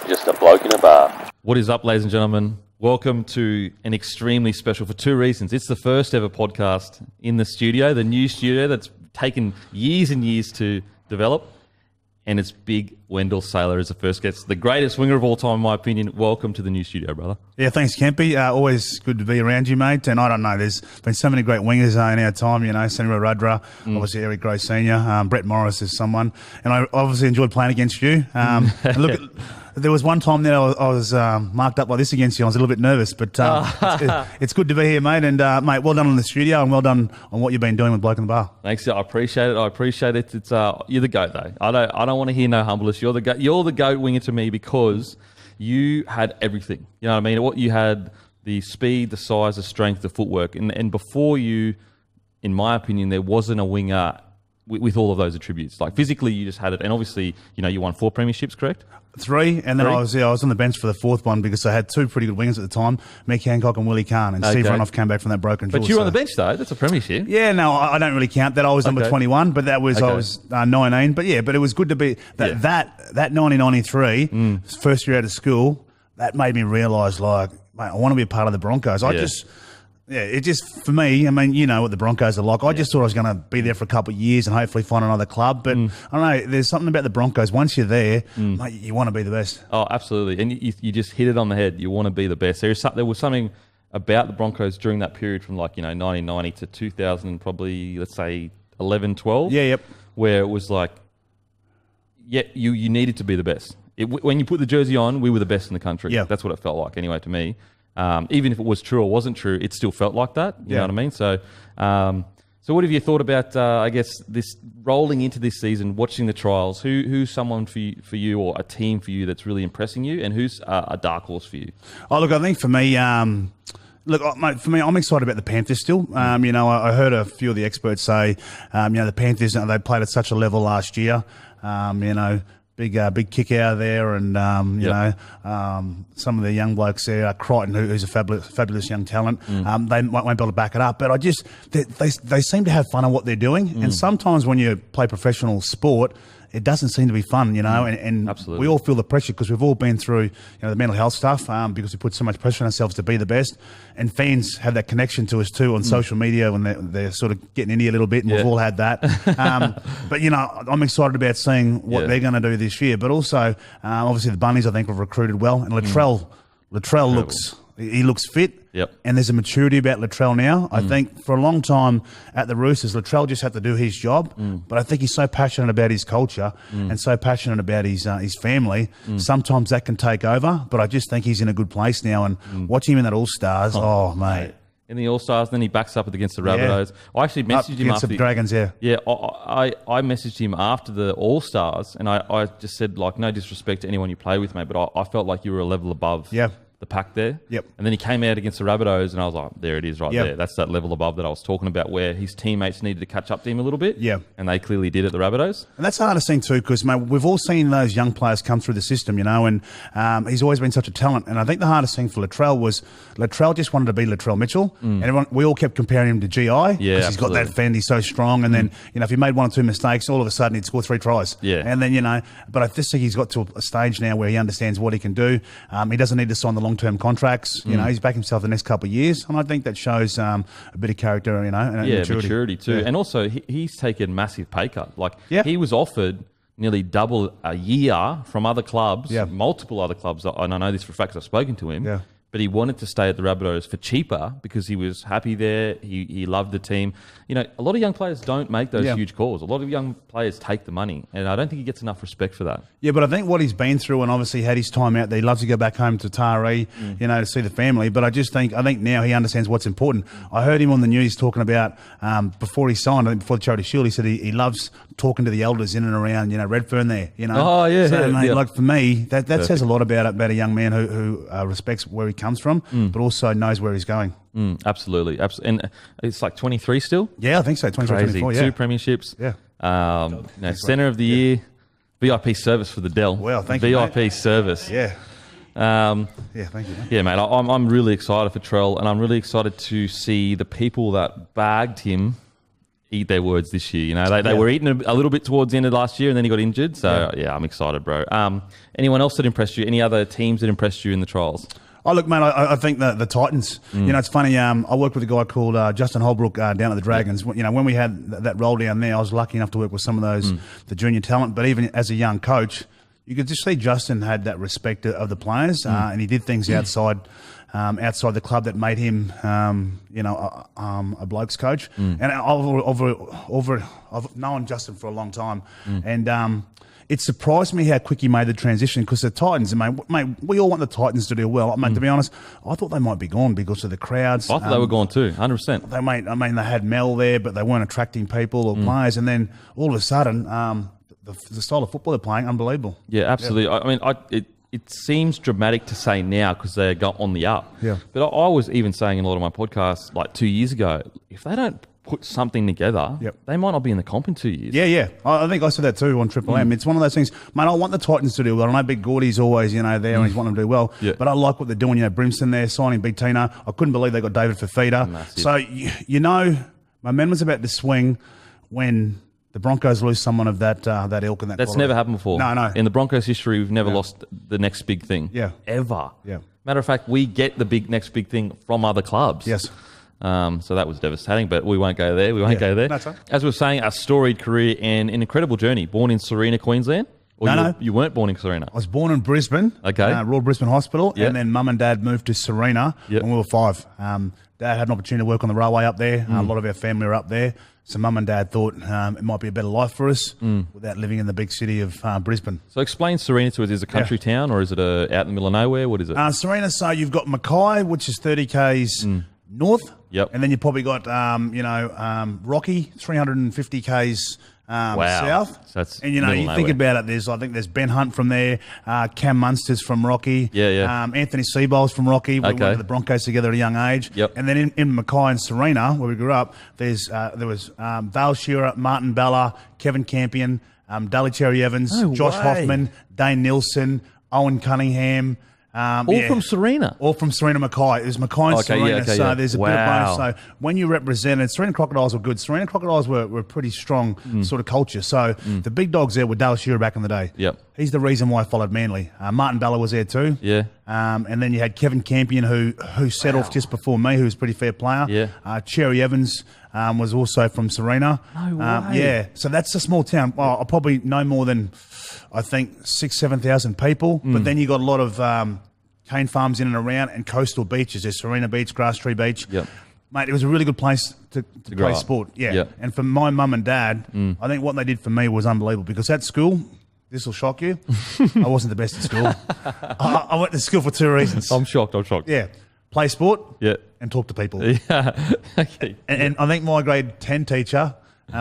just a bloke in a bar. What is up, ladies and gentlemen? Welcome to an extremely special, for two reasons. It's the first ever podcast in the studio, the new studio that's taken years and years to develop. And it's big Wendell Sailor as the first guest, the greatest winger of all time, in my opinion. Welcome to the new studio, brother. Yeah, thanks, Kempy. Always good to be around you, mate. And I don't know, there's been so many great wingers in our time, you know, Sarina Rudra, obviously Eric Gray Sr., Brett Morris is someone. And I obviously enjoyed playing against you. And look, there was one time that I was marked up like this against you. I was a little bit nervous, but it's good to be here, mate. And, mate, well done on the studio and well done on what you've been doing with Bloke in the Bar. Thanks. I appreciate it. It's you're the GOAT, though. I don't want to hear no humbleness. You're the GOAT. You're the GOAT winger to me because you had everything. You know what I mean? What you had, the speed, the size, the strength, the footwork. And before you, in my opinion, there wasn't a winger with all of those attributes. Like physically, you just had it. And obviously, you know, you won 4 premierships, correct? 3, and then I was on the bench for the 4th one because I had 2 pretty good wingers at the time, Mick Hancock and Willie Kahn, and Steve Renouf came back from that broken jaw. But you were on the bench though, that's a premiership. Yeah, no, I don't really count that. I was number 21, but that was I was 19. But yeah, but it was good to be that 1993 first year out of school. That made me realise, like, mate, I want to be a part of the Broncos. It just, for me, I mean, you know what the Broncos are like. I just thought I was going to be there for a couple of years and hopefully find another club. But I don't know, there's something about the Broncos. Once you're there, mate, you want to be the best. Oh, absolutely. And you just hit it on the head. You want to be the best. There was something about the Broncos during that period from 1990 to 2000, probably, let's say, 11, 12. Yeah, yep. Where it was like, you needed to be the best. When you put the jersey on, we were the best in the country. Yeah. That's what it felt like anyway to me. Even if it was true or wasn't true, it still felt like that. You know what I mean? So, so what have you thought about, I guess, this rolling into this season, watching the trials? Who's someone for you or a team for you that's really impressing you, and who's a dark horse for you? Oh, look, I think for me, mate, for me, I'm excited about the Panthers still. You know, I heard a few of the experts say, you know, the Panthers, they played at such a level last year. You know, big kick out of there, and you know, some of the young blokes there, Crichton, who's a fabulous young talent. They won't be able to back it up, but they seem to have fun on what they're doing. And sometimes when you play professional sport, it doesn't seem to be fun, you know, and we all feel the pressure because we've all been through, you know, the mental health stuff because we put so much pressure on ourselves to be the best, and fans have that connection to us too on social media when they're sort of getting into you a little bit, and we've all had that. But, you know, I'm excited about seeing what they're going to do this year, but also, obviously the Bunnies, I think, have recruited well, and Latrell looks fit. Yep. And there's a maturity about Latrell now. I think for a long time at the Roosters, Latrell just had to do his job. But I think he's so passionate about his culture and so passionate about his family. Sometimes that can take over. But I just think he's in a good place now. And watching him in that All-Stars, mate. In the All-Stars, then he backs up against the Rabbitohs. I actually messaged him after the Dragons, I messaged him after the All-Stars, and I just said, like, no disrespect to anyone you play with, mate, but I felt like you were a level above the pack there. Yep. And then he came out against the Rabbitohs, and I was like, there it is right there. That's that level above that I was talking about, where his teammates needed to catch up to him a little bit. Yeah. And they clearly did at the Rabbitohs. And that's the hardest thing too, because, mate, we've all seen those young players come through the system, you know, and he's always been such a talent. And I think the hardest thing for Latrell was Latrell just wanted to be Latrell Mitchell. And we all kept comparing him to GI because he's got that fend, he's so strong. And then, you know, if he made 1 or 2 mistakes, all of a sudden he'd score 3 tries. Yeah. And then, you know, but I just think he's got to a stage now where he understands what he can do. He doesn't need to sign the long-term contracts. You know, he's back himself the next couple of years, and I think that shows a bit of character, you know, and maturity too. And also, he's taken massive pay cut. Like, he was offered nearly double a year from other clubs, multiple other clubs, and I know this for a fact 'cause I've spoken to him. Yeah. But he wanted to stay at the Rabbitohs for cheaper because he was happy there. He loved the team. You know, a lot of young players don't make those huge calls. A lot of young players take the money, and I don't think he gets enough respect for that. Yeah, but I think what he's been through, and obviously had his time out there, he loves to go back home to Taree, you know, to see the family. But I think now he understands what's important. I heard him on the news talking about before he signed, I think before the Charity Shield, he said he loves talking to the elders in and around, you know, Redfern there, you know. Oh, yeah. So, mate, like for me, that says a lot about a young man who respects where he comes from, but also knows where he's going. Absolutely. And it's like 23 still? Yeah, I think so. 23, 24, 2 premierships. Yeah. Centre of the year, VIP service for the Dell. Well, thank you, VIP mate. service. Yeah. Thank you. Mate. Yeah, mate. I'm really excited for Trell, and I'm really excited to see the people that bagged him eat their words this year. You know, they were eating a little bit towards the end of last year, and then he got injured. So yeah, I'm excited, bro. Anyone else that impressed you? Any other teams that impressed you in the trials? Oh, look, mate, I think the Titans, you know, it's funny. I worked with a guy called Justin Holbrook down at the Dragons. You know, when we had that role down there, I was lucky enough to work with some of those, the junior talent. But even as a young coach, you could just see Justin had that respect of the players, and he did things outside the club that made him, you know, a Bloke's coach. And I've known Justin for a long time, and it surprised me how quick he made the transition, because the Titans, mate, we all want the Titans to do well. Mate, to be honest, I thought they might be gone because of the crowds. I thought they were gone too, 100%. They had Mel there, but they weren't attracting people or players. And then all of a sudden, the style of football they're playing, unbelievable. Yeah, absolutely. Yeah. I mean, it seems dramatic to say now because they got on the up. Yeah. But I was even saying in a lot of my podcasts like 2 years ago, if they don't put something together, they might not be in the comp in 2 years. Yeah. I think I said that too on Triple M. It's one of those things, mate, I want the Titans to do well. I know Big Gordy's always, you know, there and he's wanting them to do well. Yeah. But I like what they're doing. You know, Brimson there, signing Big Tino. I couldn't believe they got David Fafita. Massive. So, you know, my man was about to swing when the Broncos lose someone of that ilk and that That's quality. Never happened before. No. In the Broncos history, we've never lost the next big thing. Yeah. Ever. Yeah. Matter of fact, we get the next big thing from other clubs. Yes. So that was devastating, but we won't go there. Go there. That's right. As we were saying, a storied career and an incredible journey. Born in Sarina, Queensland? Or No. You weren't born in Sarina? I was born in Brisbane, Royal Brisbane Hospital, and then Mum and Dad moved to Sarina when we were 5. Dad had an opportunity to work on the railway up there. A lot of our family were up there. So Mum and Dad thought it might be a better life for us without living in the big city of Brisbane. So explain Sarina to us. Is it a country town or is it out in the middle of nowhere? What is it? Sarina, so you've got Mackay, which is 30 k's north. Yep. And then you've probably got, Rocky, 350 k's south. So that's and, you know, you think about it, I think there's Ben Hunt from there, Cam Munster's from Rocky. Yeah. Anthony Seibold's from Rocky. We went to the Broncos together at a young age. Yep. And then in Mackay and Sarina, where we grew up, there was Vale Shearer, Martin Bella, Kevin Campion, Dally Cherry Evans, Josh Hoffman, Dane Nielsen, Owen Cunningham. All from Sarina? All from Sarina Mackay. It was Mackay and Sarina, so there's a bit of bonus. So when you represented, Sarina Crocodiles were good. Sarina Crocodiles were a pretty strong sort of culture. So the big dogs there were Dale Shearer back in the day. Yep. He's the reason why I followed Manly. Martin Bella was there too. Yeah. And then you had Kevin Campion who set off just before me, who was a pretty fair player. Yeah. Cherry Evans was also from Sarina. No way. Yeah. So that's a small town. Well, I probably know more than, I think, 7,000 people. But then you got a lot of cane farms in and around, and coastal beaches. There's Sarina Beach, Grass Tree Beach. Yep. Mate, it was a really good place to play sport. Yeah. Yep. And for my mum and dad, I think what they did for me was unbelievable, because at school, this will shock you, I wasn't the best at school. I went to school for 2 reasons. I'm shocked. Yeah. Play sport Yeah. and talk to people. Yeah. Okay. And I think my grade 10 teacher,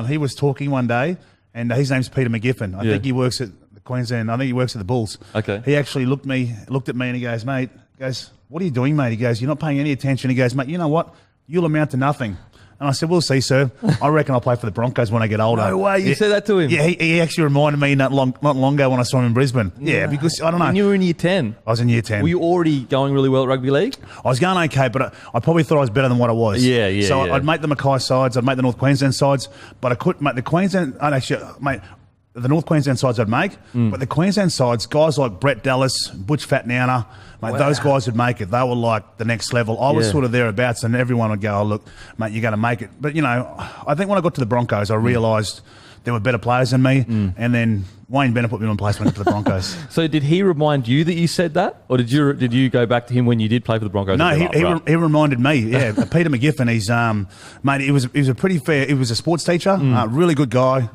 he was talking one day, and his name's Peter McGiffin. I think he works at Queensland. I think he works at the Bulls. Okay. He actually looked at me and he goes, mate, what are you doing, mate? He goes, you're not paying any attention. He goes, mate, you know what? You'll amount to nothing. And I said, we'll see, sir. I reckon I'll play for the Broncos when I get older. No way. You said that to him? Yeah, he actually reminded me not long ago when I saw him in Brisbane. Yeah, because I don't know. And you were in year 10. I was in year 10. Were you already going really well at rugby league? I was going okay, but I probably thought I was better than what I was. Yeah. So I'd make the Mackay sides, I'd make the North Queensland sides, but I couldn't make the Queensland. The North Queensland sides I'd make, but the Queensland sides, guys like Brett Dallas, Butch Fatnowner, mate, those guys would make it. They were like the next level. I was sort of thereabouts, and everyone would go, oh, look, mate, you're going to make it. But, you know, I think when I got to the Broncos, I realised there were better players than me, and then Wayne Bennett put me on placement to the Broncos. So did he remind you that you said that? Or did you go back to him when you did play for the Broncos? No, he reminded me, yeah. Peter McGiffin, he's, mate, he was a pretty fair, he was a sports teacher, really good guy.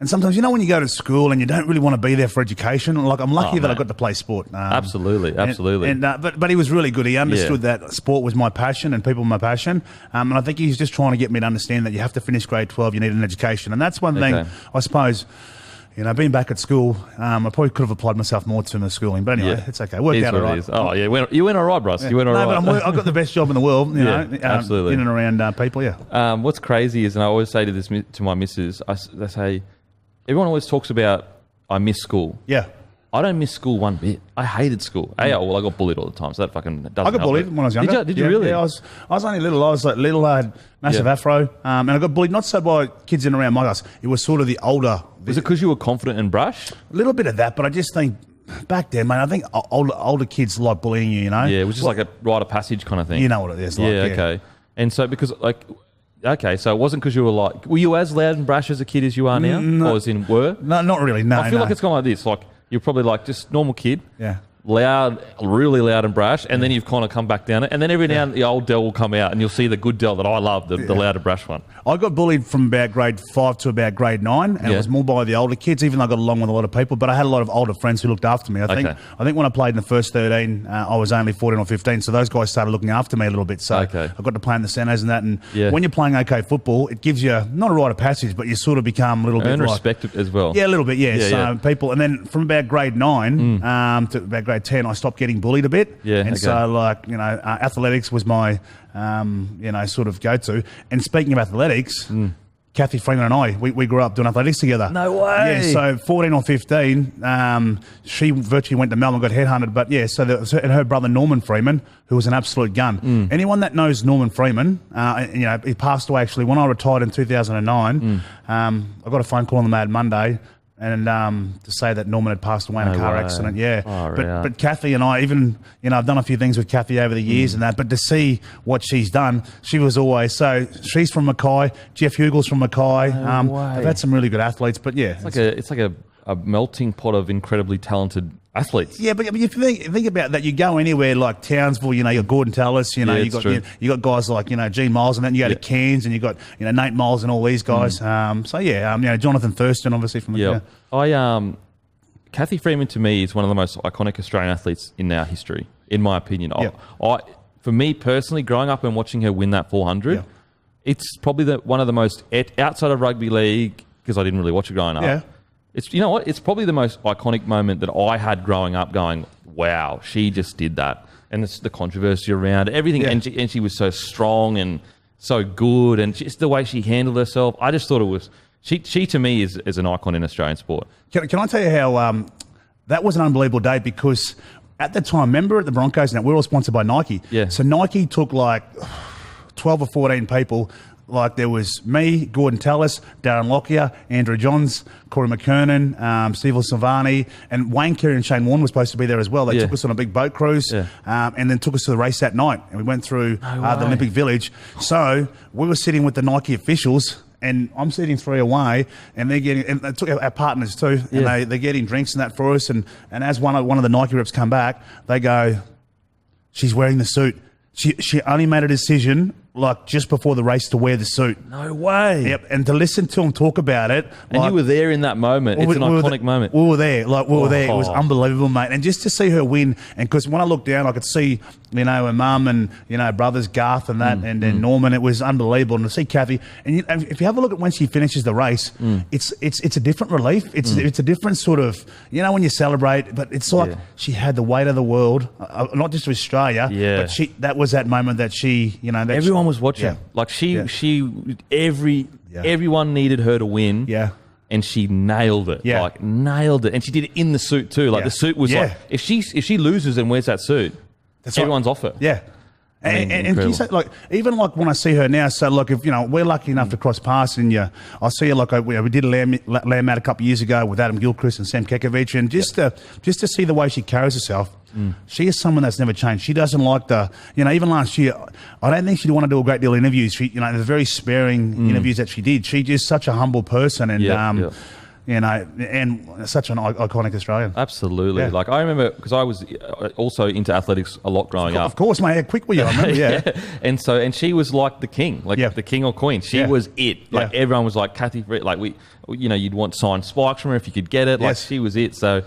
And sometimes, you know, when you go to school and you don't really want to be there for education, like I'm lucky that I got to play sport. Absolutely. But he was really good. He understood that sport was my passion and people were my passion. And I think he's just trying to get me to understand that you have to finish grade 12, you need an education. And that's one thing, I suppose, you know, being back at school, I probably could have applied myself more to my schooling. But anyway, it's okay. Worked out all right. Oh, yeah. You went all right, Bryce. You went all right. But I've got the best job in the world, you know, absolutely. in and around people, What's crazy is, and I always say to my missus, they say, everyone always talks about, I miss school. Yeah. I don't miss school one bit. I hated school. I got bullied all the time, so that fucking doesn't I got bullied when I was younger. Did you really? Yeah, I was only little. I was like little. I had massive afro, and I got bullied not so by kids in around my class. It was sort of the older. Was it because you were confident and brash? A little bit of that, but I just think back then, mate, I think older kids like bullying you. Yeah, it was just like a rite of passage kind of thing. You know what it is. Like, okay. And so because okay, so it wasn't because you were you as loud and brash as a kid as you are now? No, or as in were? No, not really. No, I feel like it's gone like this. Like you're probably like just normal kid. Yeah. Loud, really loud and brash, and then you've kind of come back down it. And then every now and then the old Dell will come out and you'll see the good Dell that I love, the loud and brash one. I got bullied from about grade 5 to about grade 9, and it was more by the older kids, even though I got along with a lot of people, but I had a lot of older friends who looked after me. I think when I played in the first 13, I was only 14 or 15, so those guys started looking after me a little bit. So I got to play in the centres and that, and when you're playing okay football, it gives you, not a rite of passage, but you sort of become a little bit respect as well. Yeah, a little bit, so people, and then from about grade 9 to about grade 10, I stopped getting bullied a bit. So athletics was my sort of go-to. And speaking of athletics, Kathy Freeman and I, we grew up doing athletics together. No way. Yeah, so 14 or 15, she virtually went to Melbourne, got headhunted. But yeah, and her brother Norman Freeman, who was an absolute gun. Anyone that knows Norman Freeman, he passed away actually when I retired in 2009. I got a phone call on the Mad Monday. And to say that Norman had passed away in a car accident, but Kathy and I, even I've done a few things with Kathy over the years and that. But to see what she's done, she was always she's from Mackay. Jeff Hugel's from Mackay. I've had some really good athletes, but it's like a melting pot of incredibly talented athletes. Yeah, but if you think about that, you go anywhere like Townsville, you got Gordon Tallis, you got guys like Gene Miles, and then you go to Cairns, and you got Nate Miles and all these guys. Jonathan Thurston, obviously from Kathy Freeman to me is one of the most iconic Australian athletes in our history, in my opinion. For me personally, growing up and watching her win that 400, it's probably one of the most outside of rugby league, because I didn't really watch it growing up. Yeah. It's it's probably the most iconic moment that I had growing up. Going, wow, she just did that, and it's the controversy around everything, and she was so strong and so good, and just the way she handled herself. I just thought it was she to me is an icon in Australian sport. Can I tell you how that was an unbelievable day, because at the time, remember at the Broncos, now we're all sponsored by Nike. Yeah. So Nike took like 12 or 14 people. Like there was me, Gordon Tallis, Darren Lockyer, Andrew Johns, Corey McKernan, Steve Silvani, and Wayne Carey and Shane Warne were supposed to be there as well. They took us on a big boat cruise and then took us to the race that night. And we went through the Olympic Village. So we were sitting with the Nike officials, and I'm sitting 3 away, and they're getting, and they took our partners too, and they're getting drinks and that for us. And as one of the Nike reps come back, they go, "She's wearing the suit. She only made a decision like just before the race to wear the suit." No way. Yep. And to listen to him talk about it. And you were there in that moment. It's an iconic moment. We were there. Like we were there. It was unbelievable, mate. And just to see her win, and because when I looked down, I could see, her mum and, brothers, Garth and that, and Norman. It was unbelievable. And to see Kathy, and if you have a look at when she finishes the race, it's a different relief. It's a different sort of, when you celebrate, but it's like she had the weight of the world, not just Australia, but that was that moment that she, that everyone was watching. Yeah. Like everyone needed her to win. Yeah. And she nailed it. Yeah. Like nailed it. And she did it in the suit too. Like the suit was like, if she loses and wears that suit, everyone's off her. Yeah. And can you say, like, even like when I see her now, so like if we're lucky enough to cross paths, and I see her like we did a lamb out a couple of years ago with Adam Gilchrist and Sam Kekovich, and just to see the way she carries herself, she is someone that's never changed. She doesn't like even last year, I don't think she'd want to do a great deal of interviews. She, the very sparing interviews that she did. She's just such a humble person, and and such an iconic Australian. Absolutely. Like I remember, because I was also into athletics a lot growing up. Of course, mate. How quick were you? I remember, And she was like the king, the king or queen. She was it. Like everyone was like Kathy. Like you'd want signed spikes from her if you could get it. Like she was it. So,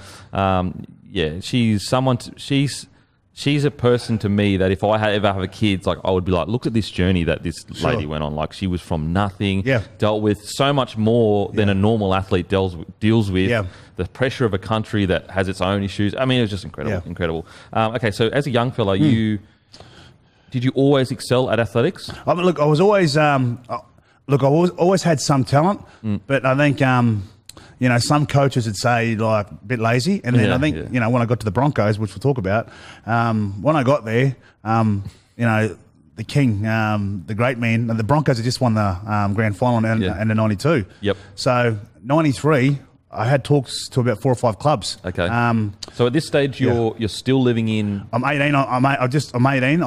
she's someone. She's a person to me that if I ever have a kid, I would be like, look at this journey that this lady went on. Like she was from nothing, dealt with so much more than a normal athlete deals with. The pressure of a country that has its own issues. I mean, it was just incredible. Okay, so as a young fella, did you always excel at athletics? I mean, look, I was always, I always had some talent, but I think, some coaches would say like a bit lazy. And then I think, when I got to the Broncos, which we'll talk about, when I got there, the king, the great man, and the Broncos had just won the grand final and the 92. Yep. So 93, I had talks to about 4 or 5 clubs. Okay. So at this stage, you're still living in. I'm 18. I'm 18.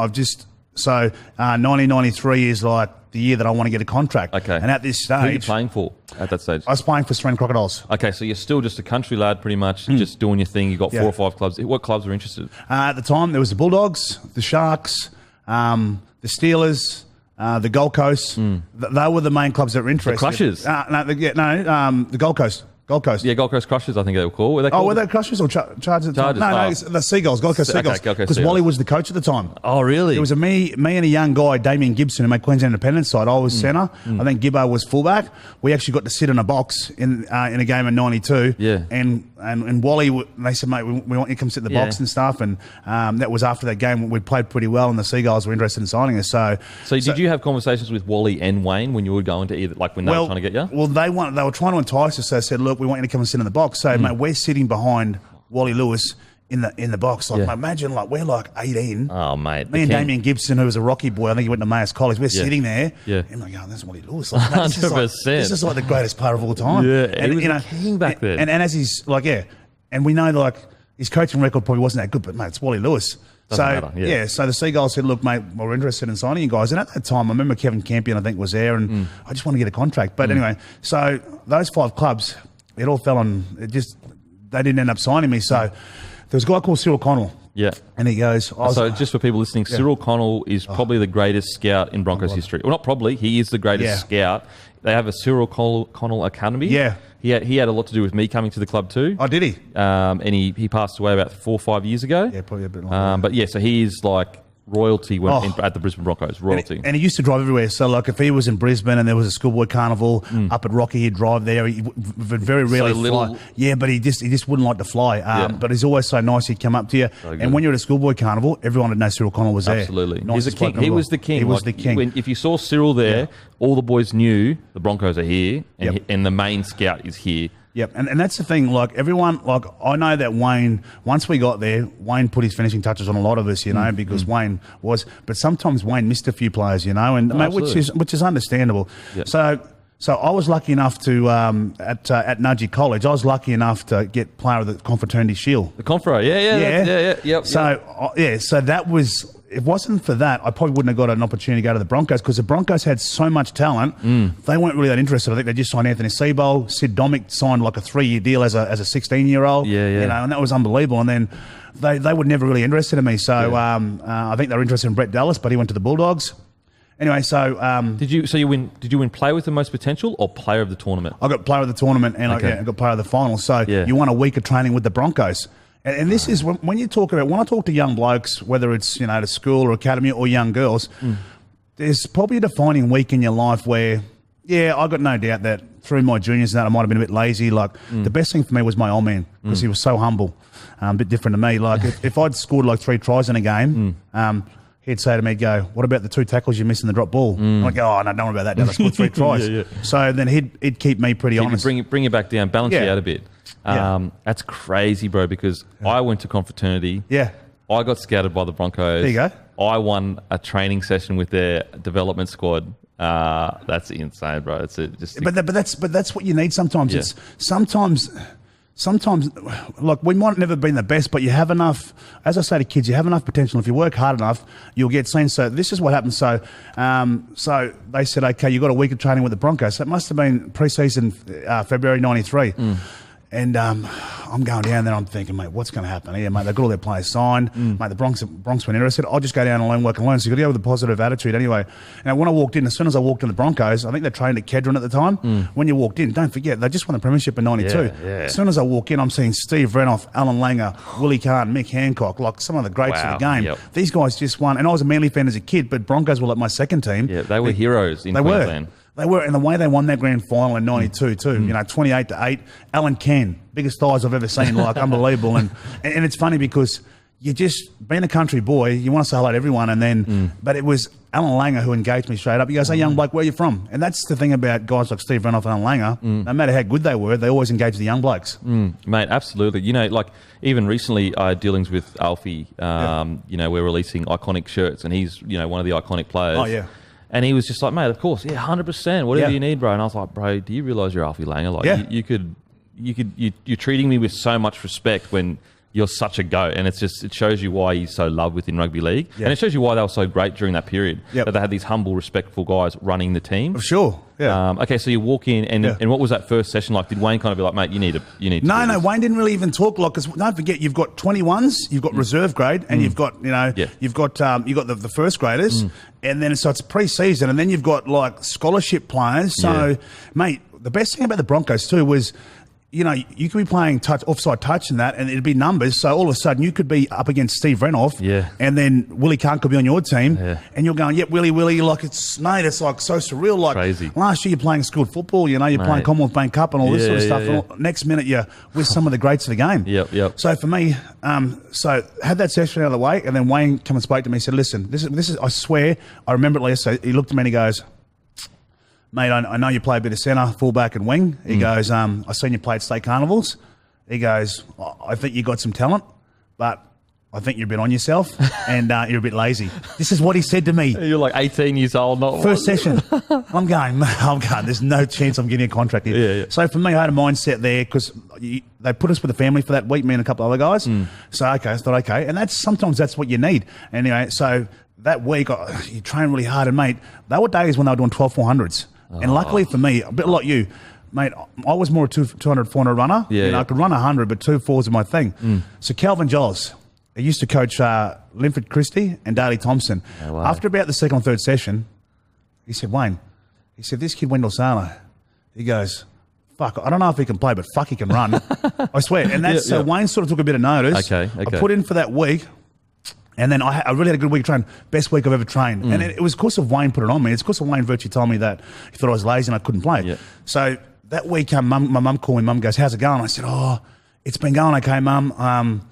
So 1993 is like the year that I want to get a contract. Okay. And at this stage, who are you playing for at that stage? I was playing for Sarina Crocodiles. Okay, so you're still just a country lad, pretty much, just doing your thing. You got 4 or 5 clubs. What clubs were interested? At the time, there was the Bulldogs, the Sharks, the Steelers, the Gold Coast. They were the main clubs that were interested. The Crushers? The Gold Coast. Gold Coast. Yeah, Gold Coast Crushers, I think they were called. Were they called? Were they Crushers or Chargers? Chargers. No, the Seagulls, Gold Coast Seagulls. Okay, because Wally was the coach at the time. Oh, really? It was me and a young guy, Damien Gibson, who made Queensland Independence side. I was centre. I think Gibbo was fullback. We actually got to sit in a box in a game in 92. Yeah. And Wally, they said, mate, we want you to come sit in the box and stuff. And that was after that game. We played pretty well, and the Seagulls were interested in signing us. So did you have conversations with Wally and Wayne when you were going to either, like when they were trying to get you? Well, they were trying to entice us. So they said, look, we want you to come and sit in the box. So, mate, we're sitting behind Wally Lewis in the box. Like, mate, imagine, like, we're like 18. Oh, mate. Me and Damien Gibson, who was a Rocky boy, I think he went to Mayors College, we're sitting there. Yeah. And I'm like, oh, that's Wally Lewis. Like, mate, 100%. This is like the greatest player of all time. Yeah, and he was a king back then. And as he's, like, and we know, like, his coaching record probably wasn't that good, but, mate, it's Wally Lewis. Doesn't matter. So the Seagulls said, look, mate, we're interested in signing you guys. And at that time, I remember Kevin Campion, I think, was there, and I just want to get a contract. But anyway, so those 5 clubs, it all fell on, they didn't end up signing me. So there was a guy called Cyril Connell. Yeah. And he goes... So just for people listening, Cyril Connell is probably the greatest scout in Broncos history. Well, not probably. He is the greatest scout. They have a Cyril Connell Academy. Yeah. He had a lot to do with me coming to the club too. Oh, did he? And he passed away about 4 or 5 years ago. Yeah, probably a bit longer. But yeah, so he is like royalty at the Brisbane Broncos. Royalty. And he used to drive everywhere. So, like, if he was in Brisbane and there was a schoolboy carnival up at Rocky, he'd drive there. He would very rarely fly. Yeah, but he just wouldn't like to fly. But he's always so nice. He'd come up to you. And when you're at a schoolboy carnival, everyone would know Cyril Connell was there. Absolutely. He's the king. He was the king. He was the king. If you saw Cyril there, all the boys knew the Broncos are here, and the main scout is here. Yep, and that's the thing. Like, everyone, like, I know that Wayne, once we got there, Wayne put his finishing touches on a lot of us, because Wayne was. But sometimes Wayne missed a few players, and mate, which is understandable. Yep. So I was lucky enough to at Nudgee College. I was lucky enough to get player of the Confraternity Shield. The Confra, yeah. So that was. If it wasn't for that, I probably wouldn't have got an opportunity to go to the Broncos, because the Broncos had so much talent. They weren't really that interested. I think they just signed Anthony Seibold. Sid Domick signed like a 3-year deal as a 16-year-old. And that was unbelievable. And then they were never really interested in me. So I think they were interested in Brett Dallas, but he went to the Bulldogs. Anyway, so did you win Player with the Most Potential or Player of the Tournament? I got Player of the Tournament, and I got Player of the Final. So you won a week of training with the Broncos. And this is when you talk about, when I talk to young blokes, whether it's at school or academy or young girls, there's probably a defining week in your life where, I got no doubt that through my juniors and that I might have been a bit lazy. Like the best thing for me was my old man, because he was so humble, a bit different to me. Like if I'd scored like 3 tries in a game, he'd say to me, "Go, what about the 2 tackles you missed in the drop ball?" I'm like, "Oh no, don't worry about that. Dad. I scored 3 tries." So then he'd keep me pretty honest. Bring it back down, balance you out a bit. That's crazy, bro, because I went to confraternity. Yeah. I got scouted by the Broncos. There you go. I won a training session with their development squad. That's insane, bro. But that's what you need sometimes. Yeah. It's sometimes, like, we might never been the best, but you have enough, as I say to kids, you have enough potential. If you work hard enough, you'll get seen. So this is what happened. So they said, okay, you got a week of training with the Broncos. So it must have been pre-season February 93. And I'm going down there, I'm thinking, mate, what's going to happen here, mate? They've got all their players signed. Mate, the Bronx weren't interested. I'll just go down and learn, work and learn. So you've got to go with a positive attitude anyway. And when I walked in, as soon as I walked in the Broncos, I think they trained at Kedron at the time. When you walked in, don't forget, they just won the premiership in 92. As soon as I walk in, I'm seeing Steve Renoff, Alan Langer, Willie Kahn, Mick Hancock, like some of the greats of the game. These guys just won. And I was a Manly fan as a kid, but Broncos were like my second team. Yeah, they were heroes in Queensland. They were, and the way they won that grand final in 92 too, 28-8. Alan Ken, biggest thighs I've ever seen, like unbelievable. And it's funny because, you just, being a country boy, you want to say hello to everyone. And then, but it was Alan Langer who engaged me straight up. He goes, "Hey, young bloke, where are you from?" And that's the thing about guys like Steve Renouf and Alan Langer. No matter how good they were, they always engaged the young blokes. Mate, absolutely. You know, like even recently I had dealings with Alfie. You know, we're releasing iconic shirts and he's, you know, one of the iconic players. Oh, yeah. And he was just like, "Mate, of course, yeah, 100%, whatever you need, bro." And I was like, "Bro, do you realise you're Alfie Langer? Like, you're treating me with so much respect when you're such a goat." And it's just, it shows you why he's so loved within rugby league. And it shows you why they were so great during that period. That they had these humble, respectful guys running the team. For sure. Yeah. Okay, so you walk in, and what was that first session like? Did Wayne kind of be like, "Mate, you need to No, Wayne didn't really even talk a lot, because don't forget, you've got 21s, you've got reserve grade, and you've got, you know, you've got the first graders, and then so it's pre-season, and then you've got like scholarship players. So, mate, the best thing about the Broncos too was, you know, you could be playing offside touch and that, and it'd be numbers. So all of a sudden, you could be up against Steve Renouf, and then Willie Kahn could be on your team, and you're going, "Yep, Willie, like it's like so surreal." Like crazy. Last year, you're playing school football. You know, you're playing Commonwealth Bank Cup and all this sort of stuff. And next minute, you're with some of the greats of the game. So for me, so had that session out of the way, and then Wayne come and spoke to me. He said, "Listen, this is. I swear, I remember it last." So he looked at me and he goes, "Mate, I know you play a bit of centre, fullback and wing." He goes, "I seen you play at state carnivals." He goes, "I think you got some talent, but I think you're a bit on yourself and you're a bit lazy." This is what he said to me. You're like 18 years old, not first session. I'm going, there's no chance I'm getting a contract here. So for me, I had a mindset there, because they put us with a family for that week, me and a couple of other guys. So, okay, I thought, okay. And sometimes that's what you need. Anyway, so that week, you train really hard. And, mate, there were days when they were doing 12 400s. And luckily for me, a bit like you, mate, I was more a 200, 400 runner. I could run 100, but 2 4s are my thing. So Calvin Giles, he used to coach Linford Christie and Daley Thompson. After about the second or third session, he said, "Wayne," he said, "this kid Wendell Sailor," he goes, "Fuck, I don't know if he can play, but fuck, he can run." I swear. And that's so Wayne sort of took a bit of notice. Okay. I put in for that week. And then I really had a good week of training. Best week I've ever trained. And it was because of Wayne put it on me. It's because of Wayne virtually told me that he thought I was lazy and I couldn't play. So that week, my mum called me. Mum goes, "How's it going?" I said, "Oh, it's been going okay, Mum.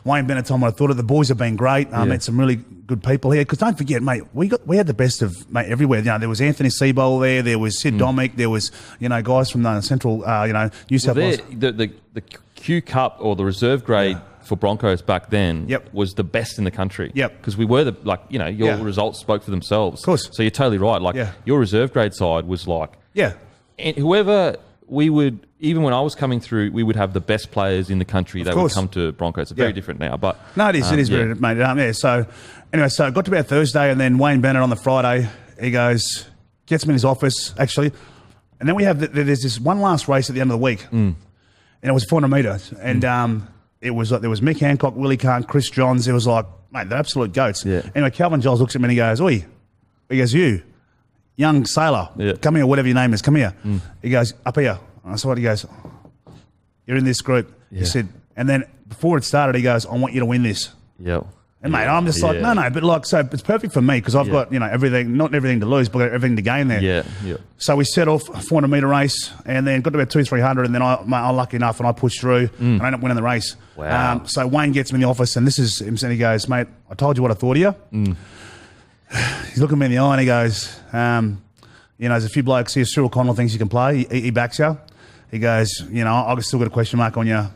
Wayne Bennett told me what I thought of. The boys have been great. Met some really good people here." Because don't forget, mate, we had the best of, mate, everywhere. You know, there was Anthony Seibold there. There was Sid Domick. There was, you know, guys from the central, New South Wales. The Q Cup or the reserve grade for Broncos back then was the best in the country. Because we were your results spoke for themselves. Of course. So you're totally right. Like your reserve grade side was like, and whoever we would, even when I was coming through, we would have the best players in the country that would come to Broncos. It's very different now, but no, it is. It is very, mate. So anyway, so I got to about Thursday, and then Wayne Bennett on the Friday, he goes, gets me in his office actually, and then we have there's this one last race at the end of the week, and it was 400 metres, and it was like there was Mick Hancock, Willie Kahn, Chris Johns. It was like, mate, they're absolute goats. Anyway, Calvin Giles looks at me and he goes, "Oi," he goes, "You, young sailor, come here, whatever your name is, come here." He goes, "Up here." And I saw what he goes, "You're in this group." He said, and then before it started, he goes, "I want you to win this." And mate, I'm just like, no, but like, so it's perfect for me because I've got, everything, not everything to lose, but everything to gain there. So we set off a 400 metre race and then got to about 200-300, and then I'm lucky enough and I pushed through and I ended up winning the race. Wow. So Wayne gets me in the office and this is him saying, he goes, "Mate, I told you what I thought of you." He's looking me in the eye and he goes, "There's a few blokes here, Cyril Connell thinks you can play. He backs you." He goes, "I've still got a question mark on you,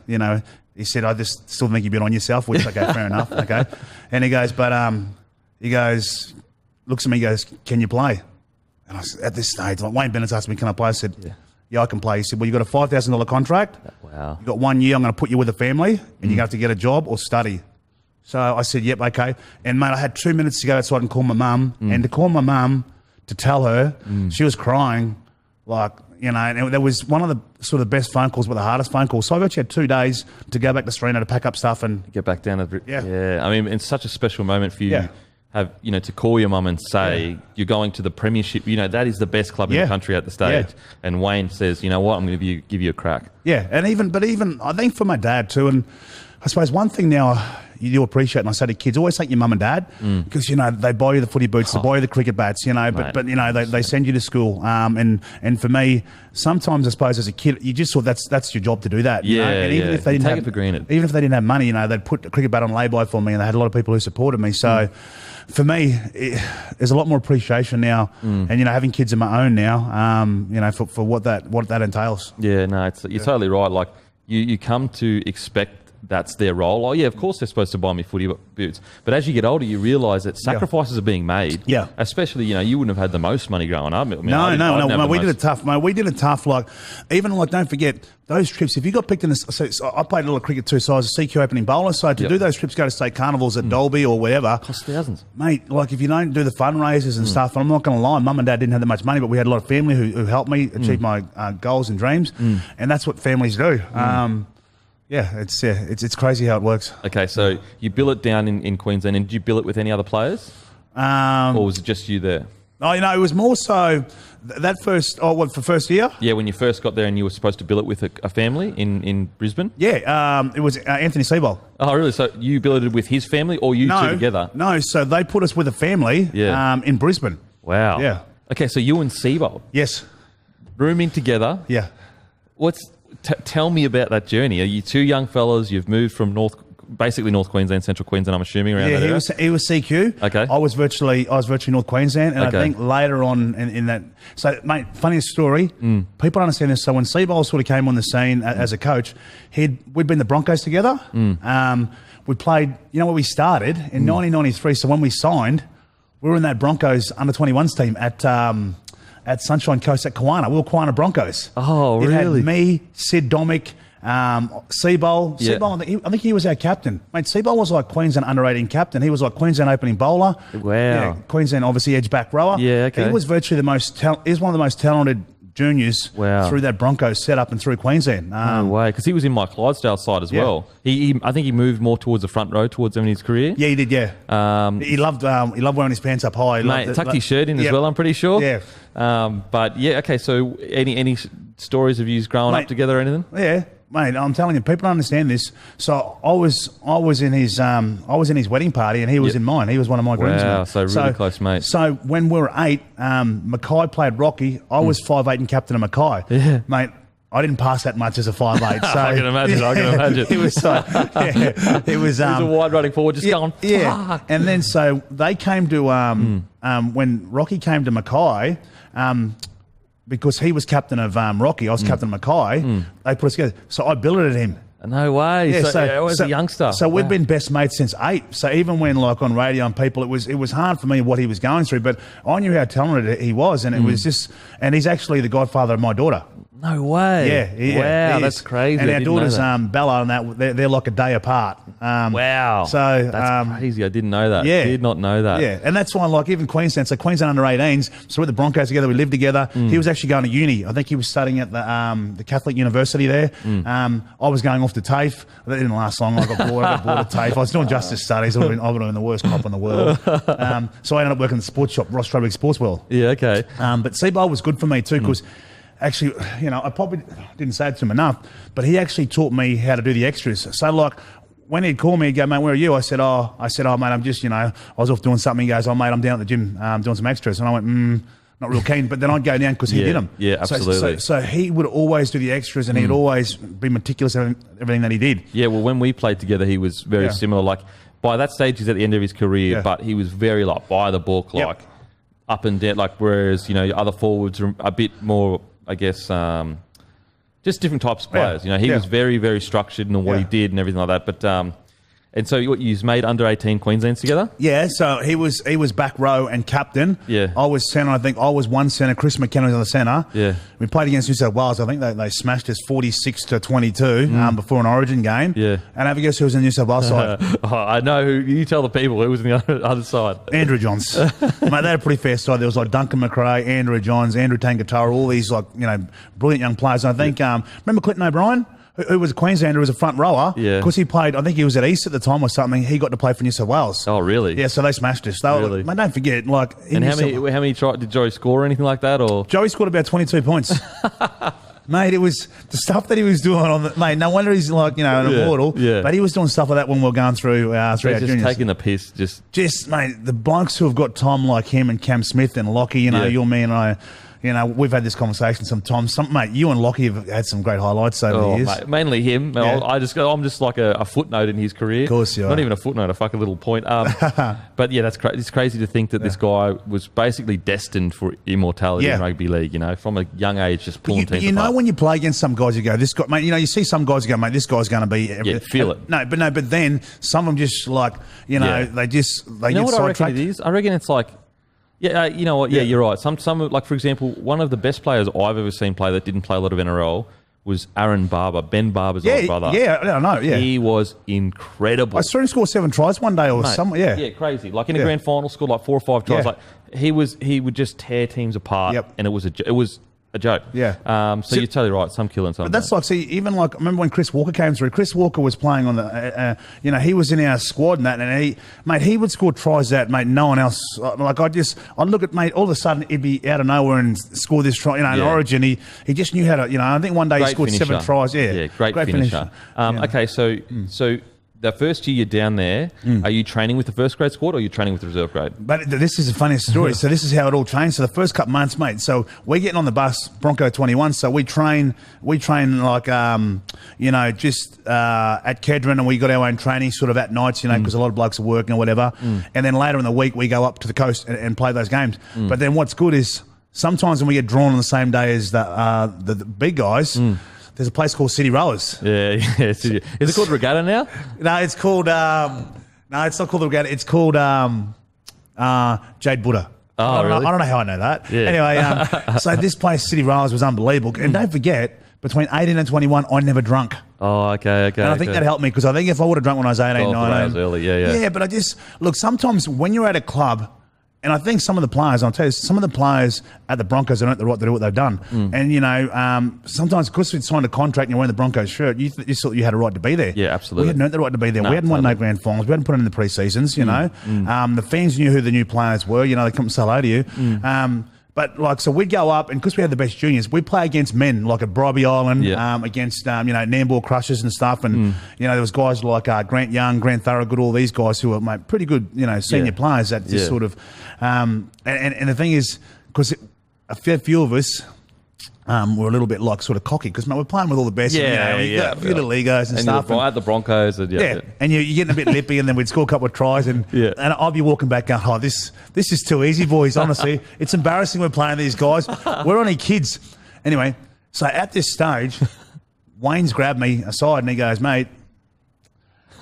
He said, "I just still think you've been on yourself," which, okay, fair enough, okay. And he goes, looks at me, he goes, "Can you play?" And I said, at this stage, like Wayne Bennett's asked me, "Can I play?" I said, yeah, I can play. He said, "Well, you've got a $5,000 contract. Wow. You've got 1 year. I'm going to put you with a family and you have to get a job or study." So I said, "Yep, okay." And, mate, I had 2 minutes to go outside and call my mum. And to call my mum to tell her, she was crying, like, and there was one of the sort of best phone calls, but the hardest phone call. So I've actually had 2 days to go back to Sarina to pack up stuff and get back down to I mean, it's such a special moment for you. Have to call your mum and say you're going to the premiership. That is the best club in the country at the stage. And Wayne says, "You know what? I'm going to give you a crack." And even I think for my dad too. And I suppose one thing now, you do appreciate. And I say to kids, always thank your mum and dad because they buy you the footy boots, they buy you the cricket bats, but they send you to school. And for me, sometimes I suppose as a kid, you just thought that's your job to do that. And even if they didn't take it for granted, even if they didn't have money, they'd put a cricket bat on lay-by for me, and they had a lot of people who supported me. So. For me, there's a lot more appreciation now, and having kids of my own now, for what that entails. Yeah, no, you're totally right. Like you come to expect that's their role. Oh, yeah, of course they're supposed to buy me footy boots. But as you get older, you realise that sacrifices are being made. Yeah. Especially, you wouldn't have had the most money growing up. I mean, no. We did it tough, mate. We did it tough. Like, don't forget, those trips, if you got picked in this, so I played a little cricket too, so I was a CQ opening bowler. So to do those trips, go to state carnivals at Dolby or whatever. Cost thousands. Mate, like if you don't do the fundraisers and stuff, and I'm not going to lie, mum and dad didn't have that much money, but we had a lot of family who helped me achieve my goals and dreams. And that's what families do. It's crazy how it works. Okay, so you bill it down in Queensland, and did you bill it with any other players? Or was it just you there? Oh, it was more so that first. Oh, what for first year? Yeah, when you first got there, and you were supposed to bill it with a family in Brisbane. Yeah, it was Anthony Seibold. Oh, really? So you billeted with his family, or you two together? No, so they put us with a family. In Brisbane. Wow. Yeah. Okay, so you and Seibold. Yes. Rooming together. Yeah. Tell me about that journey. Are you two young fellas? You've moved from basically North Queensland, Central Queensland, I'm assuming, around that area? He was CQ. Okay. I was virtually North Queensland, and I think later on in that. So, mate, funniest story. People don't understand this. So when Seibold sort of came on the scene as a coach, we'd been the Broncos together. We played. Where we started in 1993. So when we signed, we were in that Broncos under-21s team at Sunshine Coast at Kiwana. We were Kiwana Broncos. Oh, really? It had me, Sid Domick, Seibold. Yeah. Seibold, I think he was our captain. Mate, Seibold was like Queensland under-18 captain. He was like Queensland opening bowler. Wow. Yeah, Queensland obviously edge back rower. Yeah, okay. He was virtually he's one of the most talented juniors through that Broncos setup and through Queensland. No way, because he was in my Clydesdale side as well. I think he moved more towards the front row towards him in his career. Yeah, he did. Yeah, he loved wearing his pants up high. Mate, tucked his shirt in as well. I'm pretty sure. Yeah. But yeah, okay. So any stories of you growing up together or anything? Yeah. Mate, I'm telling you, people don't understand this. So I was in his wedding party, and he was in mine. He was one of my groomsmen. Wow, so really close, mate. So when we were 8, Mackay played Rocky. I was 5'8" and captain of Mackay. Yeah, mate. I didn't pass that much as a 5'8". So I can imagine. It was it was a wide running forward, just going. Yeah, and then so they came to when Rocky came to Mackay. Because he was captain of Rocky, I was captain of Mackay. They put us together, so I billeted him. No way. Yeah, so I was a youngster. So we've been best mates since 8. So even when on radio and people, it was hard for me what he was going through, but I knew how talented he was, and it was just. And he's actually the godfather of my daughter. No way. Yeah. Wow, that's crazy. And our daughters, Bella and that, they're like a day apart. Wow. So that's crazy. I didn't know that. Yeah. Did not know that. Yeah, and that's why, like, even Queensland, so Queensland under-18s, so we're at the Broncos together, we lived together. He was actually going to uni. I think he was studying at the Catholic University there. I was going off to TAFE. That didn't last long. I got bored at TAFE. I was doing justice studies. I would have been the worst cop in the world. So I ended up working in the sports shop, Ross Strawberry Sports World. Yeah, okay. But Seibold was good for me too, because actually, I probably didn't say it to him enough, but he actually taught me how to do the extras. So, like, when he'd call me, he'd go, "Mate, where are you?" I said, "Oh, mate, I'm just, I was off doing something." He goes, "Oh, mate, I'm down at the gym doing some extras." And I went, not real keen. But then I'd go down because he did them. Yeah, absolutely. So he would always do the extras, and he'd always be meticulous in everything that he did. Yeah, well, when we played together, he was very similar. Like, by that stage, he's at the end of his career, but he was very, like, by the book, like, up and down. Like, whereas, other forwards are a bit more, I guess, just different types of players. He was very, very structured in what he did and everything like that. But and so you made under-18 Queenslands together? Yeah, so he was back row and captain. Yeah. I was centre. I think I was one centre. Chris McKenna was on the centre. Yeah. We played against New South Wales. I think they smashed us 46-22 before an Origin game. Yeah. And have a guess who was in the New South Wales side? I know who. You tell the people who was on the other side. Andrew Johns. Mate, they had a pretty fair side. There was like Duncan McRae, Andrew Johns, Andrew Tangatara, all these brilliant young players. And I think remember Clinton O'Brien? Who was a Queenslander, who was a front rower. Yeah. Because he played, I think he was at East at the time or something. He got to play for New South Wales. Oh, really? Yeah, so they smashed us. Really? Mate, don't forget, like... And how many did Joey score or anything like that? Or Joey scored about 22 points. Mate, it was the stuff that he was doing on the mate. No wonder he's like, an immortal. Yeah. But he was doing stuff like that when we were going through our juniors. Taking the piss. Just mate, the blokes who have got Tom like him and Cam Smith and Lockie, you, me and I. We've had this conversation sometimes. Mate, you and Lockie have had some great highlights over the years. Mate, mainly him. Yeah. I'm just like a footnote in his career. Of course you are. Not even a footnote, a fucking little point. But yeah, it's crazy to think that this guy was basically destined for immortality in rugby league, from a young age, just pulling teams apart. When you play against some guys, you go, this guy, mate, you see some guys, you go, mate, this guy's going to be... feel it. But then some of them just like, they get sidetracked. You know what I reckon it is? I reckon it's like... Yeah, you know what? Yeah, you're right. Some like, for example, one of the best players I've ever seen play that didn't play a lot of NRL was Aaron Barber, Ben Barber's older brother. Yeah, I know, yeah. He was incredible. I saw him score 7 tries one day or something, yeah. Yeah, crazy. Like in a grand final, scored like 4 or 5 tries. Like he would just tear teams apart, and it was a joke. Yeah. So you're totally right. Some killing some. But that's like, even like, I remember when Chris Walker came through. Chris Walker was playing on the, he was in our squad and that, and he would score tries that, mate, no one else. Like I'd look at, mate, all of a sudden he'd be out of nowhere and score this try, in Origin. He just knew how to, I think one day he scored finisher. 7 tries. Yeah, great finisher. Okay, so the first year you're down there, are you training with the first grade squad or are you training with the reserve grade? But this is a funny story. So this is how it all changed. So the first couple months, mate. So we're getting on the bus, Bronco 21. So we train like, just at Kedron, and we got our own training sort of at nights, because a lot of blokes are working or whatever. And then later in the week, we go up to the coast and play those games. But then what's good is sometimes when we get drawn on the same day as the big guys, there's a place called City Rowers. Yeah. Is it called Regatta now? No, it's called... no, it's not called the Regatta. It's called Jade Buddha. Oh, really? I don't know how I know that. Yeah. Anyway, so this place, City Rowers, was unbelievable. And don't forget, between 18 and 21, I never drunk. Oh, okay. And I think that helped me, because I think if I would have drunk when I was 18, 19... early, yeah. Yeah, but look, sometimes when you're at a club... And I think some of the players, I'll tell you, some of the players at the Broncos don't have the right to do what they've done. And, sometimes because we'd signed a contract and you're wearing the Broncos shirt, you thought you had a right to be there. Yeah, absolutely. We hadn't earned the right to be there. We hadn't won no grand finals. We hadn't put it in the pre-seasons, The fans knew who the new players were. They come and say hello to you. But so we'd go up, and because we had the best juniors, we'd play against men like at Bribey Island, against Nambour Crushers and stuff, and there was guys like Grant Young, Grant Thorogood, all these guys who were pretty good, senior players that just sort of, and the thing is, because a fair few of us. We're a little bit like sort of cocky because we're playing with all the best. You got a few little egos and stuff. At the Broncos. And you're getting a bit lippy, and then we'd score a couple of tries, and I'd be walking back going, "Oh, this is too easy, boys. Honestly, it's embarrassing we're playing these guys. We're only kids." Anyway, so at this stage, Wayne's grabbed me aside and he goes, "Mate."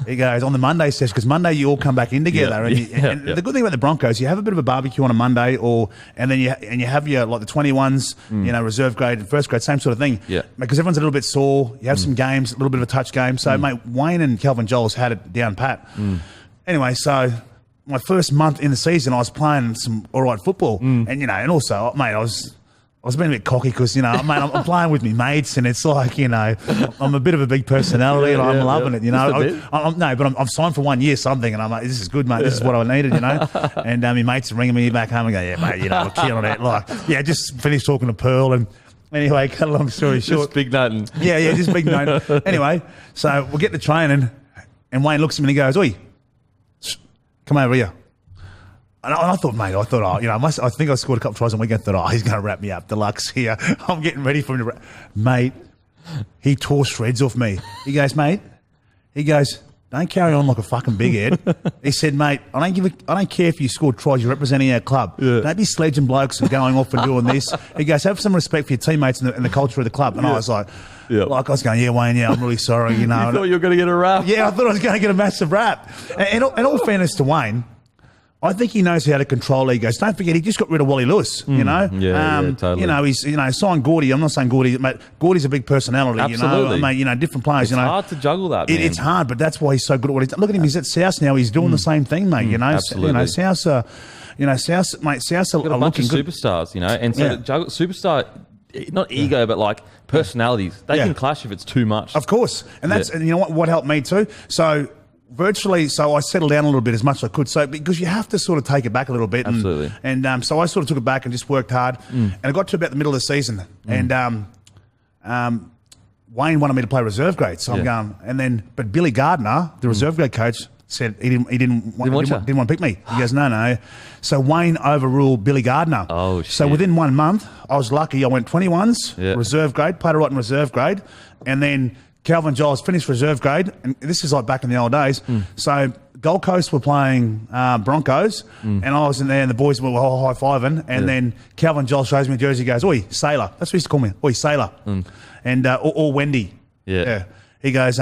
He goes, on the Monday session, because Monday you all come back in together. And the good thing about the Broncos, you have a bit of a barbecue on a Monday, and then you have your like the 21s, reserve grade and first grade, same sort of thing. Yeah. Because everyone's a little bit sore. You have some games, a little bit of a touch game. So, mate, Wayne and Calvin Joels had it down pat. Anyway, so my first month in the season, I was playing some all right football, and also, mate, I was being a bit cocky because, I'm playing with me mates, and it's like, I'm a bit of a big personality, and I'm loving it, but I'm signed for 1 year something, and I'm like, this is good, mate. This is what I needed, And my mates are ringing me back home and go, yeah, mate, we're killing it. Like, just finished talking to Pearl, and anyway, cut a long story short. Just big noting. Yeah, just big noting. Anyway, so we'll get to training, and Wayne looks at me and he goes, oi, come over here. And I thought, mate, I think I scored a couple of tries on the weekend. I thought, he's going to wrap me up. Deluxe here. I'm getting ready for him to mate, he tore shreds off me. He goes, don't carry on like a fucking big head. He said, mate, I don't care if you scored tries, you're representing our club. Yeah. Don't be sledging blokes and going off and doing this. He goes, have some respect for your teammates and the culture of the club. And I was like, I was going, Wayne, I'm really sorry. You thought you were going to get a rap. Yeah, I thought I was going to get a massive rap. And in all fairness to Wayne, I think he knows how to control egos. Don't forget, he just got rid of Wally Lewis, Totally. He's signed Gordy. I'm not saying Gordy, mate. Gordy's a big personality, Absolutely. Different players, It's hard to juggle that, man. It's hard, but that's why he's so good at what he's done. Look at him, he's at South now. He's doing the same thing, mate, Absolutely. South, South are a bunch of good. superstars, and so superstar, not ego, but like personalities. They can clash if it's too much. Of course. And that's, and you know what helped me too? So I settled down a little bit as much as I could. So because you have to sort of take it back a little bit. Absolutely. And so I sort of took it back and just worked hard. And I got to about the middle of the season. And Wayne wanted me to play reserve grade, so I'm going. But Billy Gardner, the reserve grade coach, said he didn't want to pick me. He goes, no. So Wayne overruled Billy Gardner. Oh, shit. So within 1 month, I was lucky. I went 21s, reserve grade, played a lot in reserve grade, and then Calvin Giles finished reserve grade. And this is like back in the old days. So Gold Coast were playing Broncos, and I was in there, and the boys were high-fiving, and then Calvin Giles shows me a jersey, goes, oi, Sailor. That's what he used to call me, oi, Sailor. And or Wendy. Yeah. He goes,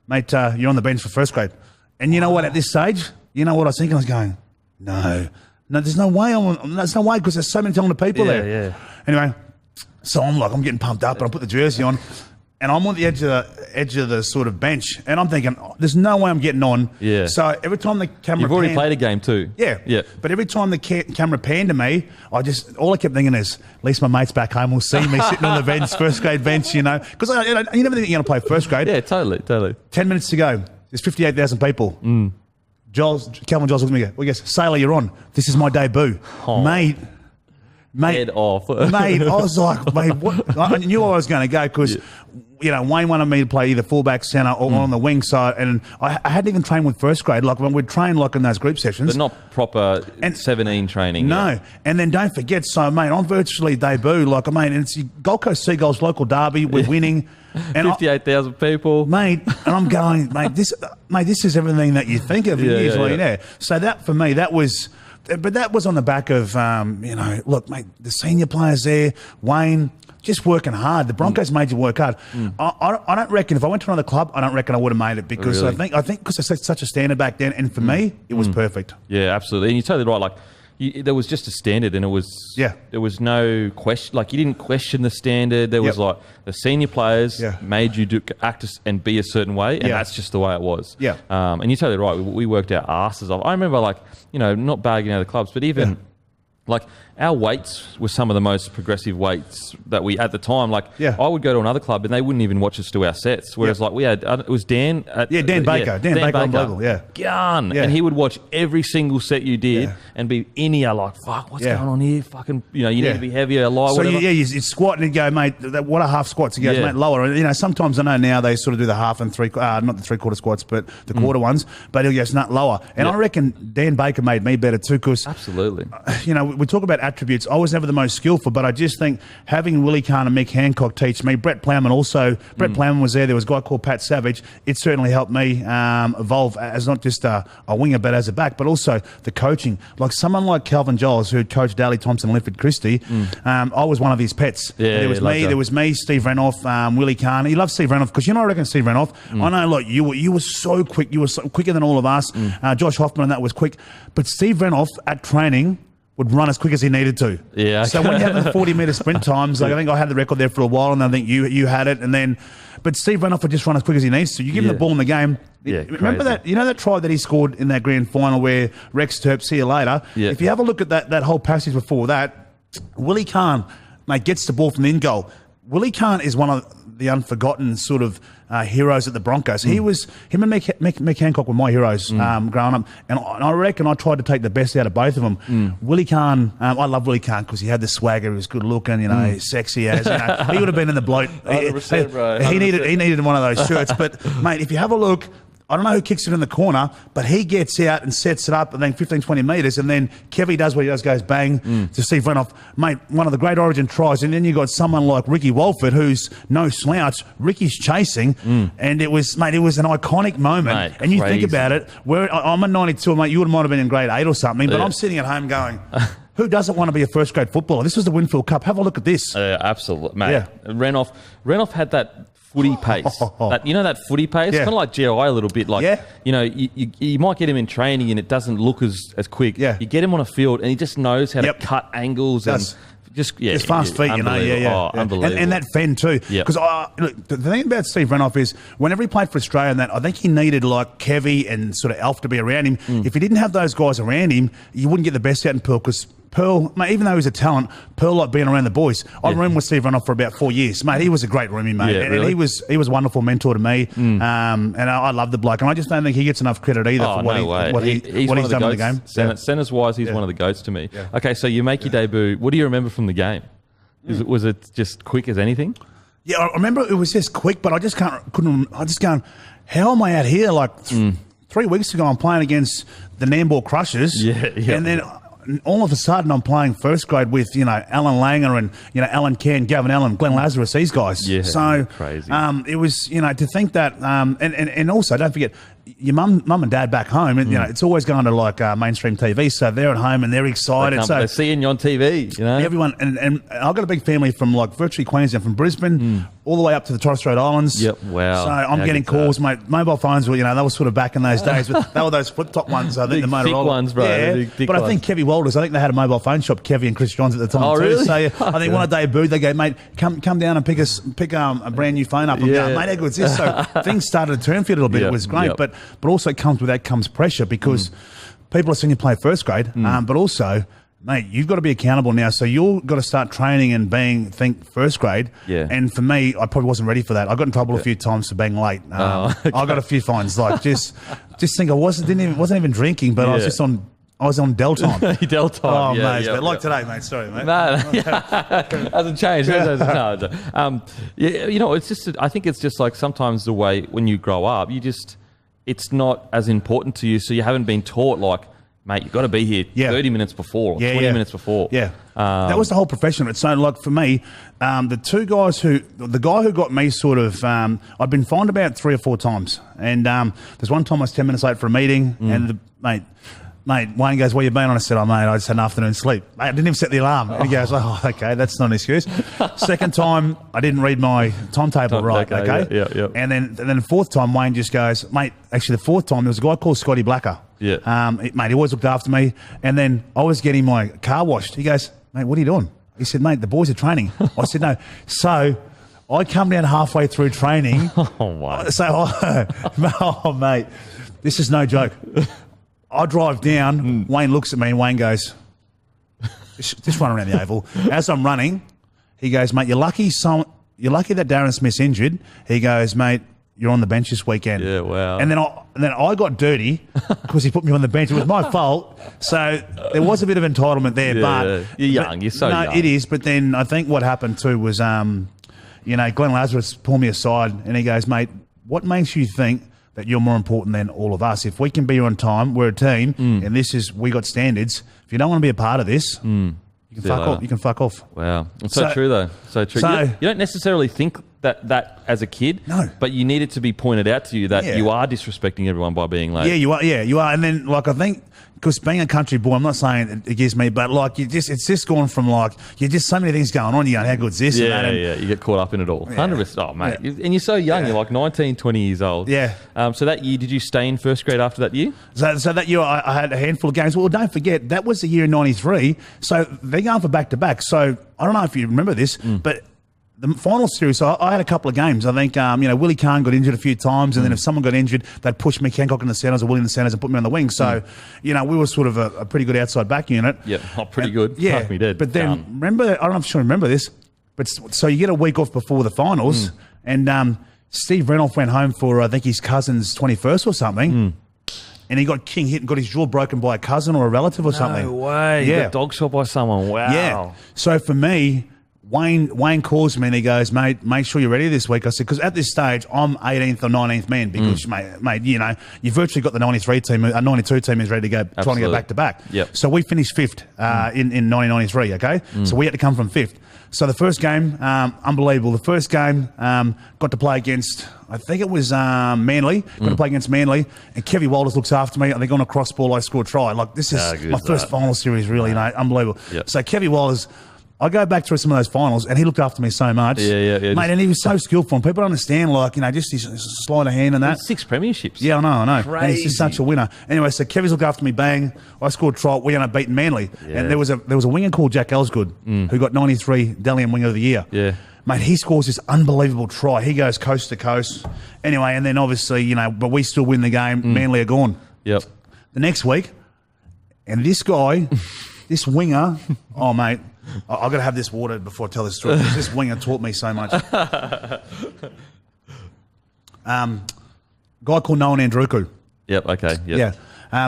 mate, you're on the bench for first grade. And you know what, at this stage, you know what I was thinking? I was going, no, there's no way. There's no way, because there's so many talented people there. Yeah. Anyway, so I'm getting pumped up, and I put the jersey on, and I'm on the edge of the sort of bench, and I'm thinking, there's no way I'm getting on. Yeah. So every time the camera You've already played a game too. Yeah. But every time the camera panned to me, all I kept thinking is, at least my mates back home will see me sitting on the bench, first grade bench, you know. Because you never think you're going to play first grade. Yeah, totally. 10 minutes to go. There's 58,000 people. Calvin Giles looked at me and goes, well, yes, Sailor, you're on. This is my debut. Mate. Head off. Mate, I was like, mate, what? I knew I was going to go because, Wayne wanted me to play either fullback, centre, or on the wing side. And I hadn't even trained with first grade. Like, when we'd train, like, in those group sessions. But not proper 17 training. No. Yeah. And then don't forget, so, mate, I'm virtually debut. Like, and it's Gold Coast Seagulls local derby. We're winning. And 58,000 people. Mate, and I'm going, this is everything that you think of usually. Yeah. So that, for me, that was... But that was on the back of, look, mate, the senior players there, Wayne, just working hard. The Broncos made you work hard. I don't reckon, if I went to another club, I don't reckon I would have made it because I think because I set such a standard back then, and for me, it was perfect. Yeah, absolutely. And you're totally right. Like, there was just a standard, and there was no question. Like, you didn't question the standard. There was like the senior players made you act and be a certain way, and that's just the way it was. Yeah. And you're totally right. We worked our asses off. I remember, like, not bagging out the clubs, but even like our weights were some of the most progressive weights that we at the time. Like, I would go to another club and they wouldn't even watch us do our sets. Whereas, like, we had it was Dan. Dan Baker. Dan Baker on Bloke. Gun. And he would watch every single set you did and be in here like, fuck, what's going on here? Fucking, you need to be heavier, lighter, whatever. So you squat and you go, mate, what are half squats? He goes, mate, lower. Sometimes I know now they sort of do the half and not the 3/4 squats, but the quarter ones. But he'll go, it's not lower. And I reckon Dan Baker made me better too, because absolutely. We talk about attributes. I was never the most skillful, but I just think having Willie Kahn and Mick Hancock teach me, Brett Plowman also. Brett Plowman was there. There was a guy called Pat Savage. It certainly helped me evolve as not just a winger, but as a back, but also the coaching. Like someone like Calvin Giles, who coached Daly Thompson and Linford Christie, I was one of his pets. Yeah, there was me, Steve Renoff, Willie Kahn. He loved Steve Renoff because, I reckon Steve Renoff, I know, like, you were so quick. You were so quicker than all of us. Josh Hoffman, that was quick. But Steve Renoff at training would run as quick as he needed to. Yeah. Okay. So when you have the 40-metre sprint times, like I think I had the record there for a while, and I think you had it, but Steve Renoff would just run as quick as he needs to. You give him the ball in the game. Remember that? That try that he scored in that grand final where Rex Terp, see you later. Yeah. If you have a look at that whole passage before that, Willie Kahn, mate, gets the ball from the in goal. Willie Kahn is one of the unforgotten sort of heroes at the Broncos. Him and Mick Hancock were my heroes growing up, and I reckon I tried to take the best out of both of them. Willie Kahn, I love Willie Kahn because he had the swagger, he was good looking, sexy as, he would have been in the bloke. 100%, bro. 100%. He needed one of those shirts. But mate, if you have a look, I don't know who kicks it in the corner, but he gets out and sets it up, and then 15, 20 metres, and then Kevy does what he does, goes bang to Steve Renoff. Mate, one of the great Origin tries, and then you got someone like Ricky Walford, who's no slouch. Ricky's chasing, and it was an iconic moment. Mate, and you crazy. think about it, I'm a 92, mate, you might have been in grade 8 or something, but I'm sitting at home going... Who doesn't want to be a first grade footballer? This was the Winfield Cup. Have a look at this. Absolutely, mate. Yeah. Renoff had that footy pace. That footy pace? Kind of like GI a little bit. Like, you might get him in training and it doesn't look as quick. Yeah. You get him on a field and he just knows how to cut angles and just fast feet, unbelievable. And that fend too. Because the thing about Steve Renoff is whenever he played for Australia, I think he needed like Kevy and sort of Alf to be around him. If he didn't have those guys around him, you wouldn't get the best out in Pearl, because Pearl, mate, even though he's a talent, Pearl liked being around the boys. I roomed with Steve Renoff for about 4 years. Mate, he was a great roomie, mate. And he was a wonderful mentor to me. And I love the bloke. And I just don't think he gets enough credit either for what he's done in the game. Centers-wise, he's one of the GOATs to me. Yeah. Okay, so you make your debut. What do you remember from the game? Was it just quick as anything? Yeah, I remember it was just quick, but I just can't. How am I out here? Like 3 weeks ago, I'm playing against the Nambour Crushers. Yeah. And then all of a sudden, I'm playing first grade with, Alan Langer and, Alan Cairn, Gavin Allen, Glenn Lazarus, these guys. Yeah, so crazy. It was, to think that, and also don't forget, your mum and dad back home, and, it's always going to like mainstream TV, so they're at home and they're excited. They're seeing you on TV, Everyone, and I've got a big family from like virtually Queensland, from Brisbane all the way up to the Torres Strait Islands. Yep, wow. So I'm getting calls, mate. Mobile phones were, they were sort of back in those days. But they were those flip top ones. I think big, the Motorola thick ones, bro. Yeah, big but I think Kevy Walters, I think they had a mobile phone shop, Kevy and Chris Johns at the time Oh, too. really? So I think when I debuted, they go, mate, come down and pick a brand new phone up. I'm going, mate, how good's this? So things started to turn for you a little bit. It was great, but also with that comes pressure, because people are seeing you play first grade, but also, mate, you've got to be accountable now. So you've got to start training and think first grade. Yeah. And for me, I probably wasn't ready for that. I got in trouble a few times for being late. Okay. I got a few fines. Like just think I wasn't even drinking, but I was just on. I was on Del time. Del time. Oh, yeah, mate. Like today, mate. Sorry, mate. No, hasn't changed. No. It's just. I think it's just like sometimes the way when you grow up, it's not as important to you, so you haven't been taught like, mate, you've got to be here 30 minutes before or 20 minutes before. Yeah. That was the whole profession of it. So, like, for me, the guy who got me sort of, I'd been fined about 3 or 4 times. And there's one time I was 10 minutes late for a meeting, and Mate, Wayne goes, where you been? And I said, mate, I just had an afternoon sleep. Mate, I didn't even set the alarm. And he goes, okay, that's not an excuse. Second time, I didn't read my timetable right, okay? Yeah. And then the fourth time, Wayne just goes, mate, actually the fourth time, there was a guy called Scotty Blacker. Yeah. Mate, he always looked after me. And then I was getting my car washed. He goes, mate, what are you doing? He said, mate, the boys are training. I said, no. So I come down halfway through training. Oh, wow. So, mate, this is no joke. I drive down, Wayne looks at me and Wayne goes, just run around the oval. As I'm running, he goes, mate, you're lucky that Darren Smith's injured. He goes, mate, you're on the bench this weekend. Yeah, wow. And then I got dirty because he put me on the bench. It was my fault. So there was a bit of entitlement there. But you're young. You're so young. No, it is. But then I think what happened too was, Glenn Lazarus pulled me aside and he goes, mate, what makes you think that you're more important than all of us? If we can be here on time, we're a team, and we got standards. If you don't want to be a part of this, you can fuck off. You can fuck off. Wow, it's so true though. So true. You don't necessarily think that as a kid, no, but you need it to be pointed out to you that you are disrespecting everyone by being late. Yeah, you are. Yeah, you are. And then, like, I think, because being a country boy, I'm not saying it gives me, but like it's just gone from like you're just so many things going on. You're going, how good's this? Yeah, and that, yeah. You get caught up in it all. 100%. Oh, mate, and you're so young. You're like 19, 20 years old. Yeah. So that year, did you stay in first grade after that year? So that year, I had a handful of games. Well, don't forget that was the year in '93. So they're going for back to back. So I don't know if you remember this, but the final series, so I had a couple of games. I think, Willie Kahn got injured a few times, and then if someone got injured, they'd push Mick Hancock in the centres or Willie in the centres and put me on the wing. So, we were sort of a pretty good outside back unit. Yeah, pretty good. Yeah, Fuck me dead. But then, remember, I don't know if you remember this, but so you get a week off before the finals, and Steve Renoff went home for, I think, his cousin's 21st or something. And he got king hit and got his jaw broken by a cousin or a relative or something. No way. Yeah. He got dog shot by someone. Wow. Yeah. So for me, Wayne calls me and he goes, mate, make sure you're ready this week. I said, because at this stage, I'm 18th or 19th man because, mate, you virtually got the 92 team is ready to go, trying to go back-to-back. Yep. So we finished 5th in 1993, okay? So we had to come from 5th. So the first game, unbelievable. The first game, got to play against, I think it was Manly. Got to play against Manly. And Kevy Walters looks after me. I think on a cross ball, I scored a try. Like, this is my first final series, really, unbelievable. Yep. So Kevy Walters, I go back through some of those finals, and he looked after me so much. Yeah. Mate, and he was so skillful. And people don't understand, like, just his sleight of hand and that. 6 premierships. Yeah, I know. Crazy. And he's just such a winner. Anyway, so Kevy's looked after me, bang. I scored a try. We ended up beating Manly. Yeah. And there was a winger called Jack Ellsgood who got 93 Dalian Winger of the Year. Yeah. Mate, he scores this unbelievable try. He goes coast to coast. Anyway, and then obviously, but we still win the game. Manly are gone. Yep. The next week, and this guy, this winger, oh, mate, I've got to have this water before I tell this story. This winger taught me so much. Guy called Nolan Andruku. Yep, okay. Yep.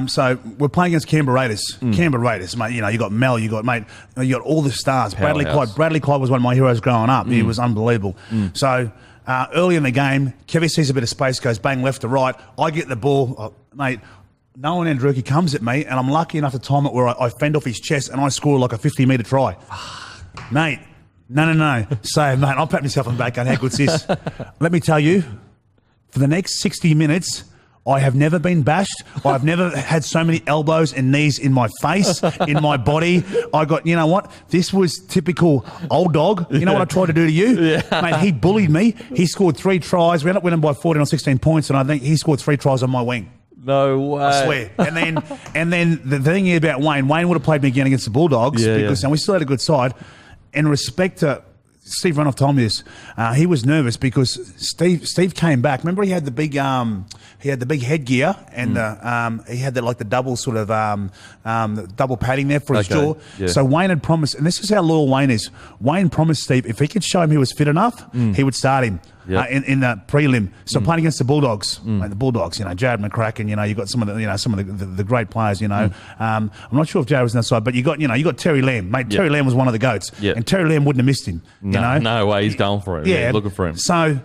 So we're playing against Canberra Raiders. Canberra Raiders, mate. You know, you got Mel, you got all the stars. Bradley Clyde was one of my heroes growing up. He was unbelievable. So early in the game, Kevy sees a bit of space, goes bang left to right. I get the ball, mate. Nolan Andruki comes at me, and I'm lucky enough to time it where I fend off his chest and I score like a 50-metre try. Mate, no. So, mate, I'll pat myself on the back going, how good's this? Let me tell you, for the next 60 minutes, I have never been bashed. I've never had so many elbows and knees in my face, in my body. I got, you know what? This was typical old dog. You know what I tried to do to you? Yeah. Mate, he bullied me. He scored 3 tries. We ended up winning by 14 or 16 points, and I think he scored 3 tries on my wing. No way. I swear. And then the thing here about Wayne would have played me again against the Bulldogs because and we still had a good side. In respect to Steve Renoff told me this. He was nervous because Steve came back. Remember, he had the big headgear and he had the double sort of the double padding there for his jaw. Yeah. So Wayne had promised, and this is how loyal Wayne is. Wayne promised Steve if he could show him he was fit enough, he would start him. Yep. In the prelim, so playing against the Bulldogs, like the Bulldogs, you know, Jared McCracken, you know, you got some of the great players, you know. I'm not sure if Jared was on that side, but you got Terry Lamb, mate. Terry Lamb was one of the goats, and Terry Lamb wouldn't have missed him. No way, he's going for it. Yeah, looking for him. So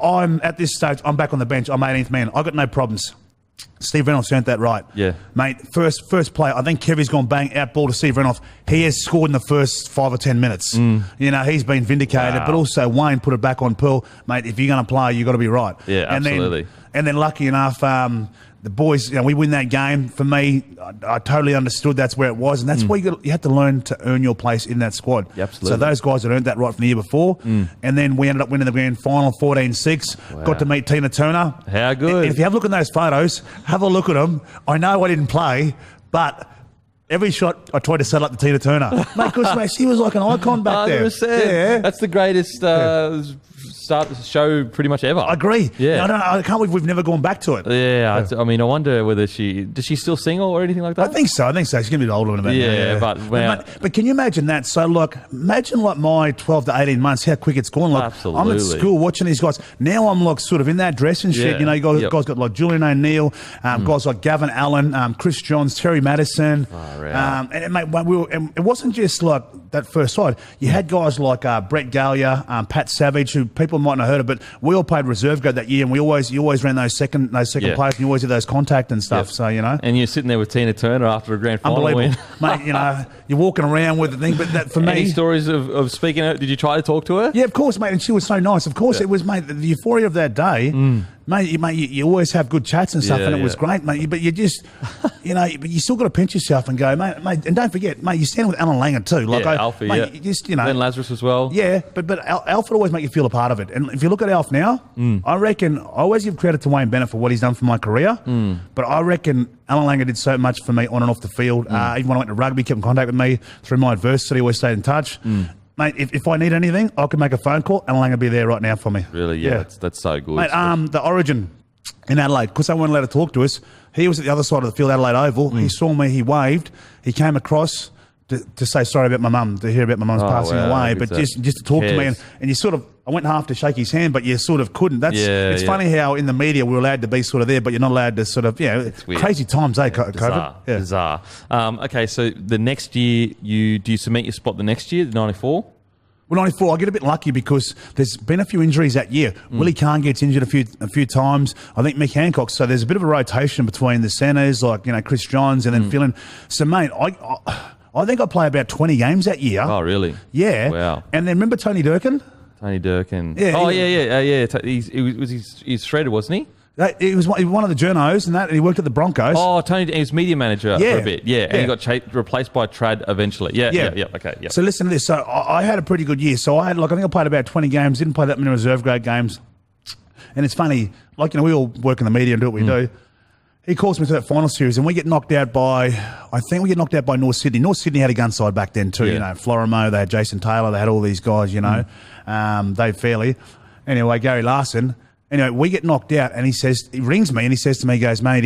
I'm at this stage. I'm back on the bench. I'm 18th man. I got no problems. Steve Reynolds earned that right. Yeah. Mate, first play, I think Kevy's gone bang, out ball to Steve Reynolds. He has scored in the first 5 or 10 minutes. You know, he's been vindicated, but also Wayne put it back on Pearl. Mate, if you're going to play, you've got to be right. Yeah, absolutely. And then lucky enough, the boys, you know, we win that game. For me, I totally understood that's where it was, and that's where you had to learn to earn your place in that squad. Yeah, absolutely. So those guys had earned that right from the year before, and then we ended up winning the grand final 14-6. Wow. Got to meet Tina Turner. How good! And if you have a look at those photos, have a look at them. I know I didn't play, but every shot I tried to set up the Tina Turner. Mate, because she was like an icon back 100%. there. Yeah. That's the greatest start the show pretty much ever. I agree. Yeah. I can't believe we've never gone back to it. Yeah. I mean, I wonder whether does she still single or anything like that? I think so. She's going to be older in about but can you imagine that? So, imagine my 12 to 18 months, how quick it's gone. Absolutely. I'm at school watching these guys. Now I'm sort of in that dress and shit. You know, guys got Julian O'Neill, guys like Gavin Allen, Chris Johns, Terry Madison. And mate, it wasn't just that first side. You had guys like Brett Gallia, Pat Savage, who people might not have heard of, but we all played reserve grade that year, and you always ran those second players, and you always did those contact and stuff. So you know, and you're sitting there with Tina Turner after a grand final win, mate. You know, you're walking around with the thing. But that for me, any stories of speaking out? Did you try to talk to her? Yeah, of course, mate. And she was so nice. Of course, it was, mate. The euphoria of that day. Mate, you always have good chats and stuff, and it was great, mate. But you just, you know, but you still got to pinch yourself and go, mate. And don't forget, mate, you're standing with Alan Langer too. Alfie, mate, you just, you know, Ben Lazarus as well. Yeah, but Alf would always make you feel a part of it. And if you look at Alf now, I reckon I always give credit to Wayne Bennett for what he's done for my career. But I reckon Alan Langer did so much for me on and off the field. Even when I went to rugby, kept in contact with me through my adversity. Always stayed in touch. Mate, if I need anything, I can make a phone call. Alan Langer will be there right now for me. Really, yeah. That's so good. Mate, the Origin in Adelaide, because they weren't allowed to talk to us. He was at the other side of the field, Adelaide Oval. He saw me, he waved. He came across to say sorry about my mum, to hear about my mum's passing away, but just to talk to me. And you sort of, I went half to shake his hand, but you sort of couldn't. It's funny how in the media we're allowed to be sort of there, but you're not allowed to sort of, crazy times, COVID? Bizarre. Okay, so the next year, do you cement your spot the next year, the 94? Well, 94, I get a bit lucky because there's been a few injuries that year. Willie Kahn gets injured a few times. I think Mick Hancock. So there's a bit of a rotation between the centres, like, you know, Chris Johns and then filling. So, mate, I think I played about 20 games that year. Oh, really? Yeah. Wow. And then remember Tony Durkin? Tony Durkin. Yeah. Oh, yeah. He's shredded, wasn't he? He was one of the journos and he worked at the Broncos. Oh, Tony, he was media manager for a bit. Yeah, and he got replaced by Trad eventually. Yeah. Okay. Yeah. So listen to this. So I had a pretty good year. So I think I played about 20 games. Didn't play that many reserve grade games. And it's funny, like, you know, we all work in the media and do what we do. He calls me to that final series, and we get knocked out by North Sydney. North Sydney had a gun side back then too. You know, Florimo, they had Jason Taylor, they had all these guys. You know, Dave Fairley. Anyway, Gary Larson. Anyway, we get knocked out, and he rings me, and he says to me, he goes, mate,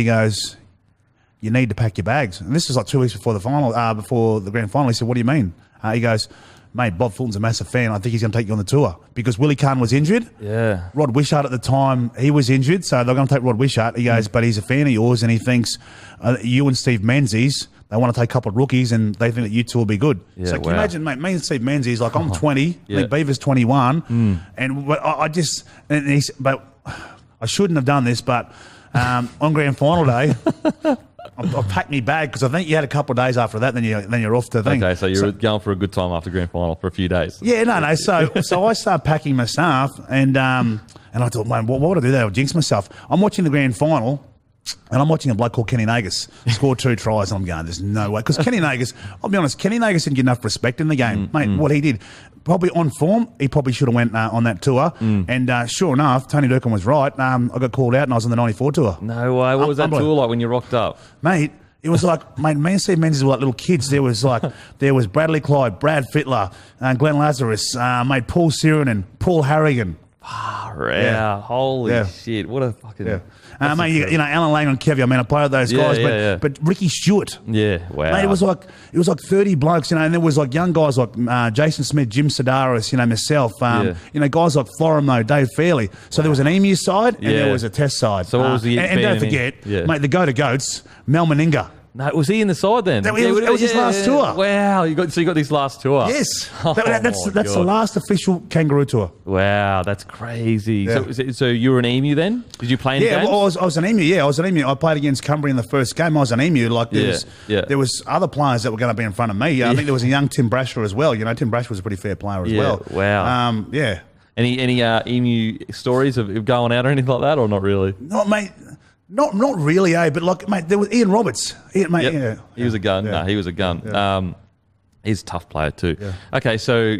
you need to pack your bags. And this is like 2 weeks before the final, before the grand final. He said, what do you mean? He goes, mate, Bob Fulton's a massive fan. I think he's going to take you on the tour because Willie Kahn was injured. Yeah. Rod Wishart at the time, he was injured, so they're going to take Rod Wishart. He goes, but he's a fan of yours, and he thinks you and Steve Menzies, they want to take a couple of rookies, and they think that you two will be good. Yeah, so can you imagine, mate, me and Steve Menzies, like I'm 20, I think Beaver's 21, and but I shouldn't have done this, but on grand final day, I packed me bag because I think you had a couple of days after that, then you're off to the thing. Okay, so you were going for a good time after grand final for a few days. Yeah, no. So I started packing my stuff, and I thought, man, what would I do there? I'll jinx myself. I'm watching the grand final, and I'm watching a bloke called Kenny Nagus score 2 tries, and I'm going, there's no way. Because Kenny Nagus, I'll be honest, Kenny Nagus didn't get enough respect in the game. Mate, what he did, probably on form, he probably should have went on that tour. And sure enough, Tony Durkin was right. I got called out, and I was on the 94 tour. No way. What was that tour like when you rocked up? Mate, it was like, mate, me and Steve Menzies were like little kids. There was Bradley Clyde, Brad Fittler, Glenn Lazarus, mate, Paul Sirinen, Paul Harrigan. Holy shit. What a fucking... Mate, you know, Alan Lang and Kevy, I mean, I played with those guys, but Ricky Stewart. Yeah, wow. Mate, it was like 30 blokes, you know, and there was like young guys like Jason Smith, Jim Sedaris, you know, myself, you know, guys like Florimo, Dave Fairley. So there was an emu side and there was a test side. So what was the... and don't forget, mate, the Goats, Mel Meninga. No, was he in the side then? It was his last tour. Wow, you got this last tour. Yes, that's the last official Kangaroo tour. Wow, that's crazy. Yeah. So you were an emu then? Did you play in games? Well, I was an emu. Yeah, I was an emu. I played against Cumbria in the first game. I was an emu. Like there was other players that were going to be in front of me. I think there was a young Tim Brasher as well. You know, Tim Brasher was a pretty fair player as well. Wow. Yeah. Any emu stories of going out or anything like that, or not really? No, mate. Not really, but like, mate, there was Ian Roberts. He was a gun. No, he was a gun. Yeah. He's a tough player too. Yeah. Okay, so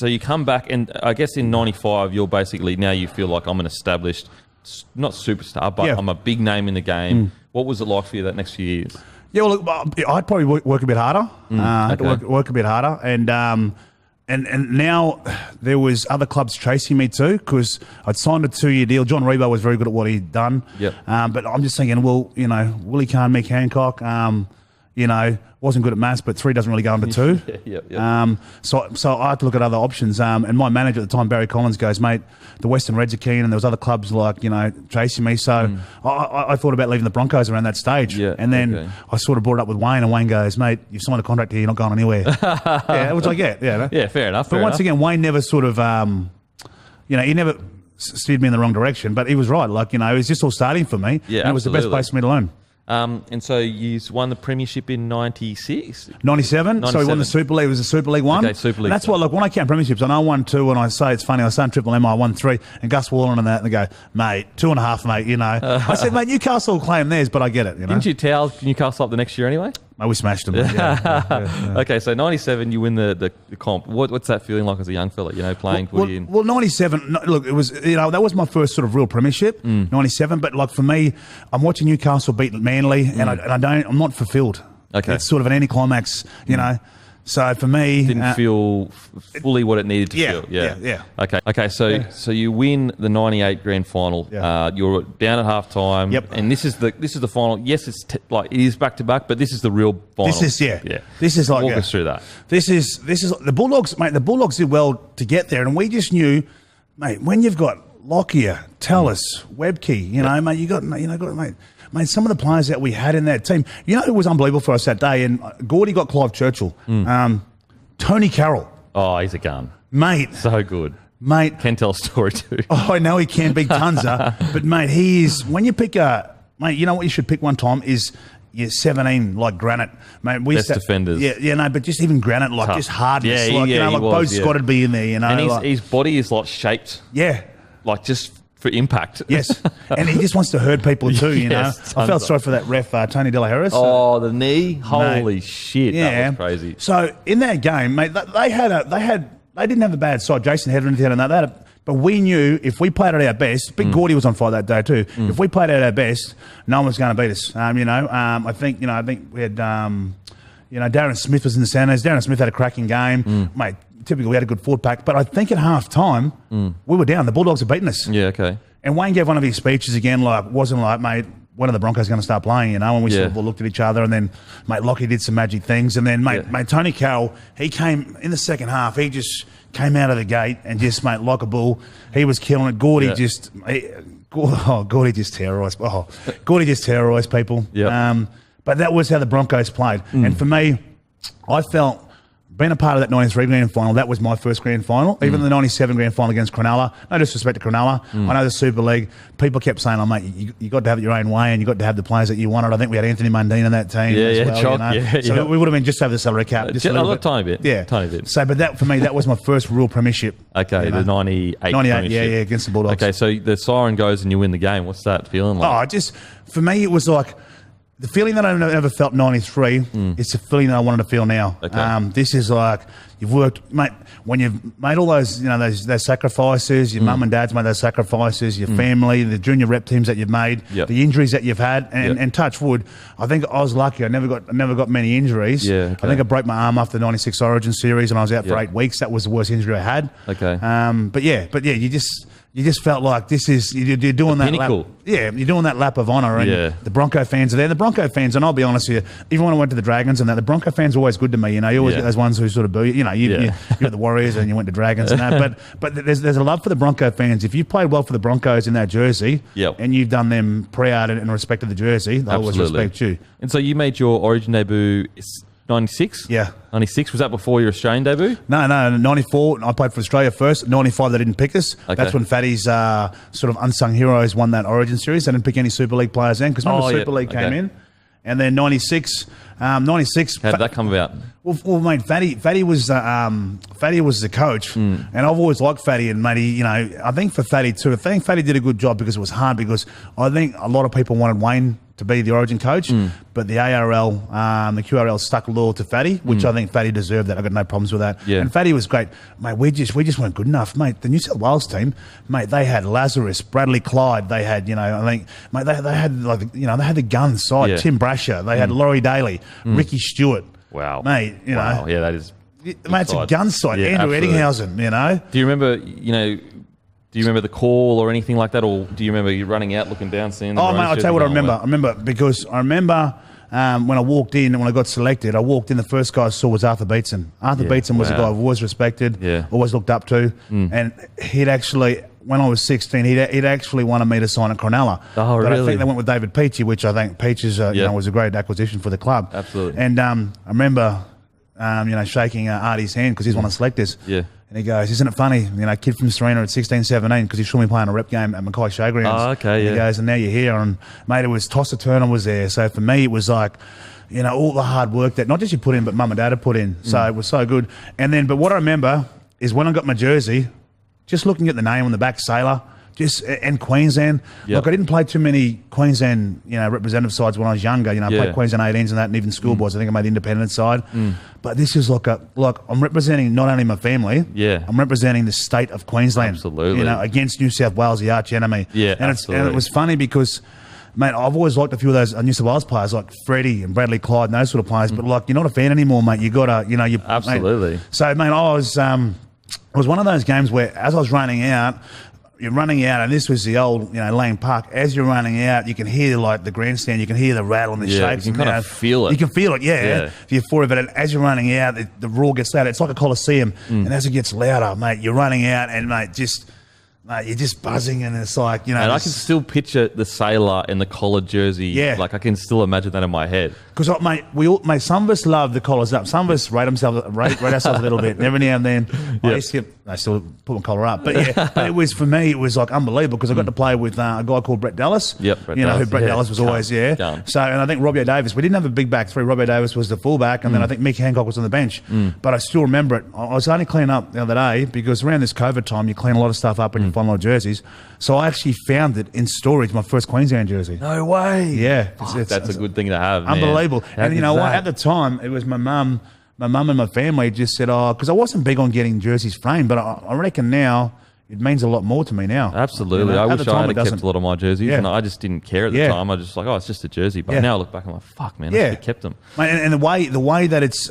you come back, and I guess in '95, you're basically, now you feel like I'm an established, not superstar, but I'm a big name in the game. What was it like for you that next few years? Yeah, well, look, I'd probably work a bit harder. Work a bit harder, and now there was other clubs chasing me too because I'd signed a 2-year deal. John Rebo was very good at what he'd done. Yep. But I'm just thinking, well, you know, Willie Kahn, Mick Hancock, you know, wasn't good at maths, but 3 doesn't really go into 2. So I had to look at other options. And my manager at the time, Barry Collins, goes, mate, the Western Reds are keen, and there was other clubs like, you know, chasing me. So I thought about leaving the Broncos around that stage. Yeah, and then I sort of brought it up with Wayne, and Wayne goes, mate, you've signed a contract here, you're not going anywhere. Which I get. Yeah, no? Yeah, fair enough. But once again, Wayne never sort of, you know, he never steered me in the wrong direction, but he was right. Like, you know, it was just all starting for me. Yeah, and it was the best place for me to learn. And so you won the premiership in 96? 97. So we won the Super League. It was the Super League 1. Okay, Super League. And that's what, like, when I count premierships, I know I won 2, and I say it's funny, I say in Triple M I won 3, and Gus Wallen and that, and they go, mate, 2.5, mate, you know. I said, mate, Newcastle will claim theirs, but I get it, you know. Didn't you towel Newcastle up the next year anyway? Oh, we smashed them. Yeah. Okay, so 97, you win the comp. What's that feeling like as a young fella, you know, playing footy? Well, 97, look, it was, you know, that was my first sort of real premiership, 97, but like for me, I'm watching Newcastle beat Manly, and I'm not fulfilled. Okay. It's sort of an anticlimax, you know. So for me, didn't feel fully what it needed to feel. Yeah. Okay. So you win the '98 grand final. Yeah. You're down at half time. Yep. And this is the final. Yes, it is back to back, but this is the real final. This is like walk us through that. This is the Bulldogs, mate. The Bulldogs did well to get there, and we just knew, mate, when you've got Lockyer, Tallis, Webkey, you know, mate, mate, some of the players that we had in that team, you know, it was unbelievable for us that day. And Gordy got Clive Churchill, Tony Carroll. Oh, he's a gun, mate. So good, mate. Can tell a story too. Oh, I know he can, big Tunza, but mate, he is. When you pick mate, you know what you should pick one time is. Yeah, 17 like granite, mate. Best defenders. No, but just even granite, like tough. Just hardness. Bo Scott would be in there, you know. And his body is like shaped. Yeah, like just. For impact. Yes. And he just wants to hurt people too, you know. I felt sorry for that ref, Tony De La Harris. Oh, the knee. Holy shit. Yeah. That was crazy. So in that game, mate, they didn't have a bad side. Jason had anything like that. But we knew if we played at our best, Big Gordy was on fire that day too. If we played at our best, no one was going to beat us. I think we had Darren Smith was in the centres. Darren Smith had a cracking game. Mate, typically we had a good forward pack, but I think at half time we were down. The Bulldogs had beaten us. Yeah, okay. And Wayne gave one of his speeches again, wasn't like, mate, when are the Broncos going to start playing, you know? And we sort of all looked at each other, and then, mate, Lockie did some magic things. And then, mate, Tony Carroll, he came in the second half, he just came out of the gate and just, mate, like a bull. He was killing it. Gordy just terrorised. Oh, Gordy just terrorised people. Yep. But that was how the Broncos played. And for me, I felt, being a part of that 93 grand final, that was my first grand final. Even the 97 grand final against Cronulla, no disrespect to Cronulla. I know the Super League, people kept saying, oh, mate, you got to have it your own way, and you got to have the players that you wanted. I think we had Anthony Mundine in that team as well. So we would have been just over the salary cap. Just a tiny bit. Yeah. Tiny bit. So, but that, for me, that was my first real premiership. Okay, the 98 premiership. Against the Bulldogs. Okay, so the siren goes and you win the game. What's that feeling like? For me, it was like, the feeling that I never felt 93 is the feeling that I wanted to feel now. Okay. This is like, you've worked, mate, when you've made all those, you know, those sacrifices, your mum and dad's made those sacrifices, your family, the junior rep teams that you've made, the injuries that you've had, and touch wood, I think I was lucky. I never got many injuries. Yeah, okay. I think I broke my arm after the 96 Origin series, and I was out for 8 weeks. That was the worst injury I had. Okay. But you just felt like this is, you're doing that lap. Yeah, you're doing that lap of honour, and the Bronco fans are there. The Bronco fans, and I'll be honest with you, even when I went to the Dragons and that, the Bronco fans are always good to me. You know, you always get those ones who sort of boo you. You know, you got the Warriors and you went to Dragons and that. But there's a love for the Bronco fans. If you played well for the Broncos in that jersey, and you've done them proud and respected the jersey, they'll always respect you. And so you made your Origin debut 96? Yeah. 96, was that before your Australian debut? No, 94, I played for Australia first. 95, they didn't pick us. Okay. That's when Fatty's sort of unsung heroes won that Origin series. They didn't pick any Super League players then, because remember Super League came in. And then 96... How did that come about? Well, mate, Fatty was the coach, and I've always liked Fatty. And mate, I think for Fatty too, I think Fatty did a good job, because it was hard, because I think a lot of people wanted Wayne to be the Origin coach, but the ARL, the QRL stuck loyal to Fatty, which I think Fatty deserved that. I got no problems with that. Yeah. And Fatty was great, mate. We just weren't good enough, mate. The New South Wales team, mate, they had Lazarus, Bradley Clyde, they had, I think, mate, they had they had the gun side, Tim Brasher, they had Laurie Daly, Ricky Stewart. Wow, mate, yeah, that is. Mate, it's a gun side. Andrew Eddinghausen, Do you remember, do you remember the call or anything like that, or do you remember you running out, looking down, seeing the mate, I'll tell you what I remember. I remember when I walked in, when I got selected, I walked in, the first guy I saw was Arthur Beetson. Arthur Beetson was a guy I've always respected, always looked up to, and he'd actually, when I was 16, he'd actually wanted me to sign at Cronulla. Oh, but really? I think they went with David Peachy, which I think Peachy's was a great acquisition for the club. Absolutely. And I remember, shaking Artie's hand, because he's one of the selectors. Yeah. And he goes, isn't it funny, kid from Sarina at 16, 17, because he saw me playing a rep game at Mackay Showgrounds. Oh, okay, He goes, and now you're here. And, mate, it was Tosser Turner was there. So for me, it was like, all the hard work that not just you put in, but mum and dad had put in. So it was so good. And then, but what I remember is when I got my jersey, just looking at the name on the back, Sailor, and Queensland. Yep. Look, I didn't play too many Queensland, representative sides when I was younger. I played Queensland 18s and that, and even schoolboys. I think I made the independent side. But this is like I'm representing not only my family. Yeah. I'm representing the state of Queensland. Absolutely. Against New South Wales, the arch enemy. Yeah. And it was funny because, mate, I've always liked a few of those New South Wales players like Freddie and Bradley Clyde and those sort of players. But you're not a fan anymore, mate. You gotta, you absolutely. Mate. So, mate, it was one of those games where, as I was running out, you're running out, and this was the old, Lane Park. As you're running out, you can hear the grandstand, you can hear the rattle and the shapes. You can kind of feel it. You can feel it, If you're forward of it, and as you're running out, the roar gets louder. It's like a coliseum, and as it gets louder, mate, you're running out, and mate, you're just buzzing, and it's like, And I can still picture the Sailor in the collar jersey. Yeah. Like, I can still imagine that in my head. Because, mate, some of us love the collars up. Some of us rate ourselves a little bit. And every now and then, I still put my collar up. But, but it was, for me, it was, like, unbelievable, because I got to play with a guy called Brett Dallas. Yep, Brett Dallas. Who Brett Dallas was always, So, and I think Robbie Davis, we didn't have a big back three. Robbie Davis was the fullback, and then I think Mick Hancock was on the bench. But I still remember it. I was only cleaning up the other day, because around this COVID time, you clean a lot of stuff up when you find a lot of jerseys. So I actually found it in storage, my first Queensland jersey. No way. Yeah. That's a good thing to have, man. Unbelievable. And you know what? At the time, it was my mum and my family just said, because I wasn't big on getting jerseys framed, but I reckon now, it means a lot more to me now. Absolutely. I wish I had kept a lot of my jerseys, and I just didn't care at the time. I just like, it's just a jersey. But now I look back, I'm like, fuck, man, I should have kept them. Mate, and the way that it's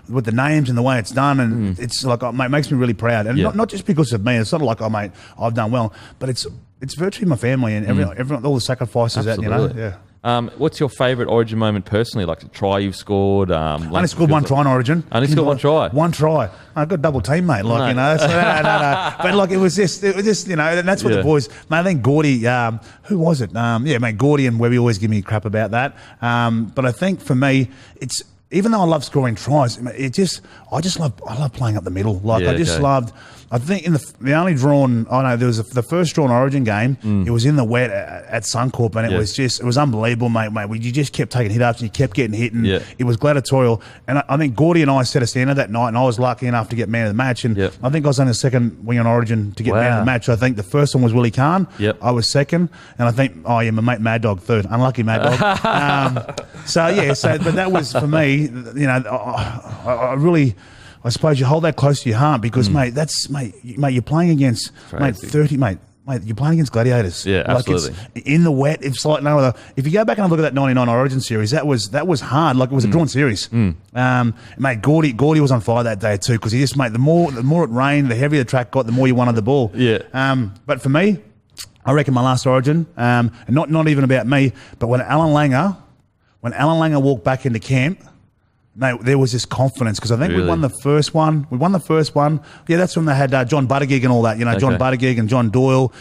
with the names and the way it's done, and it's like, mate, it makes me really proud. And not just because of me. It's not like, mate, I've done well, but it's virtually my family and everyone, all the sacrifices that, what's your favourite Origin moment personally? Like a try you've scored? I only scored one try in Origin. Only scored one try? One try. I got double team, mate. Like, no. So, no. But like, it was just, and that's what the boys, mate, I think Gordy, who was it? Mate, Gordy and Webby always give me crap about that. But I think for me, it's, even though I love scoring tries, I love playing up the middle. Like, I just loved, I think in the only drawn, there was the first drawn Origin game. It was in the wet at Suncorp, and it was unbelievable, mate. You just kept taking hit ups and you kept getting hit, and it was gladiatorial. And I think Gordy and I set a standard that night, and I was lucky enough to get man of the match. And I think I was only the second wing on Origin to get man of the match. I think the first one was Willie Kahn. I was second, and I think my mate Mad Dog third. Unlucky Mad Dog. But that was for me. I suppose you hold that close to your heart because, mate, you're playing against, mate, 30, mate, you're playing against gladiators. Yeah, absolutely. It's in the wet. It's like no other. If you go back and look at that 99 Origin series, that was hard. Like, it was a drawn series. Mate, Gordy was on fire that day too because he just, mate, the more it rained, the heavier the track got, the more you wanted the ball. Yeah. But for me, I reckon my last Origin, and not even about me, but when Alan Langer walked back into camp, mate, there was this confidence because I think we won the first one. Yeah, that's when they had John Buttigieg and all that. John Buttigieg and John Doyle.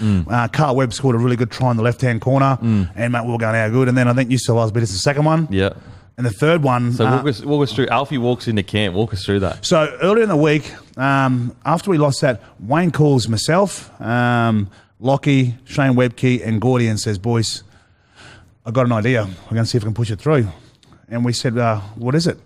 Carl Webb scored a really good try in the left-hand corner. And, mate, we were going, how good. And then I think New South Wales beat us the second one. Yeah. And the third one. So walk us through. Alfie walks into camp. Walk us through that. So earlier in the week, after we lost that, Wayne calls myself, Lockie, Shane Webke, and Gordy and says, boys, I've got an idea. We're going to see if we can push it through. And we said, what is it?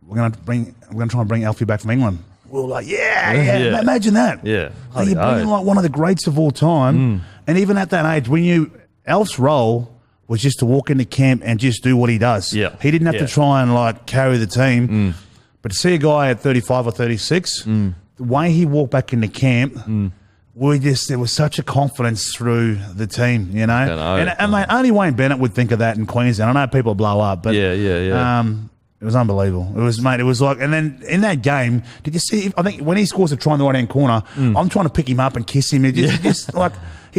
We're going to try and bring Alfie back from England. We were like, yeah. Imagine that. Yeah. You bring in like one of the greats of all time. And even at that age, we knew Alf's role was just to walk into camp and just do what he does. Yeah. He didn't have to try and like carry the team. But to see a guy at 35 or 36, the way he walked back into camp, there was such a confidence through the team, And mate, only Wayne Bennett would think of that in Queensland. I know people blow up, but it was unbelievable. It was like, and then in that game, did you see? I think when he scores a try in the right hand corner, I'm trying to pick him up and kiss him. He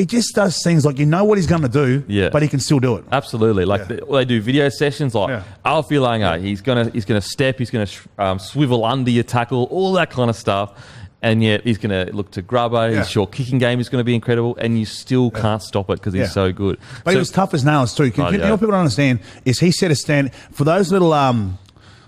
just does things like what he's going to do, but he can still do it. Absolutely. Like they do video sessions. Like Alfie Langer, he's gonna step, he's gonna swivel under your tackle, all that kind of stuff. And yet he's going to look to grubber. His short kicking game is going to be incredible, and you still can't stop it because he's so good. But he was tough as nails too. You know what people don't understand is he set a stand for those little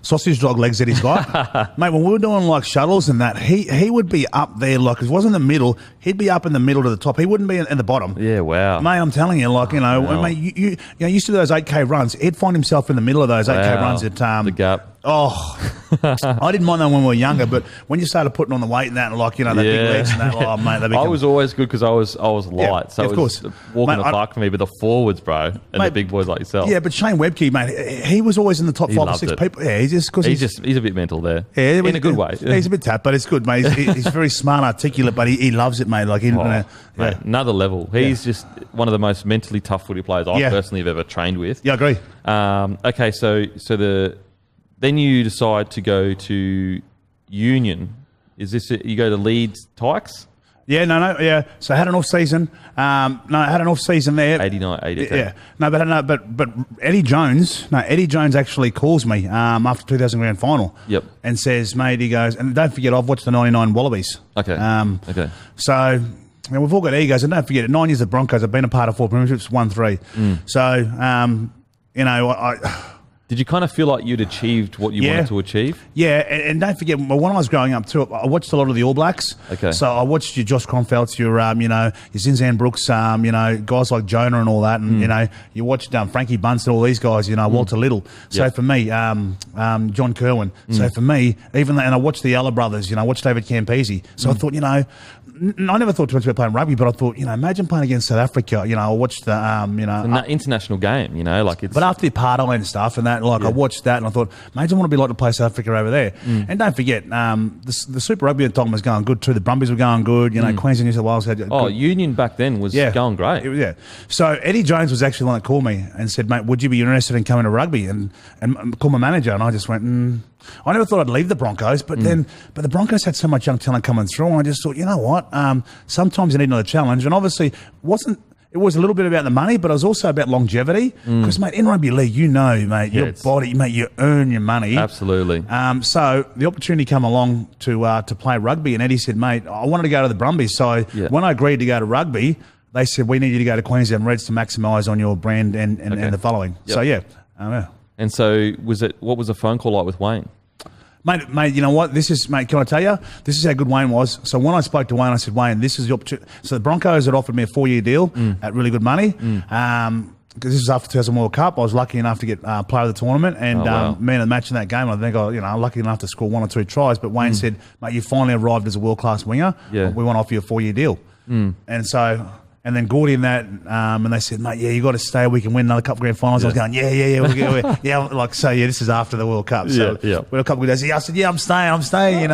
sausage dog legs that he's got. Mate, when we were doing like shuttles and that, he would be up there, like, it wasn't in the middle, he'd be up in the middle to the top. He wouldn't be in the bottom. Yeah, wow. Mate, I'm telling you, like, mate, you used to do those 8K runs, he'd find himself in the middle of those 8K runs at the Gap. I didn't mind that when we were younger, but when you started putting on the weight and that, like, the big legs and that, mate, they become... I was always good because I was light, so of course. Walking the park for me, but the forwards, bro, and the big boys like yourself. Yeah, but Shane Webke, mate, he was always in the top 5 or 6 people. Yeah, he's a bit mental there. Yeah, in a good way. He's a bit tapped, but it's good, mate. He's very smart, articulate, but he loves it, mate. Like, mate, another level. He's just one of the most mentally tough footy players I personally have ever trained with. Yeah, I agree. Okay, so then you decide to go to Union. Is this it? You go to Leeds Tykes? Yeah, no. So I had an off season. I had an off season there. 89, 80. Yeah, but Eddie Jones actually calls me after 2000 grand final. Yep. And says, mate, he goes, and don't forget, I've watched the 99 Wallabies. Okay. Okay. So we've all got egos, and don't forget it. 9 years of Broncos. I've been a part of 4 premierships, won 3. So did you kind of feel like you'd achieved what you wanted to achieve? Yeah, and don't forget, when I was growing up too, I watched a lot of the All Blacks. Okay. So I watched your Josh Kronfeldts, your Zinzan Brooks, guys like Jonah and all that, and you watched Frankie Bunce and all these guys, Walter Little. So for me, John Kerwin. So for me, and I watched the Ella brothers. I watched David Campese. So I thought, I never thought too much about playing rugby, but I thought, imagine playing against South Africa. I watched the, it's an international game. Like it's. But after the apartheid and stuff and that. mate. Like, I watched that and I thought, mate, I want to be like to play South Africa over there. And don't forget, the Super Rugby at the time was going good too. The Brumbies were going good. You know, Queensland, New South Wales had good. Union back then was going great. So Eddie Jones was actually the one that called me and said, mate, would you be interested in coming to rugby? And called my manager, and I just went, I never thought I'd leave the Broncos, but but the Broncos had so much young talent coming through, and I just thought, you know what? Sometimes you need another challenge, and obviously it was a little bit about the money, but it was also about longevity. Because, mate, in rugby league, mate, your body, mate, you earn your money. Absolutely. So the opportunity came along to play rugby, and Eddie said, mate, I wanted to go to the Brumbies. So when I agreed to go to rugby, they said, we need you to go to Queensland Reds to maximise on your brand and the following. So, And so what was the phone call like with Wayne? Mate, you know what? Can I tell you? This is how good Wayne was. So when I spoke to Wayne, I said, Wayne, this is the opportunity. So the Broncos had offered me a 4-year deal at really good money. Because this was after the 2000 World Cup. I was lucky enough to get player of the tournament. And me in the match in that game, I think lucky enough to score 1 or 2 tries. But Wayne said, mate, you finally arrived as a world-class winger. Yeah. We want to offer you a 4-year deal. And so... And then Gordy and that, and they said, mate, you got to stay. We can win another couple of grand finals. I was going, this is after the World Cup. So we had a couple of days. I said, I'm staying, and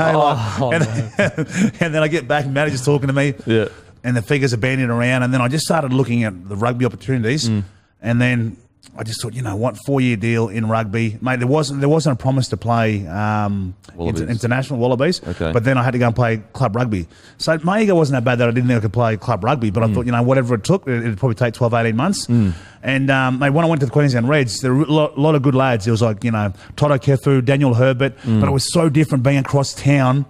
then I get back and manager's talking to me. Yeah. And the figures are banding around. And then I just started looking at the rugby opportunities. And then I just thought, 4-year deal in rugby. Mate, there wasn't a promise to play international Wallabies. Okay. But then I had to go and play club rugby. So my ego wasn't that bad that I didn't think I could play club rugby. But I thought, whatever it took, it'd probably take 12, 18 months. And mate, when I went to the Queensland Reds, there were a lot of good lads. There was like, Toto Kefu, Daniel Herbert. But it was so different being across town,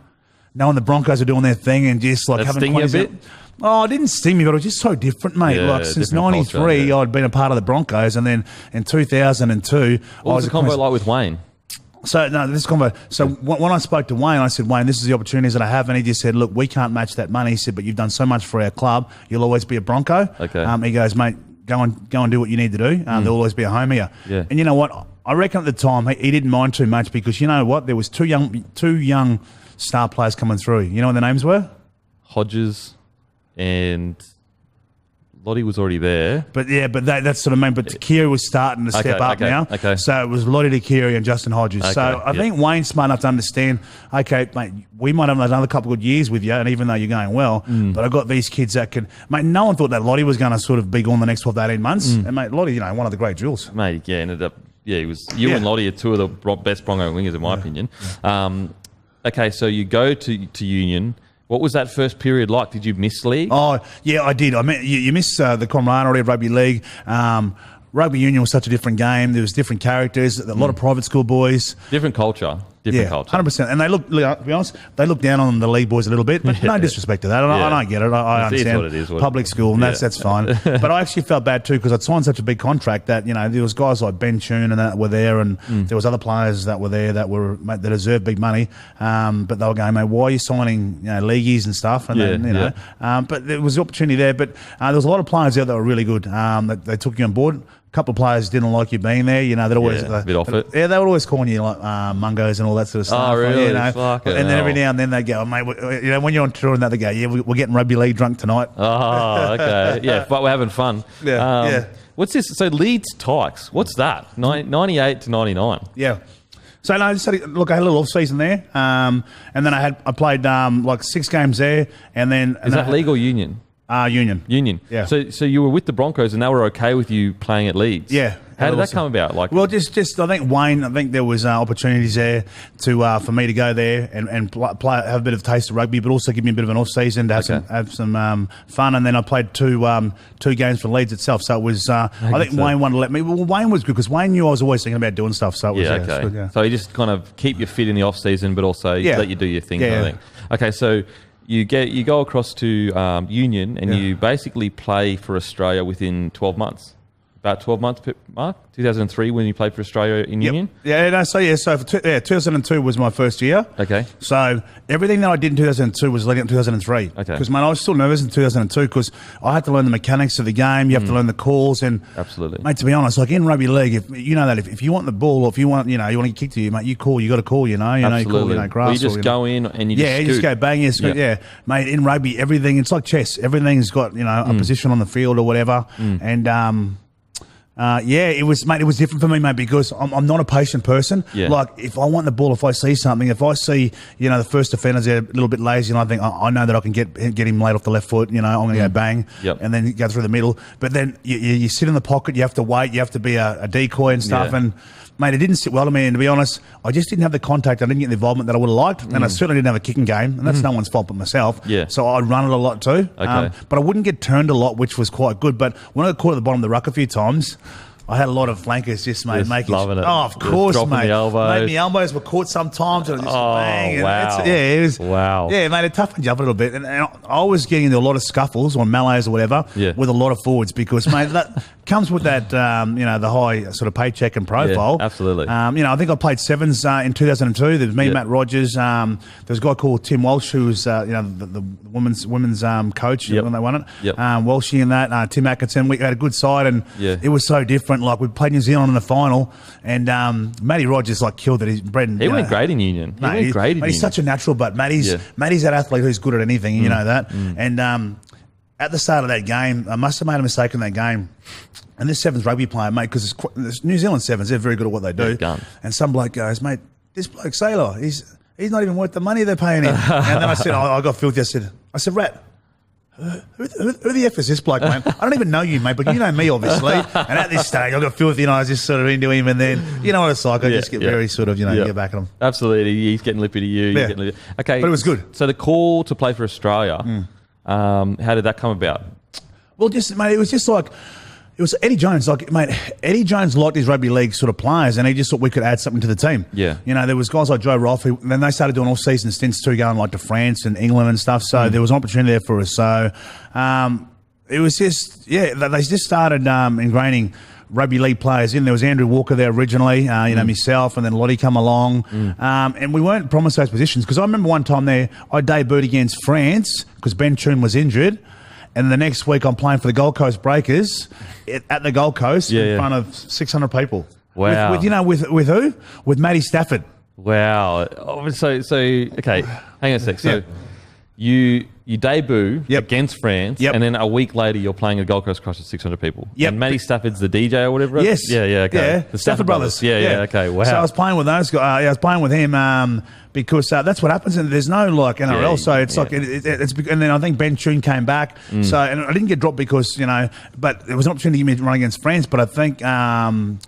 knowing the Broncos are doing their thing and just like having Queensland... a bit? Oh, it didn't sting me, but it was just so different, mate. Since '93, I'd been a part of the Broncos, and then in 2002, what was the combo like with Wayne? So this combo. So when I spoke to Wayne, I said, Wayne, this is the opportunities that I have, and he just said, look, we can't match that money. He said, but you've done so much for our club, you'll always be a Bronco. Okay. He goes, mate, go and do what you need to do. There'll always be a home here. Yeah. And you know what? I reckon at the time he didn't mind too much because you know what? There was two young star players coming through. You know what their names were? Hodges. And Lottie was already there. But that's what I mean. But Takiri was starting to step up now. Okay. So it was Lottie Takiri and Justin Hodges. Okay. So I think Wayne's smart enough to understand, okay, mate, we might have another couple of good years with you, and even though you're going well, but I've got these kids that can... Mate, no one thought that Lottie was going to sort of be gone the next 12 to 18 months. And, mate, Lottie, one of the great drills. Mate, ended up... Yeah, he was... You and Lottie are two of the best Bronco wingers, in my opinion. Okay, so you go to Union... What was that first period like? Did you miss league? Oh, yeah, I did. I mean, you miss the camaraderie of rugby league. Rugby union was such a different game. There was different characters, a lot of private school boys. Different culture. Culture. 100%. And they look, to be honest, they look down on the league boys a little bit, but no disrespect to that. I don't get it. I understand. What it is, public school, and that's fine. But I actually felt bad too because I'd signed such a big contract that, there was guys like Ben Choon and that were there, and there was other players that were there that deserved big money. But they were going, mate, why are you signing, leagueies and stuff? And but there was the opportunity there. But there was a lot of players there that were really good. That they took you on board. A couple of players didn't like you being there. They'd always a bit off it. Yeah, they would always call you like mungos and all that sort of stuff. Oh, really? And then every now and then they go, oh, mate, when you're on tour and that, they go, we're getting rugby league drunk tonight. Oh, okay. Yeah, but we're having fun. Yeah. What's this? So Leeds Tykes, what's that? 98 to 99. Yeah. So no, I had a little off season there, and then I played like 6 games there, and then is that league or union? Union. Yeah. So you were with the Broncos and they were okay with you playing at Leeds? Yeah. How did that come about? Well, just I think Wayne. I think there was opportunities there to for me to go there and play, have a bit of a taste of rugby, but also give me a bit of an off season to have some fun. And then I played two games for Leeds itself. So it was. I think Wayne wanted to let me. Well, Wayne was good because Wayne knew I was always thinking about doing stuff. So it was okay. Good, yeah. So he just kind of keep you fit in the off season, but also let you do your thing. I think. Okay, so. You go across to Union and you basically play for Australia within 12 months. About 12 months, Mark? 2003 when you played for Australia in Union? So 2002 was my first year. Okay. So everything that I did in 2002 was leading up to 2003. Okay. Because, mate, I was still nervous in 2002 because I had to learn the mechanics of the game. You have to learn the calls. And, absolutely. Mate, to be honest, like in rugby league, if you want the ball or if you want, you want to get kicked to you, mate, you call, you got to call, Absolutely. You call, grass. You just go in and you just you just go bang, Mate, in rugby, everything, it's like chess. Everything's got, a position on the field or whatever. And, Yeah, it was, mate. It was different for me, mate, because I'm not a patient person. Yeah. Like, if I want the ball, if I see something, if I see, the first defenders are a little bit lazy, and I think I know that I can get him laid off the left foot. I'm going to go bang, and then go through the middle. But then you sit in the pocket. You have to wait. You have to be a decoy and stuff. Yeah. And mate, it didn't sit well to me. And to be honest, I just didn't have the contact. I didn't get the involvement that I would have liked, and I certainly didn't have a kicking game. And that's no one's fault but myself. Yeah. So I run it a lot too. Okay. But I wouldn't get turned a lot, which was quite good. But when I got caught at the bottom of the ruck a few times, I had a lot of flankers just, mate, making loving it. Oh, of course, dropping mate. the elbows. Mate, my elbows were caught sometimes. And I just bang. Wow. It was. Wow. Yeah, mate, it toughened you up a little bit. And I was getting into a lot of scuffles or melees or whatever with a lot of forwards because, mate, that comes with that, the high sort of paycheck and profile. Yeah, absolutely. I think I played sevens in 2002. There was me, Matt Rogers. There was a guy called Tim Walsh who was, the women's coach when they won it. Yep. Walshy and that. Tim Atkinson. We had a good side and it was so different. Like, we played New Zealand in the final, and Matty Rogers killed it. He went great in Union. He's such a natural, but Matty's that athlete who's good at anything. You know that. And at the start of that game, I must have made a mistake in that game. And this sevens rugby player, mate, because it's New Zealand sevens, they're very good at what they do. And some bloke goes, mate, this bloke Sailor, he's not even worth the money they're paying him. And then I said, I got filthy. I said, Rat, who the F is this bloke, mate? I don't even know you, mate, but you know me, obviously. And at this stage, I got filthy, I was just sort of into him. And then, you know what it's like, I just get very sort of, get back at him. Absolutely. He's getting lippy to you. Yeah. Okay. But it was good. So the call to play for Australia, how did that come about? Well, mate, it was just like, it was Eddie Jones. Like, mate, Eddie Jones liked his rugby league sort of players, and he just thought we could add something to the team. Yeah. There was guys like Joe Roth, who then they started doing all-season stints too, going like to France and England and stuff. So there was an opportunity there for us. So it was just, they just started ingraining rugby league players in. There was Andrew Walker there originally, myself, and then Lottie come along. And we weren't promised those positions because I remember one time there, I debuted against France because Ben Toon was injured. And the next week, I'm playing for the Gold Coast Breakers at the Gold Coast in front of 600 people. Wow! With who? With Matty Stafford. Wow! So okay, hang on a sec. So you debut against France, and then a week later you're playing a Gold Coast Crush of 600 people. And Matty Stafford's the DJ or whatever. Yes. Yeah. Okay. Yeah. The Stafford brothers. Yeah. Okay. Wow. So I was playing with those guys. I was playing with him. Because that's what happens, and there's no like NRL, so it's like it's. And then I think Ben Toon came back, so and I didn't get dropped because but there was an opportunity to give me to run against France, but I think the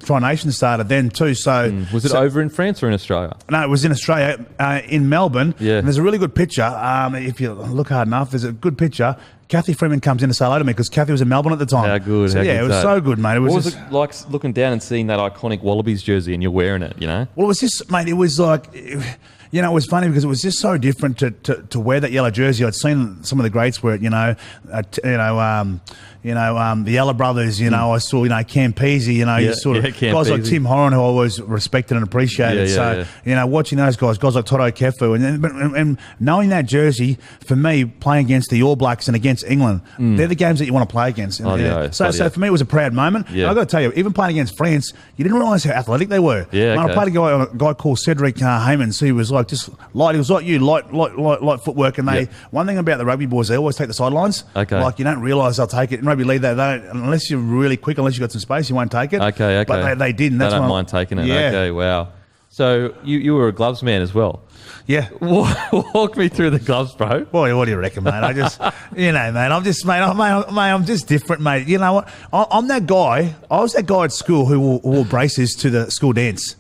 Tri Nations started then too. So was it over in France or in Australia? No, it was in Australia, in Melbourne. Yeah, and there's a really good picture. If you look hard enough, there's a good picture. Kathy Freeman comes in to say hello to me because Kathy was in Melbourne at the time. How good. So, it was so good, mate. What was it like looking down and seeing that iconic Wallabies jersey and you're wearing it, Well, it was just, mate, it was like, it was funny because it was just so different to wear that yellow jersey. I'd seen some of the greats wear it, the Yellow Brothers, I saw, Cam Peasy, guys like Tim Horan, who I always respected and appreciated. Watching those guys like Toto Kefu, and knowing that jersey, for me, playing against the All Blacks and against England, they're the games that you want to play against. So for me, it was a proud moment. Yeah. I've got to tell you, even playing against France, you didn't realise how athletic they were. Yeah, I played a guy called Cedric Haymans, who was like just light. He was like you, light footwork. And one thing about the rugby boys, they always take the sidelines. Okay. Like, you don't realise they'll take it. In rugby league, they don't, unless you're really quick, unless you've got some space, you won't take it. Okay. But they didn't. They don't mind taking it. Yeah. Okay, wow. So you were a gloves man as well. Yeah. Walk me through the gloves, bro. Boy, what do you reckon, mate? I just, mate, I'm just different, mate. You know what? I'm that guy. I was that guy at school who wore braces to the school dance.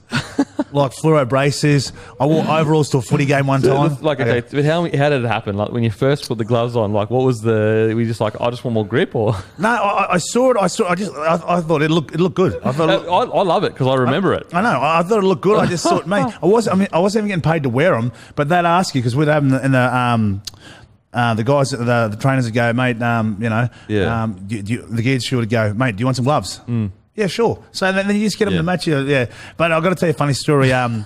Like fluoro braces. I wore overalls to a footy game one time. But how did it happen? Like when you first put the gloves on, like what was were you just like, I just want more grip, or? No, I saw it. I thought it looked good. I love it because I remember it. I know. I thought it looked good. I just thought, mate, I wasn't even getting paid to wear them, but they'd ask you because we'd have them in the guys, the trainers would go, mate, the gears should go, mate, do you want some gloves? Yeah, sure. So then you just get them to match you. Yeah. But I've got to tell you a funny story. The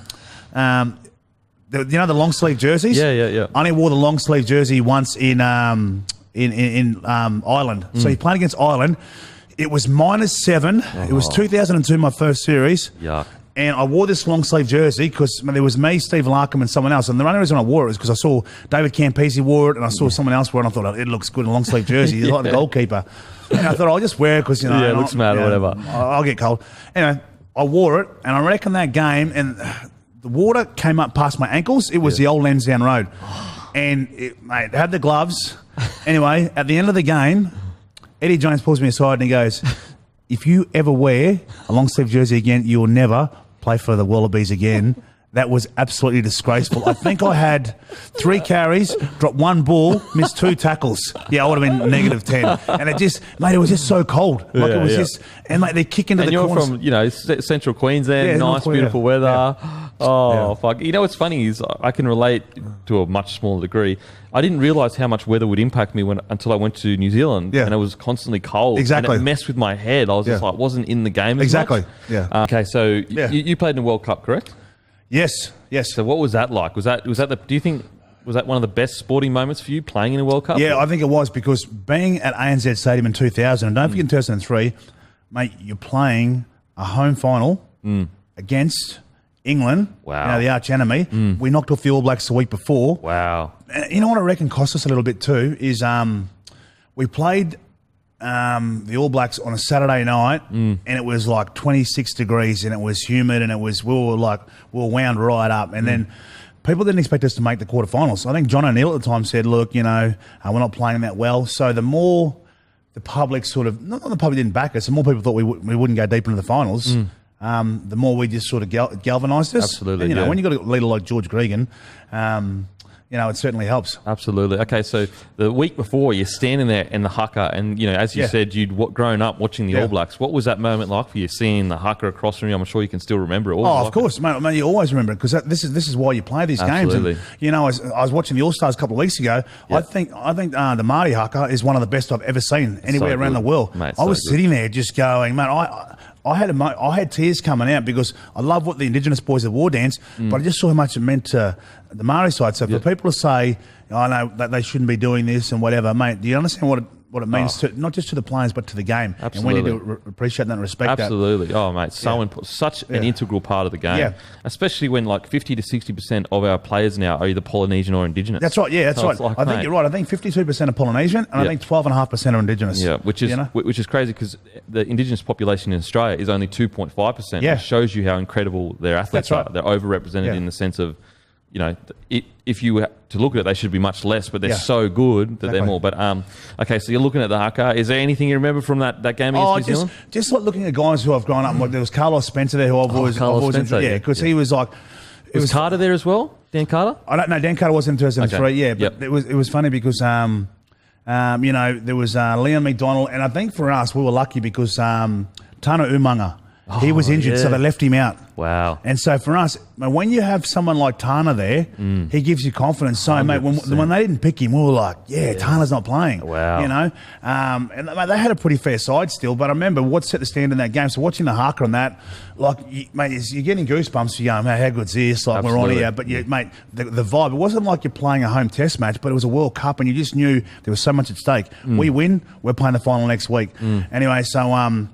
long sleeve jerseys? Yeah. I only wore the long sleeve jersey once in Ireland. So he played against Ireland. It was -7. It was 2002, my first series. Yeah. And I wore this long sleeve jersey because there was me, Steve Larkham, and someone else. And the only reason I wore it was because I saw David Campese wore it, and I saw someone else wear it. And I thought, oh, it looks good in a long sleeve jersey. He's like the goalkeeper. And I thought, I'll just wear it because, it looks mad or whatever. I'll get cold. Anyway, I wore it, and I reckon that game, and the water came up past my ankles. It was the old Lansdowne Road. And it had the gloves. Anyway, at the end of the game, Eddie Jones pulls me aside and he goes, if you ever wear a long sleeve jersey again, you will never play for the Wallabies again. That was absolutely disgraceful. I think I had 3 carries, dropped 1 ball, missed 2 tackles. Yeah, I would have been negative 10. And it just, mate, it was just so cold. Like it was just, and like they kick into the corners. And you're from, central Queensland, nice, beautiful weather. Yeah. Oh, fuck. You know what's funny is I can relate to a much smaller degree. I didn't realise how much weather would impact me until I went to New Zealand. Yeah. And it was constantly cold. Exactly. And it messed with my head. I was just like, wasn't in the game as exactly. much. Yeah. Okay, so you played in the World Cup, correct? Yes. So what was that like? Was that do you think was that one of the best sporting moments for you playing in a World Cup? Yeah, I think it was because being at ANZ Stadium in 2000, and don't forget in 2003, mate, you're playing a home final against England, wow. The arch enemy. We knocked off the All Blacks the week before. Wow. You know what I reckon cost us a little bit too is we played the All Blacks on a Saturday night and it was like 26 degrees and it was humid and we were wound right up. And then people didn't expect us to make the quarterfinals. I think John O'Neill at the time said, look, we're not playing that well. So the more the public sort of, not the public didn't back us, the more people thought we wouldn't go deep into the finals. The more we just sort of galvanised us. Absolutely. And, when you've got a leader like George Gregan, it certainly helps. Absolutely. Okay, so the week before, you're standing there in the haka, and as you said, you'd grown up watching the All Blacks. What was that moment like for you, seeing the haka across from you? I'm sure you can still remember it. Of course, mate. You always remember it because this is why you play these games. And, I was watching the All Stars a couple of weeks ago. Yep. I think the Māori haka is one of the best I've ever seen anywhere around the world. Mate, I was sitting there just going, man, I had tears coming out because I love what the Indigenous boys of war dance, but I just saw how much it meant to the Māori side. So for people to say, I know that they shouldn't be doing this and whatever, mate, do you understand what it means to not just to the players but to the game? Absolutely. And we need to appreciate that and respect Absolutely. Oh, mate, such an integral part of the game, especially when like 50 to 60% of our players now are either Polynesian or Indigenous. That's right. Yeah, that's right. Like, I think you're right. I think 52% are Polynesian, and I think 12.5% are Indigenous. Yeah, which is crazy because the Indigenous population in Australia is only 2.5%. Yeah, it shows you how incredible their athletes are. They're overrepresented in the sense of, if you were to look at it, they should be much less, but they're so good that they're more. But okay, so you're looking at the haka. Is there anything you remember from that game against New Zealand? Just like looking at guys who I've grown up. Like there was Carlos Spencer there, who I've always enjoyed. Because he was like. Was Carter there as well? Dan Carter? I don't know. Dan Carter was in 2003. Okay. Yeah, but it was funny because there was Leon McDonald, and I think for us we were lucky because Tana Umanga. He was injured, so they left him out. Wow. And so for us, when you have someone like Tana there, he gives you confidence. So, 100%. Mate, when they didn't pick him, we were like, Tana's not playing. Wow. And mate, they had a pretty fair side still, but I remember what set the standard in that game. So watching the haka on that, like, mate, you're getting goosebumps. You're going, how good's this? Like, we're on here. But, mate, the vibe, it wasn't like you're playing a home test match, but it was a World Cup, and you just knew there was so much at stake. We win, we're playing the final next week. Anyway, so...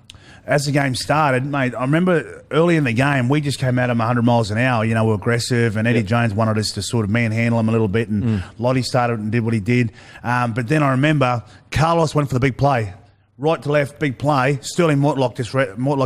as the game started, mate, I remember early in the game, we just came at him 100 miles an hour. We're aggressive, and Eddie Jones wanted us to sort of manhandle him a little bit, and Lottie started and did what he did. But then I remember Carlos went for the big play. Right to left, big play. Sterling Mortlock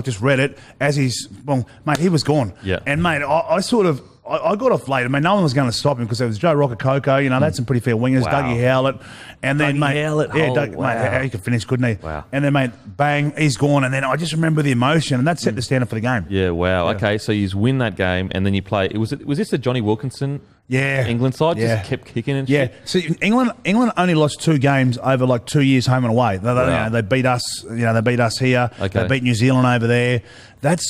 just read it as mate, he was gone. Yeah. And, mate, I got off late. I mean, no one was going to stop him because there was Joe Rocococo. They had some pretty fair wingers. Wow. Dougie Howlett. And then, mate, mate, he could finish, couldn't he? Wow. And then, mate, bang, he's gone. And then I just remember the emotion, and that set the standard for the game. Yeah, wow. Yeah. Okay, so you win that game, and then you play. Was this the Johnny Wilkinson? England side just kept kicking and shit. So England only lost 2 games over like 2 years home and away. They beat us. They beat us here. Okay. They beat New Zealand over there. That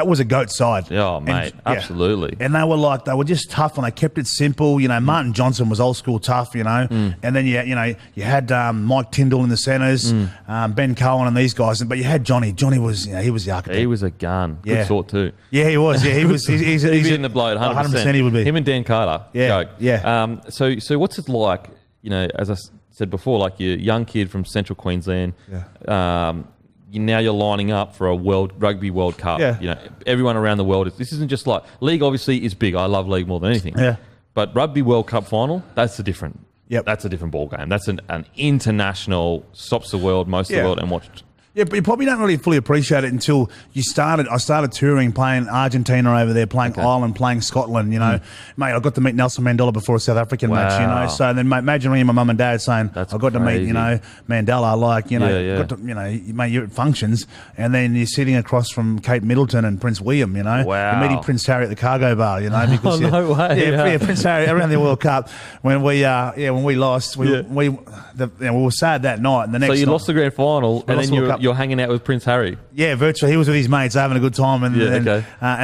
was a goat side. Oh, mate, absolutely. And they were just tough, and they kept it simple. Martin Johnson was old school tough. And then you had Mike Tyndall in the centres, Ben Cohen and these guys. But you had Johnny. Johnny was he was the architect. He was a gun. Good sort too. Yeah, he was. Yeah, he was. He's in the blood. 100%. He would be. Him and Dan Carter. Yeah. Joke. Yeah. So what's it like? As I said before, like you're a young kid from Central Queensland. Yeah. now you're lining up for a Rugby World Cup. Yeah. You know, everyone around the world. This isn't just like league. Obviously, is big. I love league more than anything. Yeah. But Rugby World Cup final, that's a different. Yep. That's a different ball game. That's an international, stops the world, most of the world, and watched. Yeah, but you probably don't really fully appreciate it until you started. I started touring, playing Argentina over there, playing Ireland, playing Scotland. You know, mate, I got to meet Nelson Mandela before a South African match. You know, so then mate, imagine me and my mum and dad saying, "I got to meet, you know, Mandela." Like, you know, got to, you know, mate, you're at functions, and then you're sitting across from Kate Middleton and Prince William. You know, you're meeting Prince Harry at the cargo bar. You know, because no way. Yeah, Prince Harry around the World Cup when we lost, we were sad that night. And the next, so you night, lost the grand final, and then you're hanging out with Prince Harry. Yeah, virtually. He was with his mates having a good time, and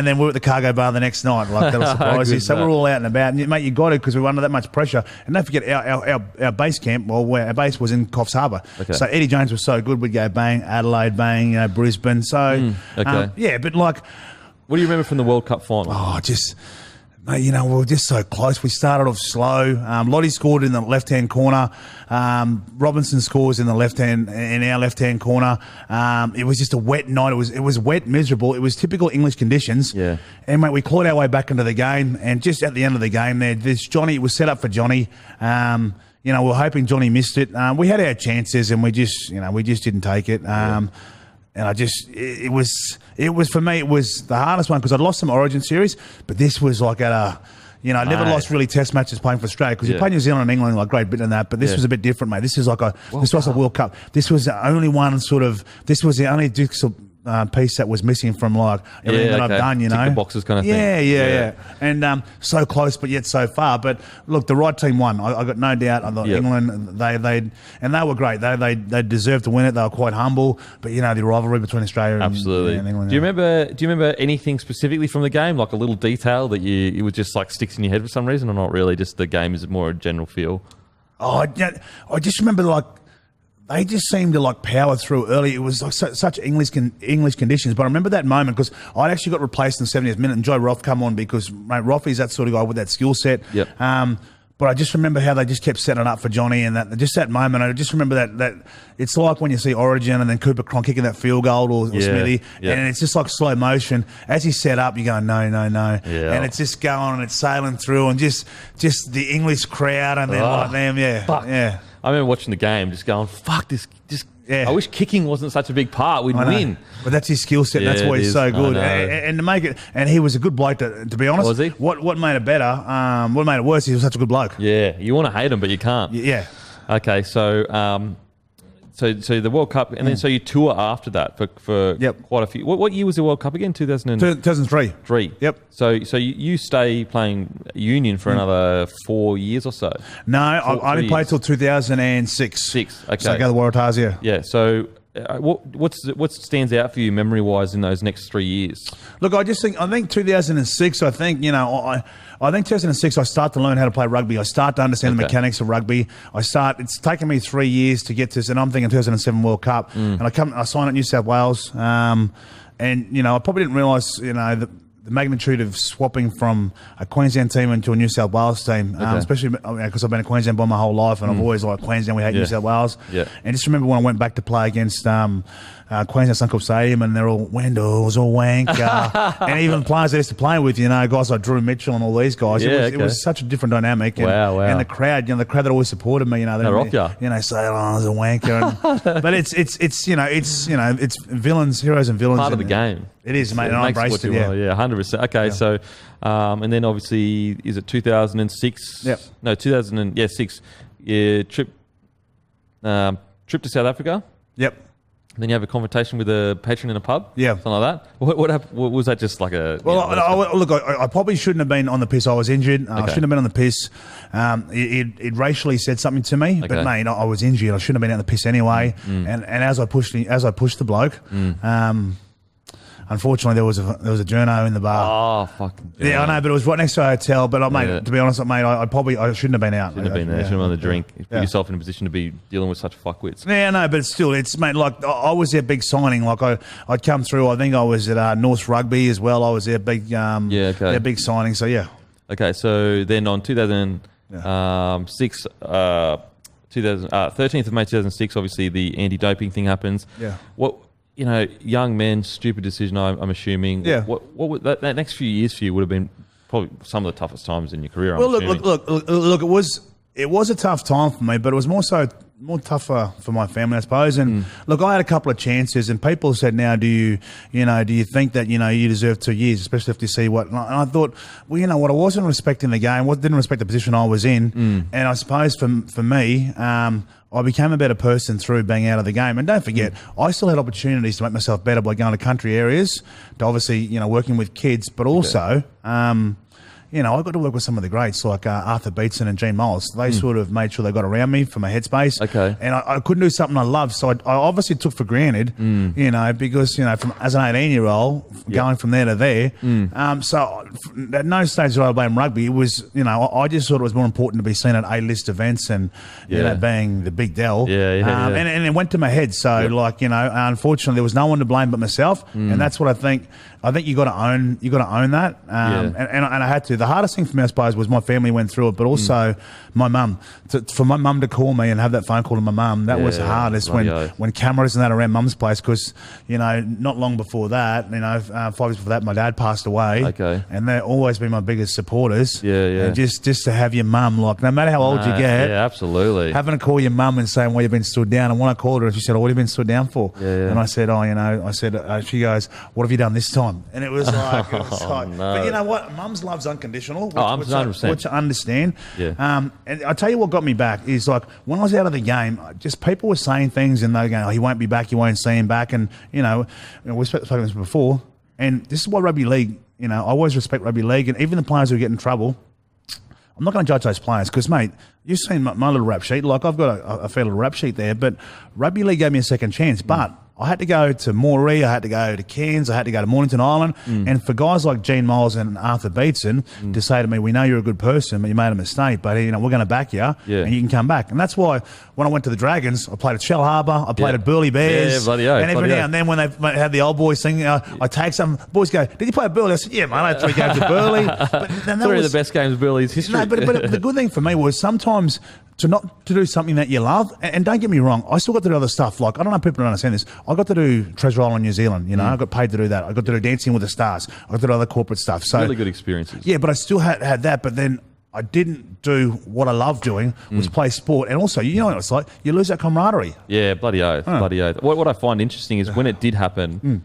then we were at the cargo bar the next night. Like, that'll surprise you. So we're all out and about, and mate, you got it because we were under that much pressure. And don't forget our base camp. Well, where our base was in Coffs Harbour. So Eddie Jones was so good. We'd go bang Adelaide, bang, you know, Brisbane. So but like, what do you remember from the World Cup final? Oh, just. Mate, you know, we were just so close. We started off slow. Lottie scored in the left-hand corner. Robinson scores in our left-hand corner. It was just a wet night. It was wet, miserable. It was typical English conditions. Yeah. And, mate, we clawed our way back into the game. And just at the end of the game there's Johnny. It was set up for Johnny. You know, we were hoping Johnny missed it. We had our chances and we just didn't take it. And it was for me, it was the hardest one because I'd lost some Origin series, but this was like I never lost really test matches playing for Australia because you play New Zealand and England like Great Britain and that, but this was a bit different, mate. This is like this was a World Cup. This was the only one this was the only jigsaw piece that was missing from like everything that I've done, you know. Tick the boxes kind of thing. Yeah. And so close, but yet so far. But look, the right team won. I got no doubt. I thought England, they were great. They deserved to win it. They were quite humble. But you know, the rivalry between Australia and England. Do you remember anything specifically from the game, like a little detail that it was just like sticks in your head for some reason, or not really? Just the game is more a general feel. I just remember like. They just seemed to like power through early. It was like such English conditions. But I remember that moment because I'd actually got replaced in the 70th minute and Joe Roth come on because, mate, Rothie's that sort of guy with that skill set. Yep. But I just remember how they just kept setting it up for Johnny and that moment. I just remember that it's like when you see Origin and then Cooper Cronk kicking that field goal or Smithy, and it's just like slow motion. As he set up, you go, no. Yeah. And it's just going and it's sailing through and just the English crowd and then like them, Fuck. Yeah. I remember watching the game just going, fuck this. I wish kicking wasn't such a big part. We'd win. But that's his skill set. That's why he's so good. And to make it, and he was a good bloke. To be honest, was he? What made it better? What made it worse? He was such a good bloke. Yeah, you want to hate him, but you can't. Yeah. Okay, so so the World Cup, and then so you tour after that for quite a few. What year was the World Cup again? 2003. 3. Yep. So you stay playing union for another 4 years or so. No, I only played till 2006. Okay. So I go to the Waratahs, yeah. Yeah. So what stands out for you memory wise in those next 3 years? Look, I think 2006. I think 2006. I start to learn how to play rugby. I start to understand the mechanics of rugby. It's taken me 3 years to get to this, and I'm thinking 2007 World Cup. And I signed at New South Wales, and I probably didn't realise the magnitude of swapping from a Queensland team into a New South Wales team, especially because I've been a Queensland boy my whole life, and I've always liked Queensland. We hate New South Wales. Yeah. And just remember when I went back to play against Queensland Suncorp Stadium, and they're all Wendell's all wanker, and even players I used to play with, guys like Drew Mitchell and all these guys. It was such a different dynamic. And, and the crowd, the crowd that always supported me, they rock you. Sailor's a wanker. But it's villains, heroes, and villains. Part of the game. It is, mate, and I embraced it. Yeah, 100%. Okay, so and then obviously, is it 2006? Yep. No, 2006. Yeah, trip to South Africa. Yep. And then you have a confrontation with a patron in a pub. Yeah, something like that. What happened? What was that? Just like a look. I probably shouldn't have been on the piss. I was injured. I shouldn't have been on the piss. It racially said something to me, but mate, I was injured. I shouldn't have been on the piss anyway. And as I pushed the bloke. Unfortunately, there was a journo in the bar. Oh, fucking. Yeah, I know, but it was right next to a hotel. But mate, to be honest, mate, I shouldn't have been out. Shouldn't have been there. Shouldn't have been on the drink. You put yourself in a position to be dealing with such fuckwits. Yeah, no, but still, it's mate. Like I was their big signing. Like I'd come through. I think I was at North Rugby as well. I was their big their big signing. So yeah. Okay, so then on 2006, 13th of May 2006, obviously the anti-doping thing happens. Yeah. young men, stupid decision. I'm assuming. Yeah. What would that next few years for you would have been probably some of the toughest times in your career. Well, look. It was a tough time for me, but it was more tougher for my family, I suppose. And look, I had a couple of chances, and people said, "Now, do you think that you deserve 2 years, especially if you see what?" And I thought, well, you know what, I wasn't respecting the game, didn't respect the position I was in, and I suppose for me, I became a better person through being out of the game. And don't forget, I still had opportunities to make myself better by going to country areas, to obviously working with kids, but also. I got to work with some of the greats like Arthur Beetson and Gene Miles. They sort of made sure they got around me for my headspace. Okay. And I couldn't do something I loved. So I obviously took for granted, because, from as an 18-year-old, going from there to there. So at no stage did I blame rugby. It was, I just thought it was more important to be seen at A-list events and, being the big Dell. And it went to my head. So, unfortunately, there was no one to blame but myself. And that's what I think you got to own. You got to own that. And I had to. The hardest thing for me, I suppose, was my family went through it, but also my mum. For my mum to call me and have that phone call to my mum, that was the hardest when cameras and that around mum's place, because not long before that, 5 years before that, my dad passed away. Okay. And they've always been my biggest supporters. And just to have your mum, like, no matter how old you get, absolutely, having to call your mum and saying, "Well, you've been stood down." And when I called her, she said, "Oh, what have you been stood down for?" And I said, she goes, "What have you done this time?" And it was like, no. But you know what? Mum's love's unconditional, which I understand. And I tell you what got me back is, like, when I was out of the game, just people were saying things and they were going, "Oh, he won't be back, you won't see him back." And, we've spoken this before. And this is why rugby league, I always respect rugby league. And even the players who get in trouble, I'm not going to judge those players because, mate, you've seen my little rap sheet. Like, I've got a fair little rap sheet there. But rugby league gave me a second chance. But I had to go to Moree, I had to go to Cairns, I had to go to Mornington Island. And for guys like Gene Miles and Arthur Beetson to say to me, "We know you're a good person, but you made a mistake, but we're going to back you and you can come back." And that's why when I went to the Dragons, I played at Shell Harbour, I played at Burleigh Bears. And every now and then when they had the old boys singing, I take some boys go, "Did you play at Burleigh?" I said, "Yeah, mate, I had 3 games at Burleigh." But then that 3 of the best games of Burleigh's history. No, but the good thing for me was sometimes to do something that you love, and don't get me wrong, I still got to do other stuff. Like, I don't know if people don't understand this. I got to do Treasure Island, New Zealand. I got paid to do that. I got to do Dancing with the Stars. I got to do other corporate stuff. So really good experiences. Yeah, but I still had that. But then I didn't do what I love doing, was play sport. And also, what it's like, you lose that camaraderie. Yeah, bloody oath. What I find interesting is when it did happen,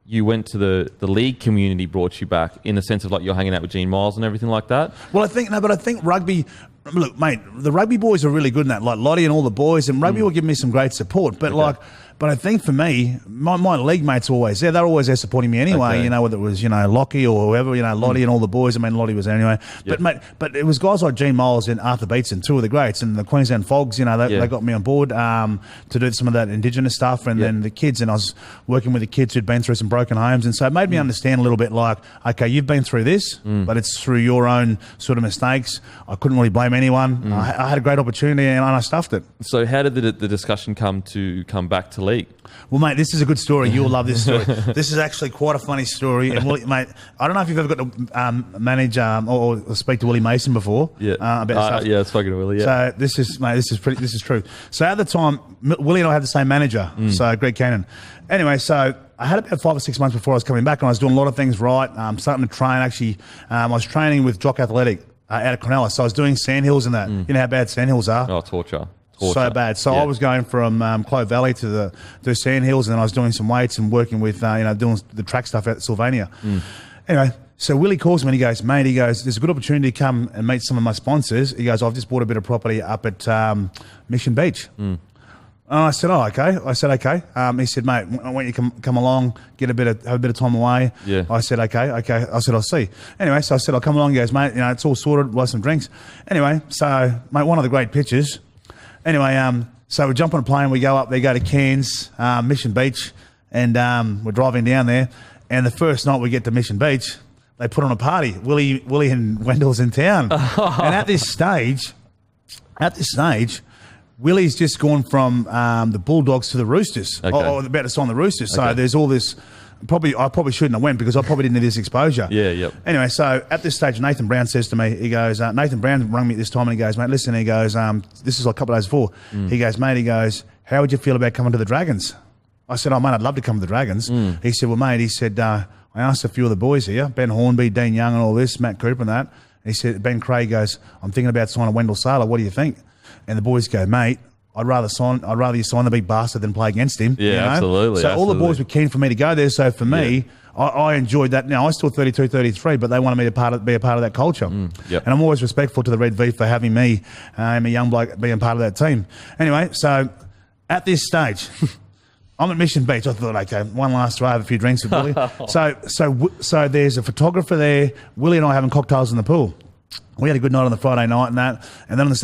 you went to the league community brought you back in the sense of, like, you're hanging out with Gene Miles and everything like that. Well, I think rugby. Look, mate, the rugby boys are really good in that, like Lottie and all the boys, and rugby will give me some great support. But but I think for me, my league mates are always there. They're always there supporting me anyway. Whether it was Lockie or whoever, Lottie and all the boys. I mean, Lottie was there anyway. But mate, but it was guys like Gene Miles and Arthur Beetson, 2 of the greats, and the Queensland Fogs. They got me on board to do some of that Indigenous stuff, and then the kids. And I was working with the kids who'd been through some broken homes, and so it made me understand a little bit. Like, okay, you've been through this, but it's through your own sort of mistakes. I couldn't really blame anyone. I had a great opportunity and I stuffed it. So how did the discussion come back to league? Well, mate, this is a good story. You'll love this story. This is actually quite a funny story. And mate, I don't know if you've ever got to manage or speak to Willie Mason before. About stuff. Yeah, I've spoken to Willie. Yeah. So this is true. So at the time, Willie and I had the same manager. So Greg Cannon. Anyway, so I had about 5 or 6 months before I was coming back, and I was doing a lot of things right. Starting to train. Actually, I was training with Jock Athletic out of Cronulla. So I was doing sandhills and that. You know how bad sandhills are? Oh, torture. So bad. So I was going from Clove Valley to the sandhills, and then I was doing some weights and working with, doing the track stuff out at Sylvania. Anyway, so Willie calls me and he goes, "Mate," he goes, "there's a good opportunity to come and meet some of my sponsors." He goes, "I've just bought a bit of property up at Mission Beach." And I said, "Oh, okay." He said, "Mate, I want you to come along, have a bit of time away." Yeah. I said, okay. I said, "I'll see." Anyway, so I said, "I'll come along." He goes, "Mate, it's all sorted. We'll have some drinks." Anyway, so, mate, one of the great pictures. Anyway, so we jump on a plane, we go up there, go to Cairns, Mission Beach, and we're driving down there. And the first night we get to Mission Beach, they put on a party. Willie and Wendell's in town. And at this stage, Willie's just gone from the Bulldogs to the Roosters, or about to sign the Roosters. So there's all this. I probably shouldn't have went because I probably didn't have this exposure. Yeah, yep. Anyway, so at this stage, Nathan Brown says to me, he goes, Nathan Brown rang me at this time and he goes, "Mate, listen," he goes, this is like a couple of days before. He goes, "Mate," he goes, "how would you feel about coming to the Dragons?" I said, oh, mate, I'd love to come to the Dragons. He said, well, mate, he said, I asked a few of the boys here, Ben Hornby, Dean Young and all this, Matt Cooper and that. He said, Ben Craig goes, I'm thinking about signing Wendell Sailor. What do you think? And the boys go, mate, I'd rather you sign the big bastard than play against him. Yeah, absolutely. So all the boys were keen for me to go there. So for me, I enjoyed that. Now, I was still 32, 33, but they wanted me to be a part of that culture. Yep. And I'm always respectful to the Red V for having me, a young bloke, being part of that team. Anyway, so at this stage, I'm at Mission Beach. I thought, okay, one last try, have a few drinks with Willie. So there's a photographer there. Willie and I having cocktails in the pool. We had a good night on the Friday night and that. And then on the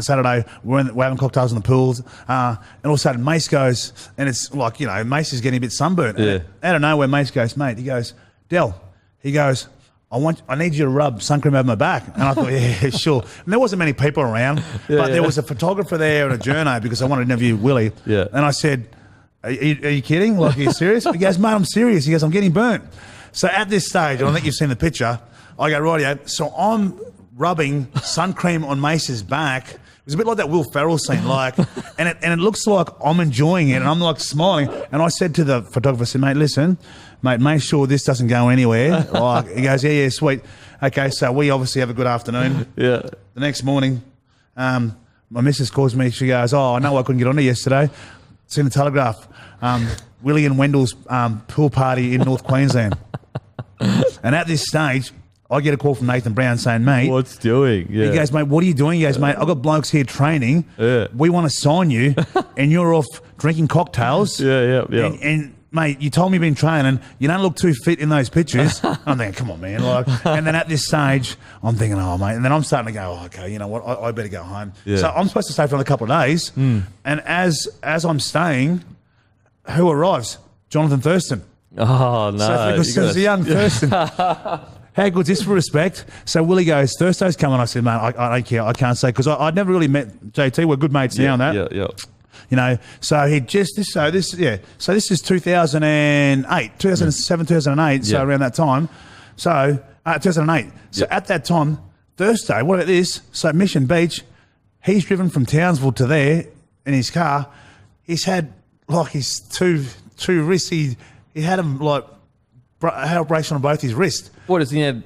Saturday, we're having cocktails in the pools. And all of a sudden, Mace goes, and it's like, Mace is getting a bit sunburnt. Yeah. Out of nowhere, Mace goes, mate, he goes, Del, he goes, I need you to rub sun cream over my back. And I thought, yeah, sure. And there wasn't many people around, but there was a photographer there and a journo because I wanted to interview Willie. Yeah. And I said, are you kidding? Like, are you serious? He goes, mate, I'm serious. He goes, I'm getting burnt. So at this stage, and I think you've seen the picture, I go, rightio. So I'm rubbing sun cream on Mace's back. It was a bit like that Will Ferrell scene, like, and it looks like I'm enjoying it, and I'm like smiling. And I said to the photographer, I said, mate, listen, mate, make sure this doesn't go anywhere. Like, he goes, yeah, sweet. Okay, so we obviously have a good afternoon. Yeah. The next morning, my missus calls me. She goes, oh, I know I couldn't get on there yesterday. It's in the Telegraph. Willie and Wendell's pool party in North Queensland. And at this stage, I get a call from Nathan Brown saying, mate. What's doing? Yeah. He goes, mate, what are you doing? He goes, mate, I've got blokes here training. Yeah. We want to sign you, and you're off drinking cocktails. Yeah. And mate, you told me you've been training. You don't look too fit in those pictures. I'm thinking, come on, man. Like, and then at this stage, I'm thinking, oh, mate. And then I'm starting to go, oh, okay, you know what? I better go home. Yeah. So I'm supposed to stay for another couple of days. And as I'm staying, who arrives? Jonathan Thurston. Oh, no. So because there's a young Thurston. How good's this for respect? So Willie goes, Thursday's coming. I said, mate, I don't care. I can't say because I'd never really met JT. We're good mates now and that. Yeah. So this is 2008, 2007, 2008. So around that time. So 2008. So at that time, Thursday, what about this? So Mission Beach, he's driven from Townsville to there in his car. He's had like his two wrists. He had them like had operation on both his wrists. What is he had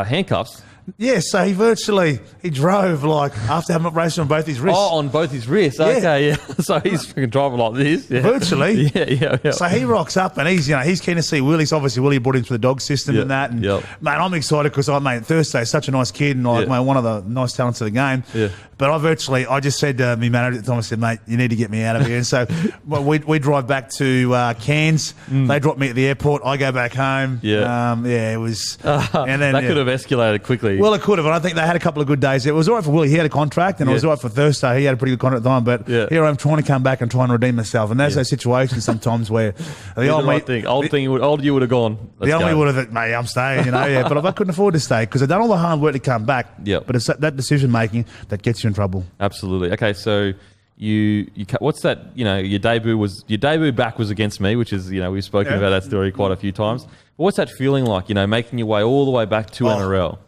handcuffs? Yeah, so he drove like after having an operation on both his wrists. Oh, on both his wrists. Yeah. Okay, yeah. So he's freaking driving like this. Yeah. Virtually. Yeah. So he rocks up and he's keen to see Willie. So obviously Willie brought him to the dog system and that. And mate, I'm excited because Thursday's such a nice kid and mate, one of the nice talents of the game. Yeah. But I just said to my manager at the time, I said, mate, you need to get me out of here. And so we drive back to Cairns. They drop me at the airport. I go back home. Yeah. It was. And then that could have escalated quickly. Well, it could have, and I think they had a couple of good days. It was all right for Willie. He had a contract, and it was all right for Thursday. He had a pretty good contract at the time, but here I'm trying to come back and try and redeem myself. And there's those situations sometimes where the old you would have gone. The old me would have, mate, I'm staying, but I couldn't afford to stay because I'd done all the hard work to come back. Yeah. But it's that decision making that gets you in trouble. Absolutely. Okay, so you what's that? Your debut back was against me, which is we've spoken about that story quite a few times. But what's that feeling like? Making your way all the way back to NRL.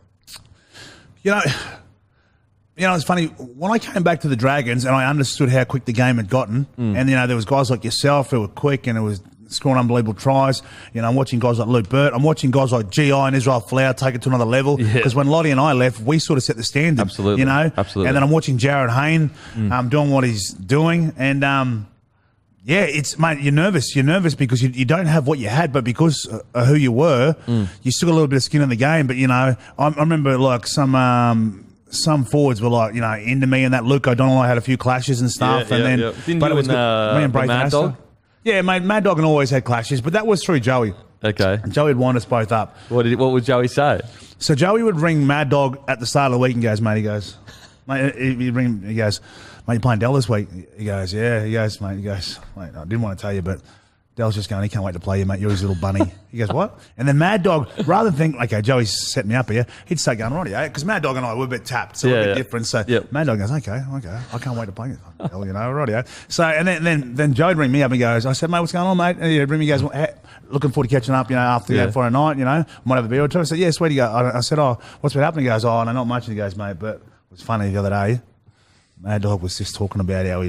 It's funny when I came back to the Dragons and I understood how quick the game had gotten, and there was guys like yourself who were quick and it was scoring unbelievable tries. I'm watching guys like Luke Burt. I'm watching guys like GI and Israel Folau take it to another level. Because when Lottie and I left, we sort of set the standard. Absolutely. Absolutely. And then I'm watching Jared Hayne doing what he's doing. And, mate, you're nervous. You're nervous because you don't have what you had, but because of who you were, you still got a little bit of skin in the game. But, I remember like some forwards were like, into me and that Luke O'Donnell. I had a few clashes and stuff. Didn't but you it was and me and Mad Dog? Yeah, mate, Mad Dog and always had clashes, but that was through Joey. Okay. And Joey would wind us both up. What would Joey say? So Joey would ring Mad Dog at the start of the week and goes, mate, he goes, mate, you playing Dell this week? He goes, yeah. He goes, mate, I didn't want to tell you, but Dell's just going, he can't wait to play you, mate. You're his little bunny. He goes, what? And then Mad Dog, rather than think, okay, Joey's setting me up here, he'd start going, right, because Mad Dog and I were a bit tapped, so we're a bit different. So Mad Dog goes, okay, I can't wait to play you. Right, So, and then Joey'd ring me up and goes, I said, mate, what's going on, mate? And he'd ring me and goes, well, looking forward to catching up, after the Friday night, might have a beer or two. I said, yeah, sweet. I said, what's been happening? He goes, no, not much. And he goes, mate, but it was funny the other day. Mad Dog was just talking about how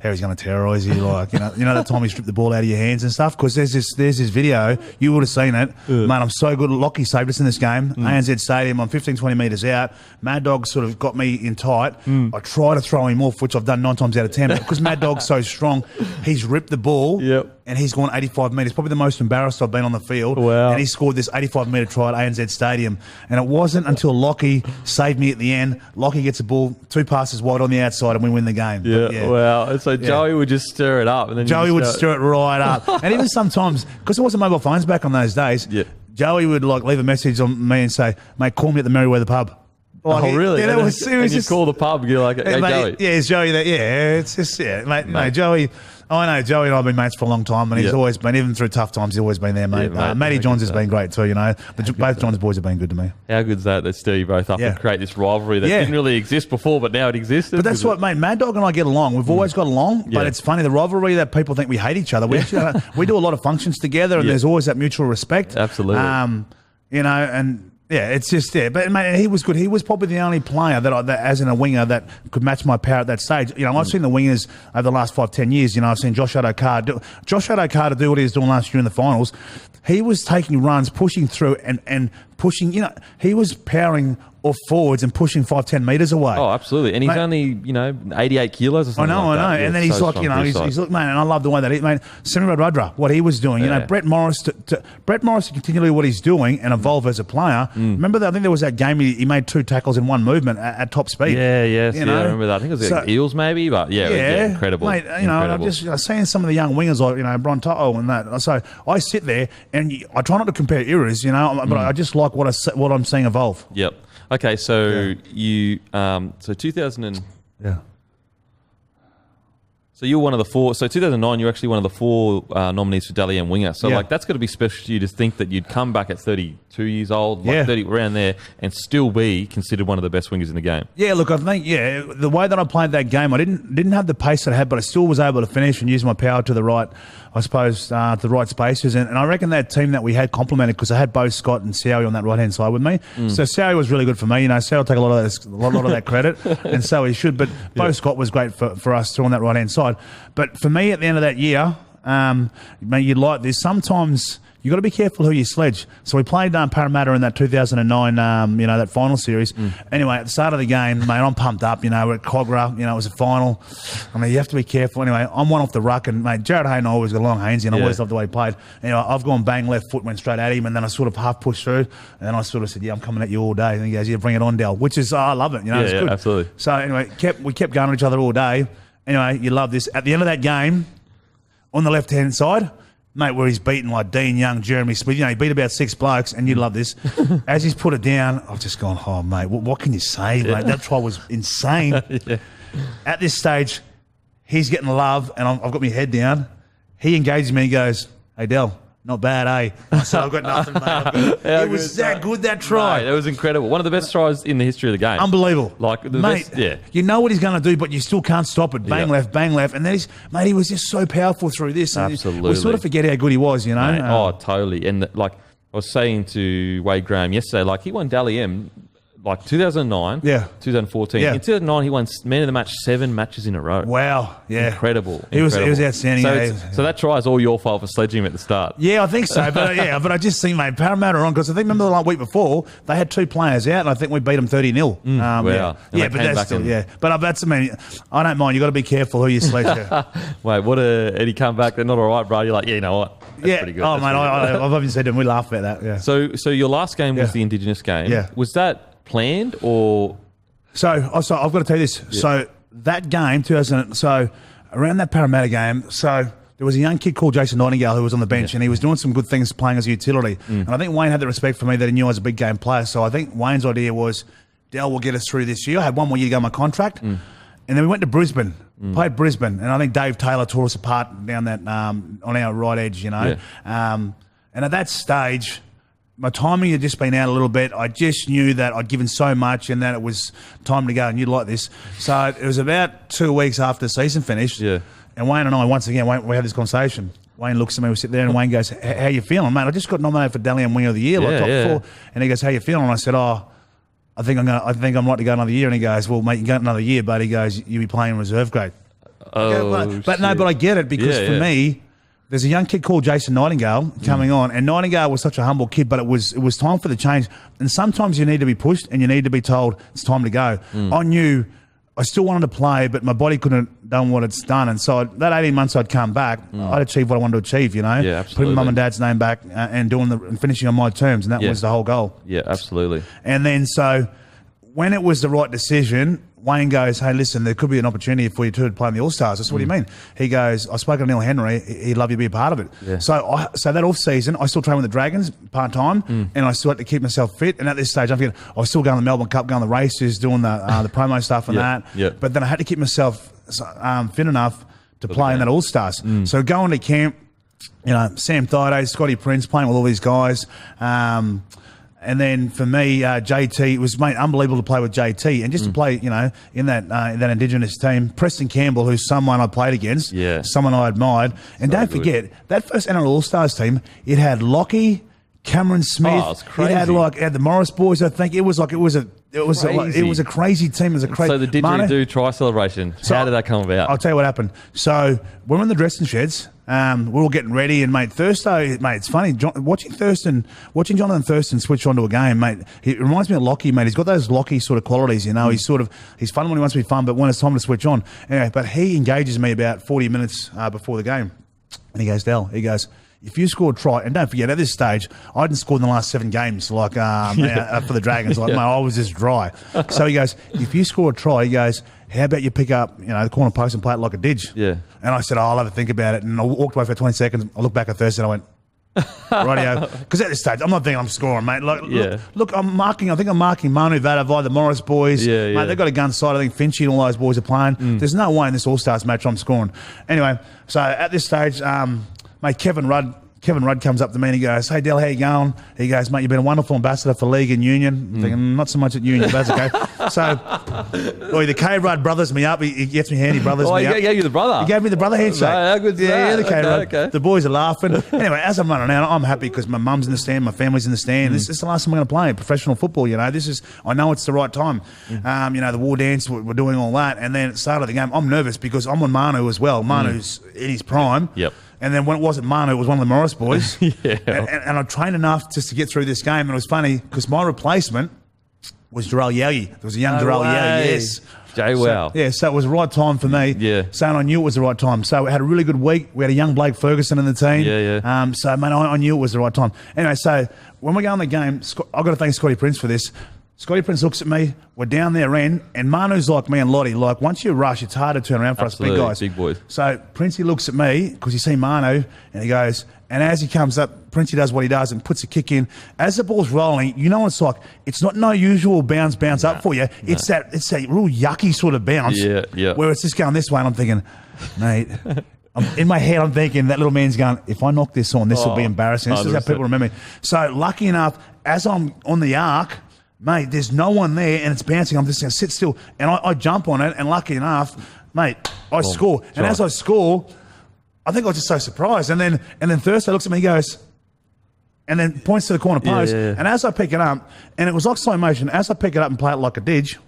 how he's going to terrorise you, like that time he stripped the ball out of your hands and stuff. Because there's this video, you would have seen it, mate. I'm so good. Lockie saved us in this game. ANZ Stadium, I'm 15, 20 metres out. Mad Dog sort of got me in tight. I try to throw him off, which I've done 9 times out of 10. But because Mad Dog's so strong, he's ripped the ball. Yep. And he's gone 85 metres. Probably the most embarrassed I've been on the field. Wow. And he scored this 85-metre try at ANZ Stadium. And it wasn't until Lockie saved me at the end. Lockie gets the ball, 2 passes wide on the outside, and we win the game. Yeah, wow. And so Joey would just stir it up. And then Joey would stir it right up. And even sometimes, because there wasn't mobile phones back on those days, Joey would leave a message on me and say, mate, call me at the Merriweather pub. Oh, really? Yeah, that was serious. And you call the pub, you're like, hey, mate, Joey. Yeah, is Joey there? Yeah, it's just, mate. No, Joey, I know Joey and I have been mates for a long time, and he's always been, even through tough times, he's always been there, mate. Matty Johns has been great too, Both Johns boys have been good to me. How good's that? They stir you both up and create this rivalry that didn't really exist before, but now it exists. But that's what, mate, Mad Dog and I get along. We've always got along, but it's funny, the rivalry that people think we hate each other. We actually we do a lot of functions together, and there's always that mutual respect. Absolutely. And... yeah, it's just but mate, he was good. He was probably the only player that as in a winger, that could match my power at that stage. I've seen the wingers over the last 5-10 years. I've seen Josh Adokar to do what he was doing last year in the finals. He was taking runs, pushing through and pushing. He was powering off forwards and pushing 5-10 metres away. Oh, absolutely. And he's only 88 kilos or something. I know. Yeah, and then he's like, he's look, man. And I love the way that Semi Radradra, what he was doing. Brett Morris Brett Morris to continually what he's doing and evolve as a player. Remember that? I think there was that game he made 2 tackles in 1 movement at top speed. Yeah, yes, I remember that. I think it was Eels maybe, but incredible. Mate, I'm just seeing some of the young wingers like Bron Toto and that. So I sit there and I try not to compare eras, but I just like what I'm seeing evolve. Yep. Okay, so you, 2000 and... Yeah. So you're one of the 4... So 2009, you're actually one of the 4 nominees for Dally M Winger. So, that's got to be special to you to think that you'd come back at 32 years old, 30, around there, and still be considered one of the best wingers in the game. Yeah, look, I think, the way that I played that game, I didn't have the pace that I had, but I still was able to finish and use my power to the right, I suppose, the right spaces. And I reckon that team that we had complemented, because I had both Scott and Sowie on that right-hand side with me. So Sowie was really good for me. Sowie will take a lot of that credit, and so he should. But both Scott was great for us too on that right-hand side. But for me, at the end of that year, you'd like this. Sometimes you got to be careful who you sledge. So we played Parramatta in that 2009, that final series. Anyway, at the start of the game, mate, I'm pumped up. We're at Cogra. It was a final. You have to be careful. Anyway, I'm one off the ruck, and mate, Jared Hayden always got long Hainsey, and I always loved the way he played. I've gone bang left foot, went straight at him, and then I sort of half pushed through, and I sort of said, I'm coming at you all day. And he goes, bring it on, Del, which is, I love it. It's good. Absolutely. So anyway, we kept going at each other all day. Anyway, you love this. At the end of that game, on the left-hand side, mate, where he's beaten like Dean Young, Jeremy Smith, he beat about 6 blokes, and you love this. As he's put it down, I've just gone, oh, mate, what can you say, mate? That try was insane. At this stage, he's getting love, and I've got my head down. He engages me and goes, hey, Del, not bad, eh? I said, I've got nothing, mate. It was that good, that try. Mate, it was incredible. One of the best tries in the history of the game. Unbelievable. Mate, you know what he's going to do, but you still can't stop it. Bang left. And then he was just so powerful through this. Absolutely. We sort of forget how good he was, Mate, totally. And I was saying to Wade Graham yesterday, he won Dally M 2009, 2014. In 2009, he won Man of the Match 7 matches in a row. Wow, Incredible. He was outstanding. So that try is all your fault for sledging him at the start. Yeah, I think so. But but I just think, mate, Parramatta on, because I think remember the week before they had 2 players out, and I think we beat them 30-0. Wow. But that's still, But that's, I don't mind. You got to be careful who you sledge. Wait, what Eddie come back? They're not all right, bro. You're like, you know what? That's pretty good. Oh, mate, I've even said to him, we laugh about that. Yeah. So your last game was the Indigenous game. Yeah. Was that planned or? So I've got to tell you this. Yeah. So that game, 2000. So around that Parramatta game, so there was a young kid called Jason Nightingale who was on the bench, and he was doing some good things playing as a utility. And I think Wayne had the respect for me that he knew I was a big game player. So I think Wayne's idea was, Del will get us through this year. I had 1 more year to go on my contract. And then we went to Brisbane, played Brisbane, and I think Dave Taylor tore us apart down that on our right edge, And at that stage, my timing had just been out a little bit. I just knew that I'd given so much and that it was time to go, and you'd like this. So it was about 2 weeks after the season finished. Yeah. And Wayne and I, once again, we had this conversation. Wayne looks at me, we sit there, and Wayne goes, how you feeling, mate? I just got nominated for Dally M Winger of the Year, top 4. And he goes, how you feeling? And I said, I think I'm right to go another year. And he goes, well, mate, you can go another year, but he goes, you'll be playing reserve grade. Oh, but I get it because for me, there's a young kid called Jason Nightingale coming on, and Nightingale was such a humble kid, but it was time for the change. And sometimes you need to be pushed and you need to be told it's time to go. I knew I still wanted to play, but my body couldn't have done what it's done. And so that 18 months I'd come back, I'd achieve what I wanted to achieve, you know? Yeah, absolutely. Putting mum and dad's name back and and finishing on my terms, and that was the whole goal. Yeah, absolutely. And then so when it was the right decision, Wayne goes, hey, listen, there could be an opportunity for you to play in the All-Stars. I said, what do you mean? He goes, I spoke to Neil Henry. He'd love you to be a part of it. Yeah. So that off-season, I still train with the Dragons part-time, and I still had to keep myself fit. And at this stage, I was still going to the Melbourne Cup, going to the races, doing the promo stuff and that. Yeah. But then I had to keep myself fit enough to play in that All-Stars. So going to camp, you know, Sam Thaiday, Scotty Prince, playing with all these guys. And then for me, JT, it was unbelievable to play with JT and just to play, you know, in that Indigenous team. Preston Campbell, who's someone I played against, someone I admired. And don't forget, that first NRL All-Stars team, it had Lockie, Cameron Smith. Oh, it's crazy. It had the Morris boys, I think. It was a crazy team. It was a crazy. So the didgeridoo try celebration, how did that come about? I'll tell you what happened. So when we're in the dressing sheds, we're all getting ready, and mate, Thursday, mate, it's funny watching Jonathan Thurston switch onto a game, mate. He reminds me of Lockie, mate. He's got those Lockie sort of qualities, you know. He's fun when he wants to be fun, but when it's time to switch on, anyway. But he engages me about 40 minutes before the game, and he goes, Dell, if you score a try, and don't forget, at this stage, I hadn't scored in the last 7 games, like for the Dragons. Like, mate, I was just dry. So he goes, if you score a try, he goes, how about you pick up, you know, the corner post and play it like a didge? Yeah. And I said, I'll have a think about it. And I walked away for 20 seconds. I looked back at Thursday and I went, rightio. Because at this stage, I'm not thinking I'm scoring, mate. Look, I'm marking Manu Vadavai, the Morris boys. Mate, they've got a gun side. I think Finchy and all those boys are playing. There's no way in this All-Stars match I'm scoring. Anyway, so at this stage, mate, Kevin Rudd comes up to me and he goes, hey, Dell, how you going? He goes, mate, you've been a wonderful ambassador for League and Union. I'm thinking, not so much at Union, but that's okay. So, the K-Rudd brothers me up. He gets me handy, brothers me up. He gave you the brother? He gave me the brother handshake. How good's that? Yeah, the K-Rudd. Okay. The boys are laughing. Anyway, as I'm running out, I'm happy because my mum's in the stand, my family's in the stand. This is the last time I'm going to play professional football, you know. I know it's the right time. You know, the war dance, we're doing all that. And then at the start of the game, I'm nervous because I'm on Manu as well. Manu's in his prime. Yep. And then when it wasn't Manu, it was one of the Morris boys. And I trained enough just to get through this game. And it was funny because my replacement was Jarrell Yowie. There was a young Jarrell Yowie, yes. Wow. So it was the right time for me. Yeah. So I knew it was the right time. So we had a really good week. We had a young Blake Ferguson in the team. So, mate, I knew it was the right time. Anyway, so when we go in the game, I've got to thank Scotty Prince for this. Scotty Prince looks at me. We're down their end, and Manu's like me and Lottie. Like, once you rush, it's hard to turn around for us big guys. Big boys. So Princey looks at me because he's seen Manu, and he goes, and as he comes up, Princey does what he does and puts a kick in. As the ball's rolling, you know what it's like. It's not no usual bounce up for you. It's that real yucky sort of bounce. Yeah. Where it's just going this way, and I'm thinking, mate. In my head, I'm thinking that little man's going, if I knock this on, this will be embarrassing. This is how people remember me. So lucky enough, as I'm on the arc, mate, there's no one there and it's bouncing. I'm just going to sit still. And I jump on it, and lucky enough, mate, I score. And as I score, I think I was just so surprised. And then Thursday looks at me, he goes, and then points to the corner post. And as I pick it up, and it was like slow motion, as I pick it up and play it like a didge,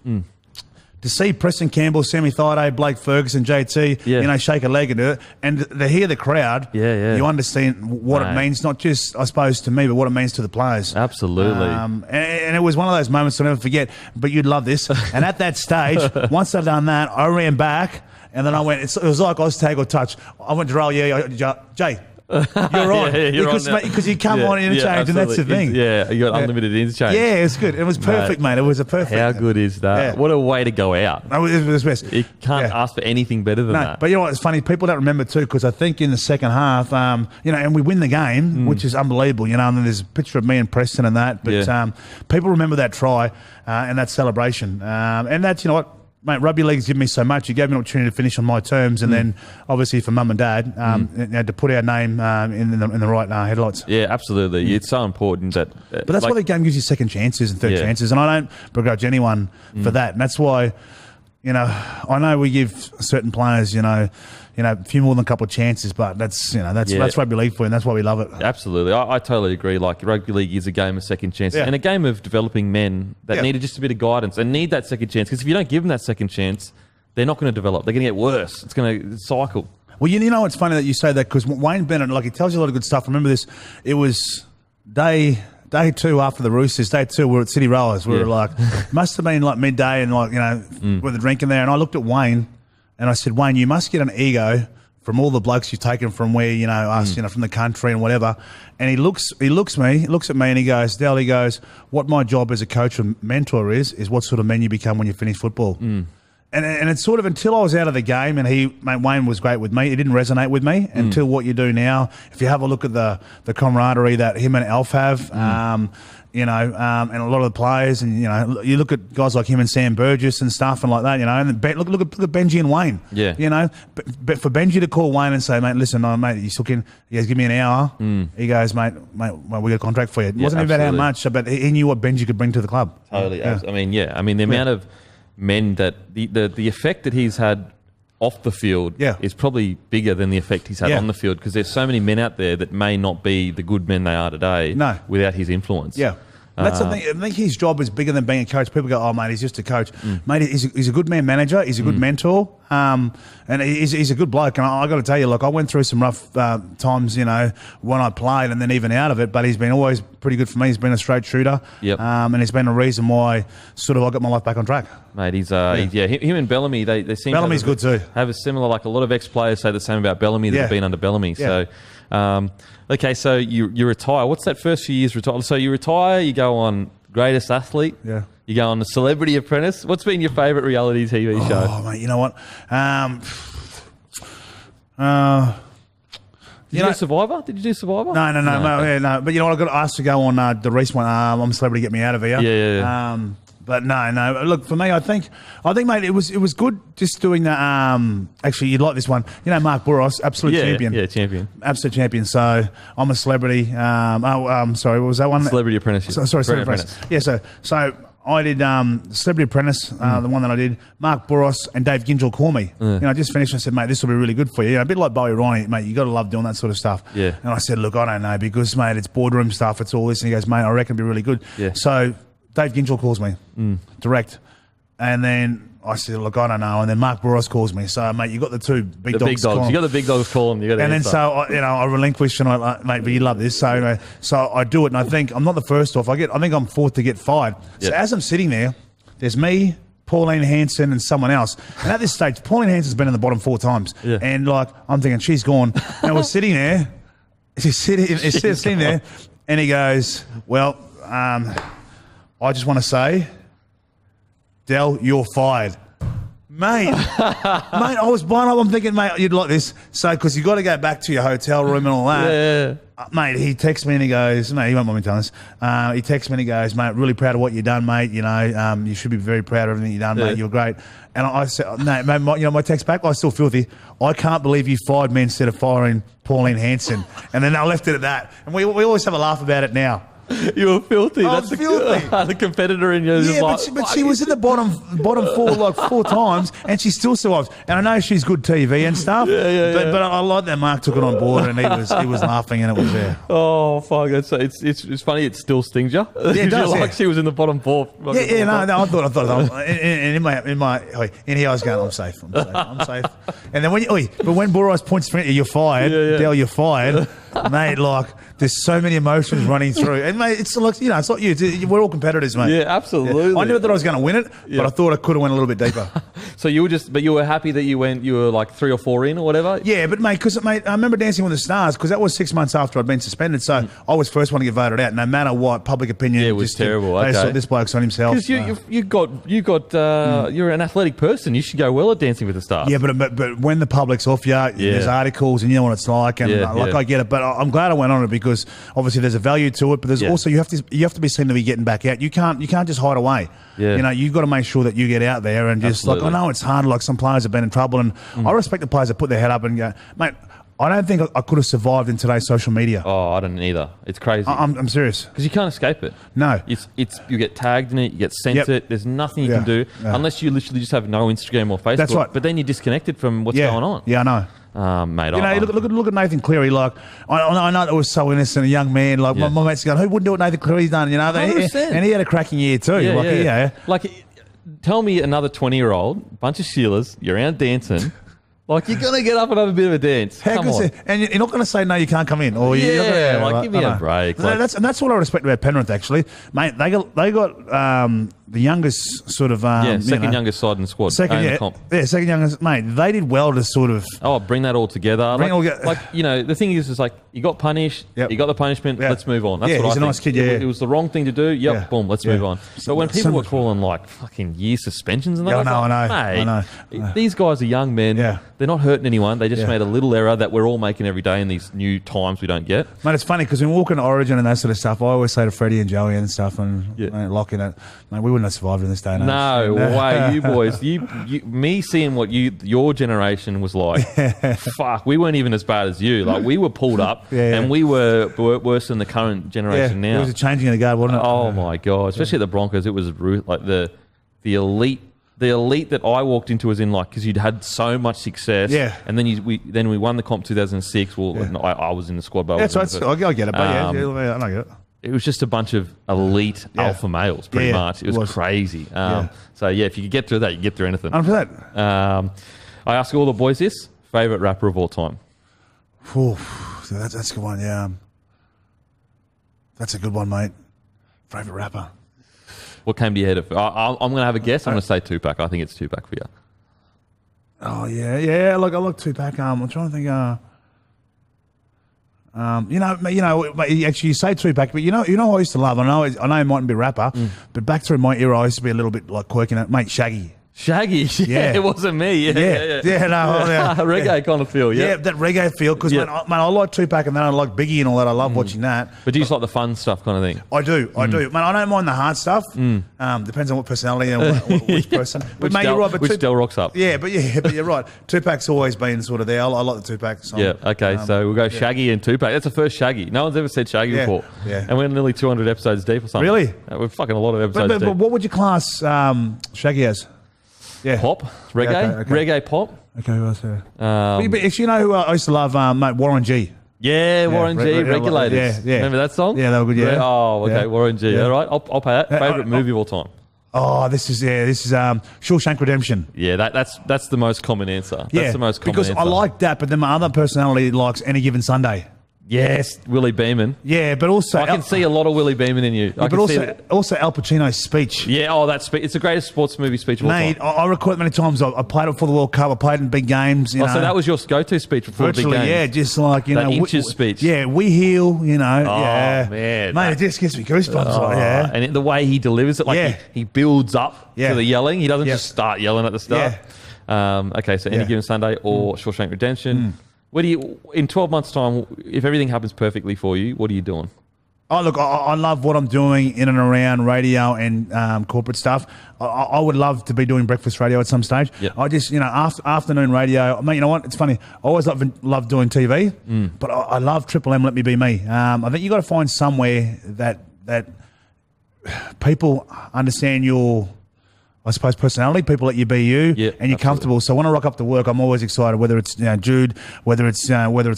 to see Preston Campbell, Sammy Thaiday, Blake Ferguson, JT, you know, shake a leg and do it, and to hear the crowd, you understand what it means, not just, I suppose, to me, but what it means to the players. Absolutely. And it was one of those moments I'll never forget, but you'd love this. And at that stage, once I'd done that, I ran back, and then I went, it was like Oztag or touch. I went to roll, Jay. You're on. Because you come on interchange, and that's the thing. You got unlimited interchange. Yeah, it's good. It was perfect, mate. It was a perfect. How good is that? What a way to go out. No, it was best. You can't ask for anything better than that. But you know what? It's funny. People don't remember too, because I think in the second half, you know, and we win the game, which is unbelievable. You know, and then there's a picture of me and Preston and that. But people remember that try and that celebration. And that's, you know what? Mate, rugby league's given me so much. You gave me an opportunity to finish on my terms, and then obviously for mum and dad, you know, to put our name in the right headlights. Yeah, absolutely. It's so important that. But that's why the game gives you second chances and third chances, and I don't begrudge anyone for that. And that's why, you know, I know we give certain players, you know, a few more than a couple of chances, but that's rugby league for you, and that's why we love it. Absolutely. I totally agree. Like, rugby league is a game of second chances and a game of developing men that need just a bit of guidance and need that second chance. Because if you don't give them that second chance, they're not going to develop. They're going to get worse. It's going to cycle. Well, you know, it's funny that you say that because Wayne Bennett, like, he tells you a lot of good stuff. Remember this? It was day 2 after the Roosters. Day 2, we were at City Rollers. We were like, must have been like midday, and like, you know, with the drinking there. And I looked at Wayne, and I said, Wayne, you must get an ego from all the blokes you've taken from where, you know, us, you know, from the country and whatever. And he looks at me, and he goes, Dell, he goes, what my job as a coach or mentor is what sort of man you become when you finish football. And it's sort of until I was out of the game, and Wayne was great with me. It didn't resonate with me until what you do now. If you have a look at the camaraderie that him and Alf have, you know, and a lot of the players, and you know, you look at guys like him and Sam Burgess and stuff, and like that, you know. And look at Benji and Wayne. Yeah, you know, but for Benji to call Wayne and say, mate, listen, mate, he's looking. He goes, give me an hour. He goes, mate, we got a contract for you. It wasn't even about how much, but he knew what Benji could bring to the club. Totally. Yeah. I mean, the amount of men that the effect that he's had off the field is probably bigger than the effect he's had on the field, because there's so many men out there that may not be the good men they are today without his influence. Yeah. That's the thing. I think his job is bigger than being a coach. People go, oh, mate, he's just a coach. Mate, he's a good man manager. He's a good mentor. And he's a good bloke. And I got to tell you, look, I went through some rough times, you know, when I played and then even out of it. But he's been always pretty good for me. He's been a straight shooter. Yep. And he's been a reason why sort of I got my life back on track. Mate, him and Bellamy, they seem Bellamy's good too. Have a similar, like a lot of ex-players say the same about Bellamy that have been under Bellamy. Yeah. So, okay, so you retire. What's that first few years retire? So you retire, you go on Greatest Athlete. Yeah. You go on The Celebrity Apprentice. What's been your favourite reality TV show? Oh, mate, you know what? Did you do Survivor? Did you do Survivor? No. But you know what? I got asked to go on the recent one. I'm a Celebrity, Get Me Out of Here. Yeah. But no. Look, for me, I think, mate, it was good just doing the. Actually, you'd like this one. You know, Mark Boros, absolute champion. Yeah, champion. Absolute champion. So I'm a celebrity. Sorry, what was that one? Celebrity Apprentice. Celebrity Apprentice. Yeah. So I did Celebrity Apprentice, the one that I did. Mark Boros and Dave Gingell call me. You know, I just finished and I said, mate, this will be really good for you. You know, a bit like Bowie Ronnie, mate, you got to love doing that sort of stuff. Yeah. And I said, look, I don't know, because, mate, it's boardroom stuff. It's all this. And he goes, mate, I reckon it'll be really good. Yeah. So Dave Gingell calls me direct. And then I said, look, I don't know. And then Mark Boros calls me. So, mate, you got the two big dogs. Big dogs. You got the big dogs calling. And then so I relinquish, and I like, mate, but you love this. So I do it, and I think I'm not the first off. I think I'm fourth to get fired. So as I'm sitting there, there's me, Pauline Hanson, and someone else. And at this stage, Pauline Hanson's been in the bottom 4 times. Yeah. And like I'm thinking, she's gone. And I was sitting there, sitting there, and he goes, well, I just want to say, Dell, you're fired. Mate, I was blown up. I'm thinking, mate, you'd like this. So, because you got to go back to your hotel room and all that. Yeah. Mate, he texts me and he goes, mate, he won't mind me telling this. He texts me and he goes, mate, really proud of what you've done, mate. You know, you should be very proud of everything you've done, mate. You're great. And I said, no, mate, my text back, I was still filthy. I can't believe you fired me instead of firing Pauline Hanson. And then I left it at that. And we always have a laugh about it now. You were filthy. That's filthy. The competitor in you. Yeah, but she was in the bottom 4 like 4 times, and she still survives. And I know she's good TV and stuff. But I like that Mark took it on board, and he was laughing, and it was there. Oh fuck! It's funny. It still stings you. Yeah, it does. Like she was in the bottom 4. No. I thought. And in here I was going, I'm safe. And then when Boros points to me, you're fired. Dell, you're fired, mate. Like there's so many emotions running through. And mate, it's like, you know, it's not you. We're all competitors, mate. Yeah, absolutely. I knew that I was going to win it, but I thought I could have went a little bit deeper. So you were happy that you were like 3 or 4 in or whatever. Yeah, but mate, I remember Dancing with the Stars because that was 6 months after I'd been suspended. So I was first one to get voted out, no matter what public opinion. Yeah, it was terrible. Okay. They saw this bloke's on himself. Because you're an athletic person. You should go well at Dancing with the Stars. Yeah, but when the public's off you, there's articles and you know what it's like, and I get it. But I'm glad I went on it because obviously there's a value to it, but there's also you have to be seen to be getting back out. You can't just hide away. Yeah. You know, you've got to make sure that you get out there and just like I know it's hard. Like some players have been in trouble, and I respect the players that put their head up and go, mate. I don't think I could have survived in today's social media. Oh, I don't either. It's crazy. I'm serious. Because you can't escape it. No. You get tagged in it, you get censored. There's nothing you can do unless you literally just have no Instagram or Facebook. That's right. But then you're disconnected from what's going on. Yeah, I know. Mate, you know, look at Nathan Cleary. Like, I know that was so innocent, a young man. Like, my mate's going, who wouldn't do what Nathan Cleary's done? You know, and he had a cracking year too. tell me another 20-year-old, bunch of Sheilas, you're out dancing. Like, you're going to get up and have a bit of a dance. Come on. And you're not going to say, no, you can't come in. Or give me a break. That's what I respect about Penrith, actually. Mate, they got the youngest sort of... second youngest side in the squad. Second youngest. Mate, they did well to sort of... bring that all together. The thing is like, you got punished, you got the punishment, let's move on. That's what I think. He's a nice kid, It was the wrong thing to do, boom, let's move on. But when people were calling, like, fucking year suspensions and that, I know. These guys are young men. Yeah. They're not hurting anyone. They just made a little error that we're all making every day in these new times we don't get. Mate, it's funny because when we walk into Origin and that sort of stuff, I always say to Freddie and Joey and stuff and Lockie, mate, we wouldn't have survived in this day and age. No way, you boys. Me seeing what your generation was like, fuck, we weren't even as bad as you. Like, we were pulled up and we were worse than the current generation now. It was a changing of the guard, wasn't it? Oh, my God. Especially at the Broncos, it was like the elite. The elite that I walked into was in, like, because you'd had so much success. Yeah. And then we won the comp 2006. Well, I was in the squad. But I get it. But I get it. It was just a bunch of elite alpha males, pretty much. It was crazy. So, if you could get through that, you can get through anything. 100%. I ask all the boys this. Favourite rapper of all time? That's a good one, yeah. That's a good one, mate. Favourite rapper. What came to your head? I'm going to have a guess. I'm going to say Tupac. I think it's Tupac for you. Oh, yeah. Look, I like Tupac. I'm trying to think... actually, you say Tupac, but you know who I used to love. I know he mightn't be a rapper, but back through my era, I used to be a little bit like quirky, mate. Shaggy. It wasn't me. Reggae kind of feel. Yeah, that reggae feel because man, I like Tupac and then I like Biggie and all that. I love watching that. But do you just like the fun stuff kind of thing? I do. Man, I don't mind the hard stuff. Depends on what personality and which person. But mate, you're right. But which Del rocks up? But you're right. Tupac's always been sort of there. I like the Tupac song. Yeah. Okay. So we'll go Shaggy and Tupac. That's the first Shaggy. No one's ever said Shaggy before. Yeah. And we're nearly 200 episodes deep or something. Really? We're fucking a lot of episodes deep. But what would you class Shaggy as? Yeah. Pop? Reggae? Okay. Reggae pop? Okay, who else there? But actually, you know who I used to love? Mate, Warren G. Yeah, Warren G. Regulators. Yeah. Remember that song? Yeah, they were good, yeah. Oh, okay, Warren G. Yeah. All right, I'll pay that. Favourite movie of all time? Oh, this is Shawshank Redemption. Yeah, that's the most common answer. That's the most common answer. Because I like that, but then my other personality likes Any Given Sunday. Yes, Willie Beeman. Yeah, but also... I can see a lot of Willie Beeman in you. But also Al Pacino's speech. Yeah, that speech. It's the greatest sports movie speech of all time. Mate, I record it many times. I played it for the World Cup. I played in big games. So that was your go-to speech before the big games? Yeah, just like, that inches speech. Yeah, we heal, Oh, man. Mate, it just gives me goosebumps. And the way he delivers it, he builds up to the yelling. He doesn't just start yelling at the start. Okay, so Any Given Sunday or Shawshank Redemption. Where do you, in 12 months' time, if everything happens perfectly for you, what are you doing? Oh, look, I love what I'm doing in and around radio and corporate stuff. I would love to be doing breakfast radio at some stage. Yep. I just, afternoon radio. I mean, you know what? It's funny. I always love doing TV, but I love Triple M. Let me be me. I think you got to find somewhere that people understand your, I suppose, personality. People let you be you, and you're comfortable. So when I rock up to work, I'm always excited. Whether it's Jude, whether it's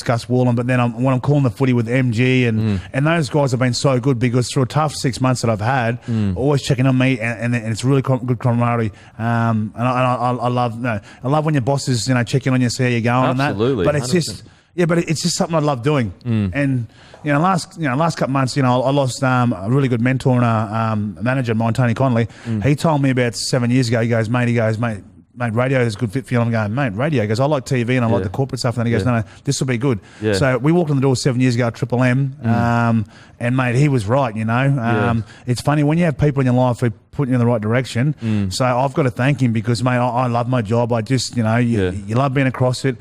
Gus Wallen, but then when I'm calling the footy with MG and those guys have been so good because through a tough 6 months that I've had, always checking on me, and it's really good camaraderie. And I love when your bosses checking on you, see how you're going, Absolutely, and that. But it's 100%. Just. Yeah, but it's just something I love doing. And last couple of months, I lost a really good mentor and a manager of mine, Tony Connolly. He told me about 7 years ago. He goes, mate, radio is a good fit for you. I'm going, mate, radio. He goes, I like TV and I like the corporate stuff. And then he goes, no, this will be good. Yeah. So we walked in the door 7 years ago at Triple M, and mate, he was right. It's funny when you have people in your life who put you in the right direction. So I've got to thank him because, mate, I love my job. I just, you love being across it.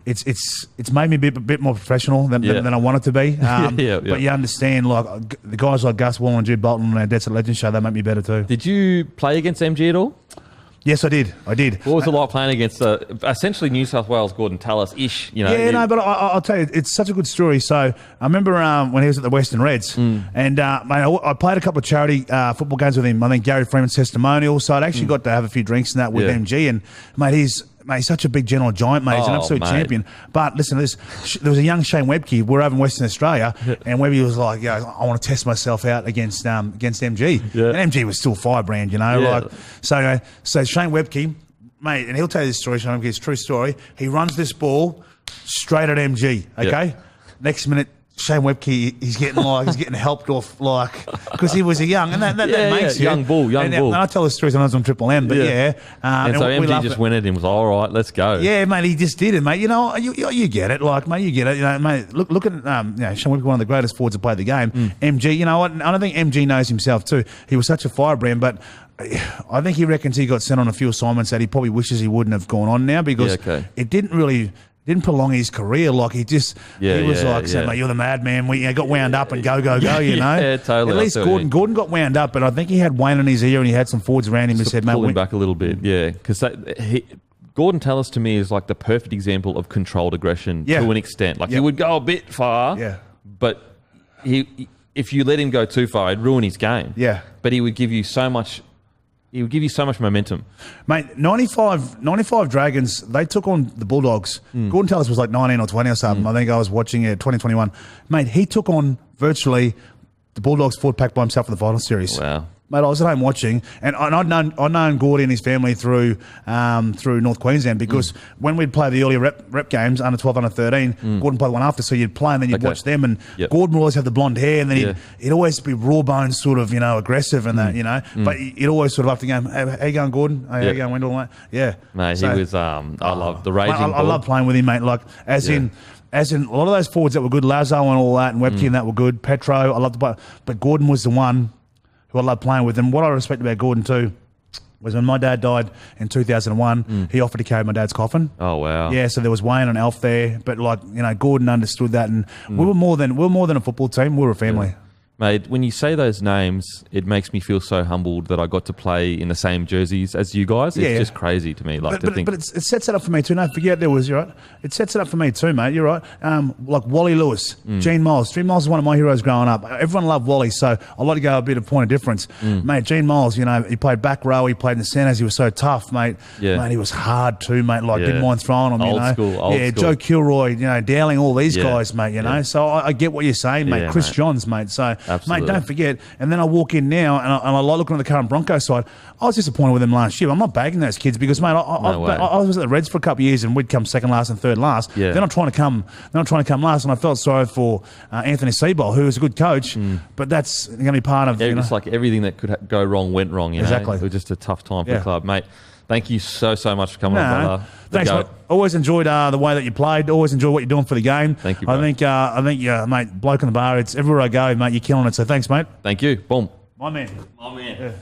It's made me a bit more professional than I wanted to be. But you understand, like the guys like Gus Wallen and Jude Bolton on our Dead Set Legends show, they make me better too. Did you play against MG at all? Yes, I did. What was it like playing against essentially New South Wales Gordon Tallis-ish? But I'll tell you, it's such a good story. So I remember when he was at the Western Reds, and mate, I played a couple of charity football games with him. I think Gary Freeman's testimonial. So I'd actually got to have a few drinks and that with MG, and mate, mate, he's such a big gentle giant, mate. He's an absolute champion. But listen to this. There was a young Shane Webke. We're over in Western Australia, and Webke was like, I want to test myself out against MG. Yeah. And MG was still firebrand, So Shane Webke, mate, and he'll tell you this story, Shane Webke, it's a true story. He runs this ball straight at MG, okay? Yep. Next minute, Shane Webke, he's getting helped off, because he was a young, and that makes you. Young bull. And I tell the story sometimes on Triple M, but and so MG just went at him and was like, all right, let's go. Yeah, mate, he just did it, mate. You get it, mate, you get it. Mate, look at Shane Webke, one of the greatest forwards to play the game. MG, you know what? I don't think MG knows himself too. He was such a firebrand, but I think he reckons he got sent on a few assignments that he probably wishes he wouldn't have gone on now because it didn't prolong his career. He was saying, mate, you're the madman. We got wound up and go, Yeah, totally. At least Gordon got wound up, but I think he had Wayne in his ear and he had some forwards around him who said, mate, pull him back a little bit. Yeah, because Gordon Tallis to me is like the perfect example of controlled aggression to an extent. He would go a bit far, but if you let him go too far, it'd ruin his game. Yeah. But he would give you so much... He would give you so much momentum. Mate, 95 Dragons, they took on the Bulldogs. Gordon Tallis was like 19 or 20 or something. I think I was watching it, 2021. Mate, he took on virtually the Bulldogs forward pack by himself in the final series. Wow. Mate, I was at home watching, and I'd known Gordy and his family through North Queensland because when we'd play the earlier rep games, under 12, under 13, Gordon played one after, so you'd play and then you'd watch them, and Gordon would always have the blonde hair, and then he'd always be raw bones, sort of, aggressive and that, but he'd always sort of after the game, hey, how you going, Gordon? Hey, how you going, Wendell? Yeah. Mate, so, he was, I love the raging I love playing with him, mate, as in a lot of those forwards that were good, Lazo and all that, and Webke and that were good, Petro, I loved the play, but Gordon was the one who I love playing with. And what I respect about Gordon too was when my dad died in 2001, he offered to carry my dad's coffin. Oh, wow. Yeah, so there was Wayne and Alf there, but Gordon understood that, and we were more than a football team, we were a family. Yeah. Mate, when you say those names, it makes me feel so humbled that I got to play in the same jerseys as you guys. It's just crazy to me. But it sets it up for me too. No, forget there was, you're right. It sets it up for me too, mate. You're right. Like Wally Lewis, Gene Miles. Gene Miles is one of my heroes growing up. Everyone loved Wally, so I'd like to go a bit of point of difference. Mate, Gene Miles, he played back row, he played in the centres, he was so tough, mate. Yeah. Mate, he was hard too, mate. Didn't mind throwing him, Old school. Joe Kilroy, Dowling, all these guys, mate, So I get what you're saying, mate. Chris Johns, mate. So, absolutely. Mate, don't forget. And then I walk in now, and I like looking at the current Broncos side. I was disappointed with them last year. I'm not bagging those kids because, mate, I was at the Reds for a couple of years, and we'd come second last and third last. Yeah. They're not trying to come last, and I felt sorry for Anthony Seibold, who was a good coach, but that's going to be part of. It's like everything that could go wrong went wrong. Exactly. It was just a tough time for the club, mate. Thank you so much for coming on, brother. Thanks, mate. Always enjoyed the way that you played. Always enjoy what you're doing for the game. Thank you, bro. I think, mate, bloke in the bar. It's everywhere I go, mate. You're killing it. So thanks, mate. Thank you. Boom. My man. Yeah.